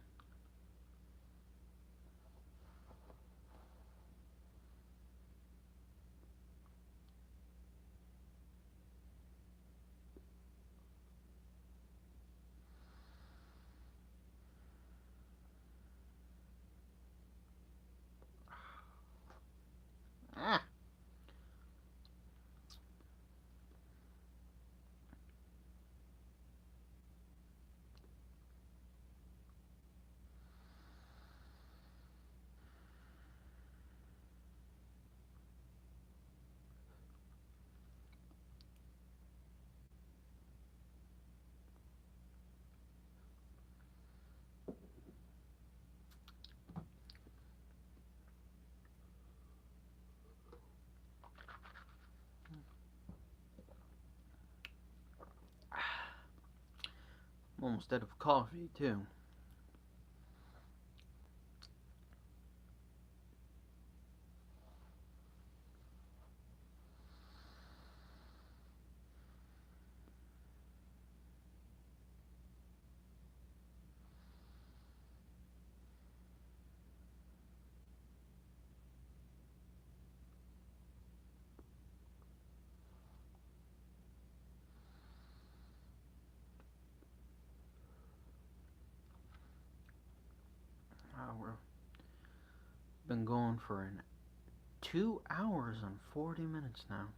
Ah. I'm almost out of coffee, too. We've been going for 2 hours and 40 minutes now.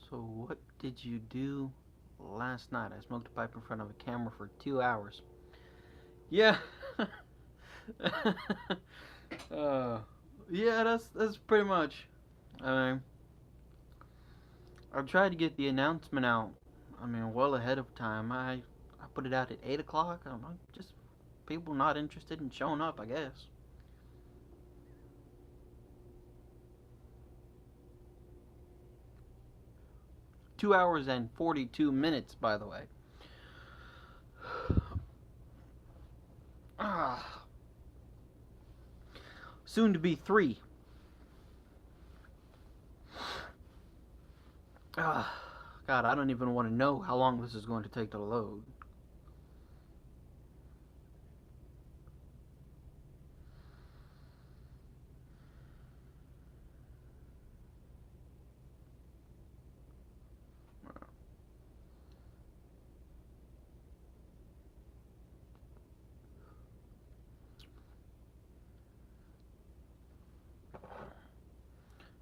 So, what did you do last night? I smoked a pipe in front of a camera for 2 hours. Yeah. uh, yeah, that's pretty much. I mean, I tried to get the announcement out. I mean, well ahead of time. I put it out at 8 o'clock. I don't know, just people not interested in showing up, I guess. 2 hours and 42 minutes, by the way. Ah, soon to be 3. Ah, God, I don't even want to know how long this is going to take to load.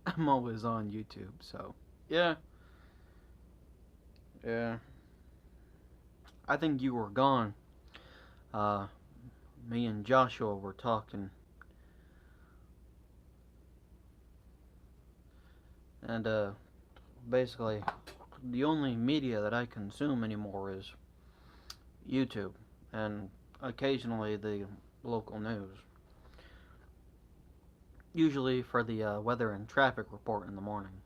I'm always on YouTube, so yeah, yeah. I think you were gone. Uh, Me and Joshua were talking, and basically, the only media that I consume anymore is YouTube, and occasionally the local news. Usually for the weather and traffic report in the morning.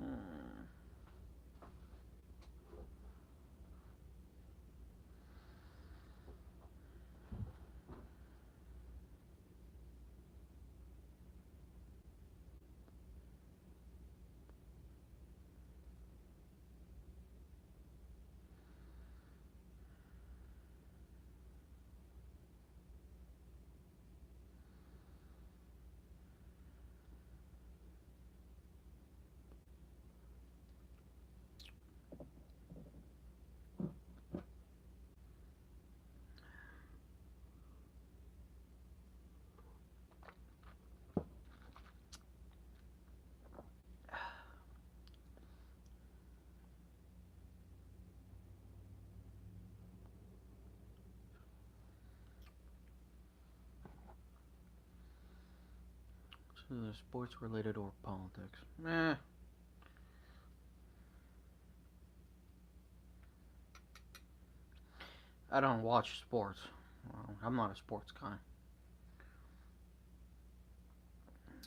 Mm. So either sports related or politics. I don't watch sports. Well, I'm not a sports guy.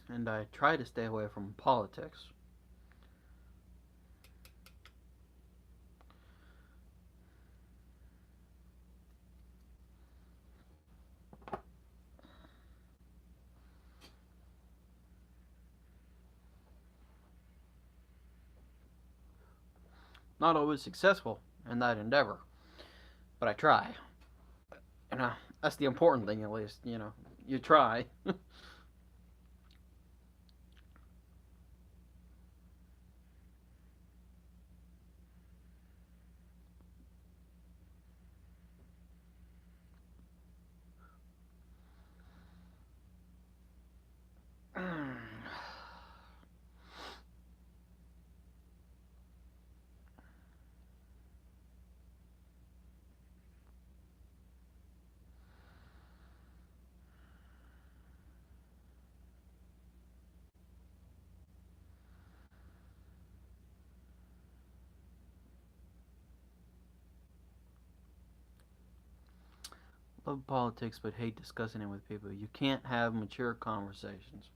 And I try to stay away from politics. Not always successful in that endeavor, but I try. You know, that's the important thing, at least. You know, you try. Love politics, but hate discussing it with people. You can't have mature conversations.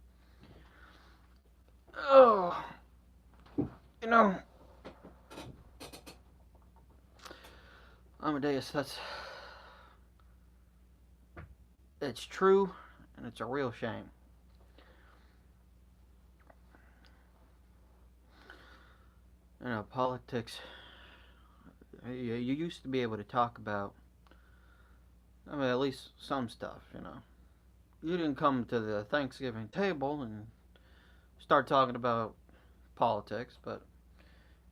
Oh, you know, Amadeus, it's true, and it's a real shame. You know, politics. You used to be able to talk about, I mean, at least some stuff. You know, you didn't come to the Thanksgiving table and start talking about politics, but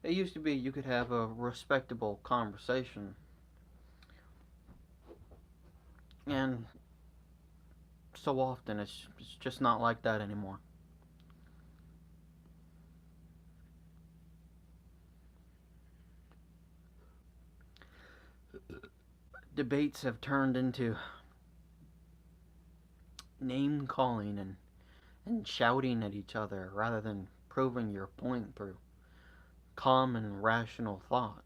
it used to be you could have a respectable conversation And so often it's just not like that anymore. Debates have turned into name calling and shouting at each other rather than proving your point through calm and rational thought.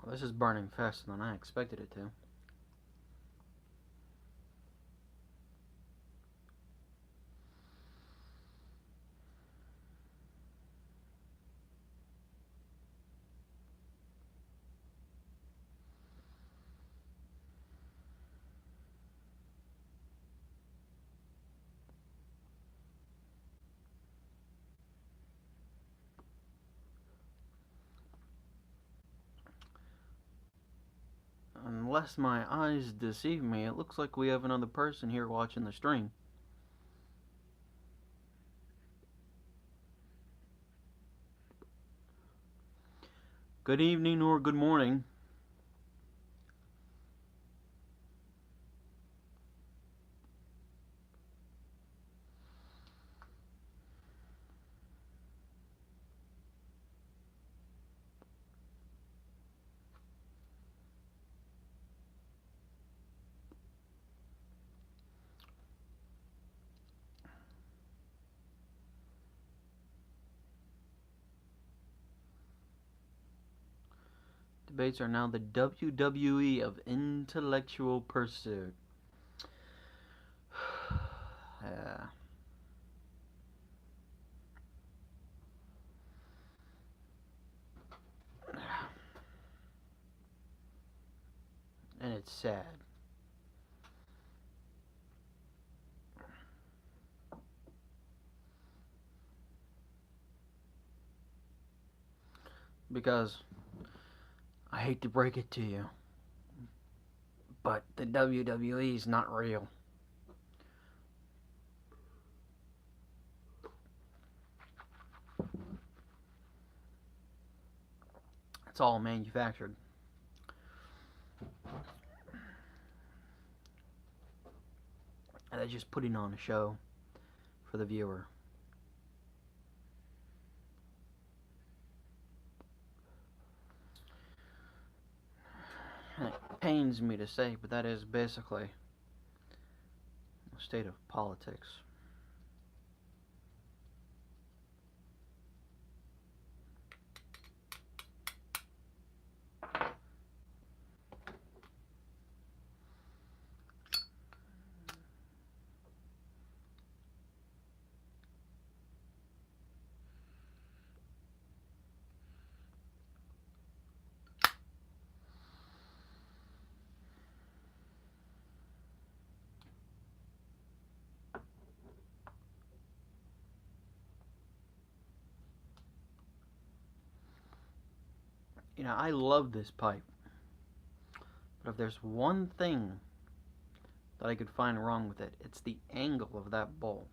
Well, this is burning faster than I expected it to. Unless my eyes deceive me, it looks like we have another person here watching the stream. Good evening or good morning. Debates are now the WWE of intellectual pursuit. Yeah. And it's sad. Because I hate to break it to you, but the WWE is not real. It's all manufactured. And they're just putting on a show for the viewer. And it pains me to say, but that is basically the state of politics. You know, I love this pipe. But if there's one thing that I could find wrong with it, it's the angle of that bowl.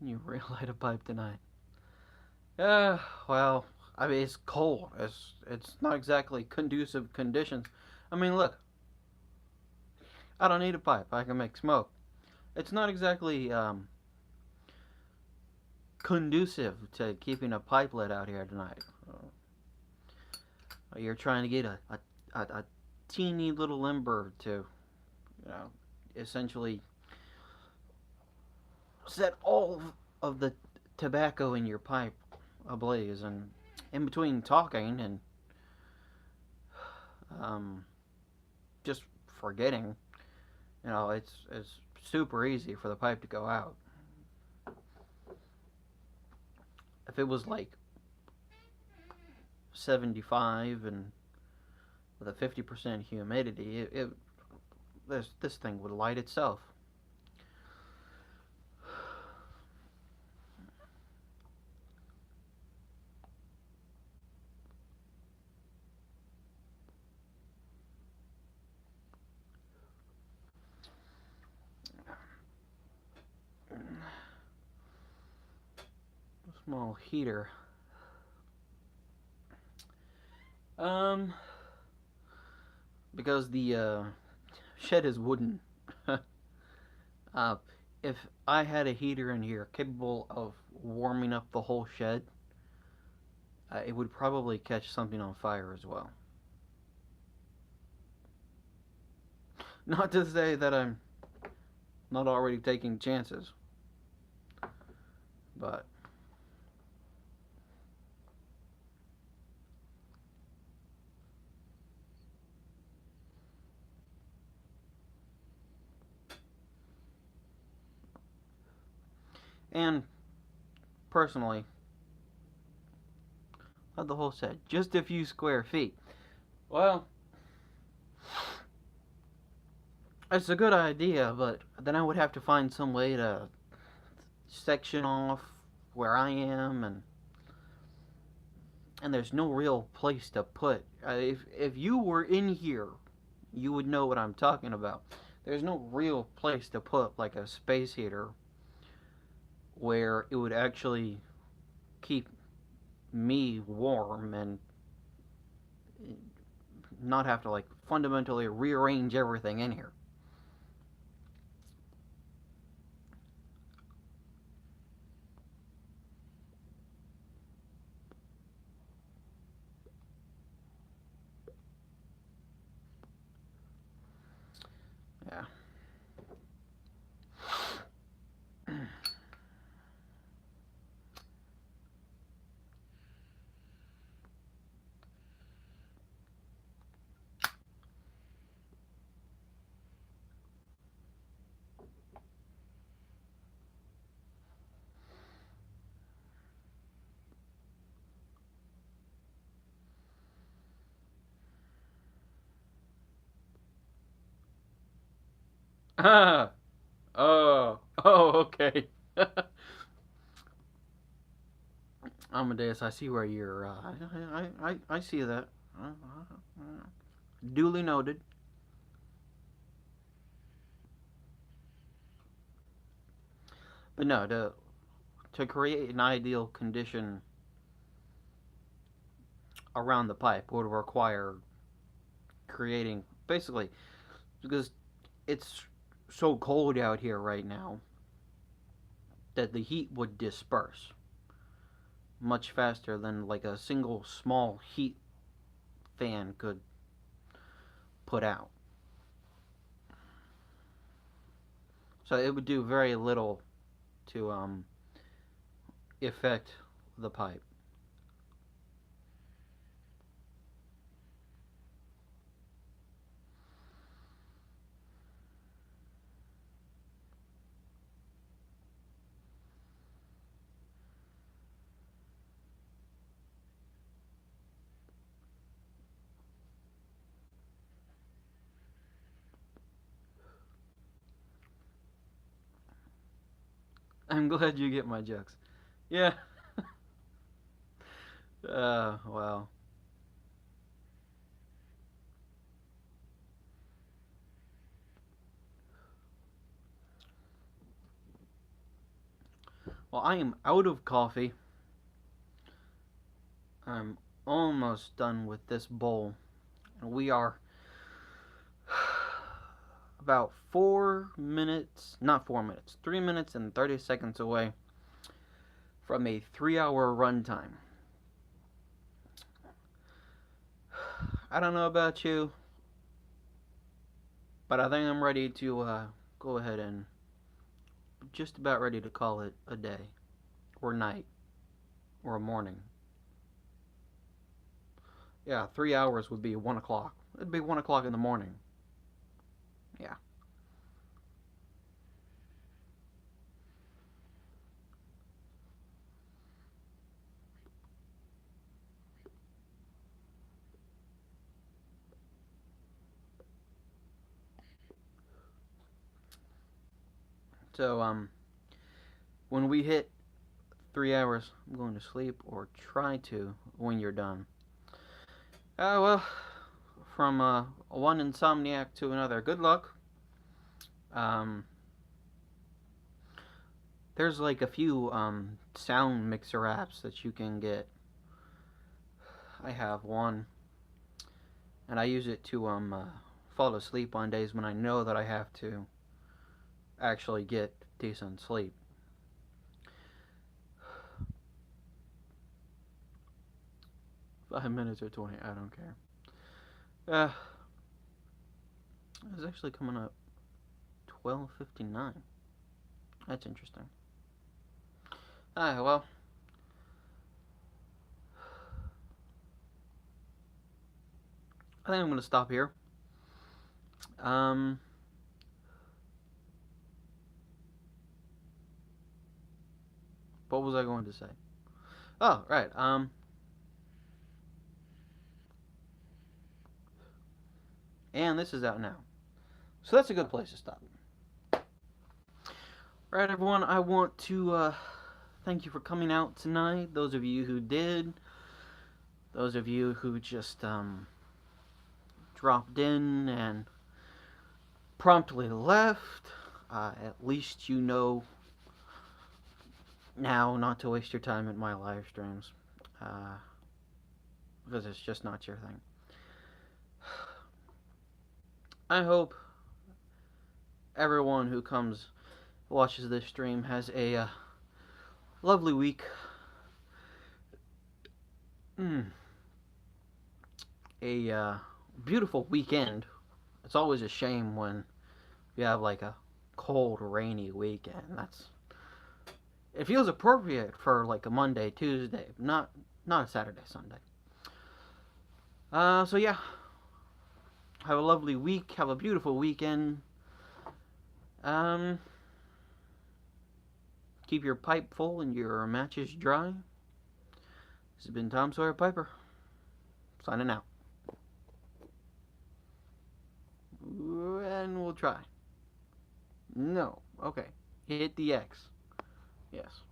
You relight a pipe tonight. Well, I mean, it's cold. It's not exactly conducive conditions. I mean, look, I don't need a pipe. I can make smoke. It's not exactly conducive to keeping a pipe lit out here tonight. You're trying to get a teeny little ember to, essentially set all of the tobacco in your pipe ablaze, and in between talking and just forgetting, it's super easy for the pipe to go out. If it was like 75 and with a 50% humidity, this thing would light itself. Small heater. Because the shed is wooden. uh, if I had a heater in here capable of warming up the whole shed, it would probably catch something on fire as well. Not to say that I'm not already taking chances, but and personally, not the whole set, just a few square feet. Well, it's a good idea, but then I would have to find some way to section off where I am, and there's no real place to put. If you were in here, you would know what I'm talking about. There's no real place to put like a space heater where it would actually keep me warm and not have to like fundamentally rearrange everything in here. Yeah. Ah. Oh, okay. Amadeus, I see where you're. I see that. Duly noted. But no, to create an ideal condition around the pipe would require creating basically because it's so cold out here right now that the heat would disperse much faster than like a single small heat fan could put out. So it would do very little to affect the pipe. I'm glad you get my jokes. Yeah. Well. Well, I am out of coffee. I'm almost done with this bowl. And we are about 4 minutes, not 4 minutes, 3 minutes and 30 seconds away from a 3 hour runtime. I don't know about you, but I think I'm ready to go ahead and just about ready to call it a day, or night, or a morning. Yeah, 3 hours would be 1 o'clock. It'd be 1 o'clock in the morning. Yeah. So, when we hit 3 hours, I'm going to sleep, or try to when you're done. Well, from one insomniac to another, good luck. Um, there's like a few sound mixer apps that you can get. I have one, and I use it to fall asleep on days when I know that I have to actually get decent sleep. 5 minutes or 20, I don't care. It's actually coming up 12:59. That's interesting. Well, I think I'm gonna stop here. Um, what was I going to say? Oh, right. And this is out now, so that's a good place to stop. Alright, everyone, I want to thank you for coming out tonight. Those of you who did, those of you who just dropped in and promptly left. At least you know now not to waste your time at my live streams, because it's just not your thing. I hope everyone who watches this stream has a lovely week. A beautiful weekend. It's always a shame when you have like a cold, rainy weekend. It feels appropriate for like a Monday, Tuesday, not a Saturday, Sunday. So yeah, have a lovely week. Have a beautiful weekend. Keep your pipe full and your matches dry. This has been Tom Sawyer Piper, signing out. And we'll try. No. Okay. Hit the X. Yes.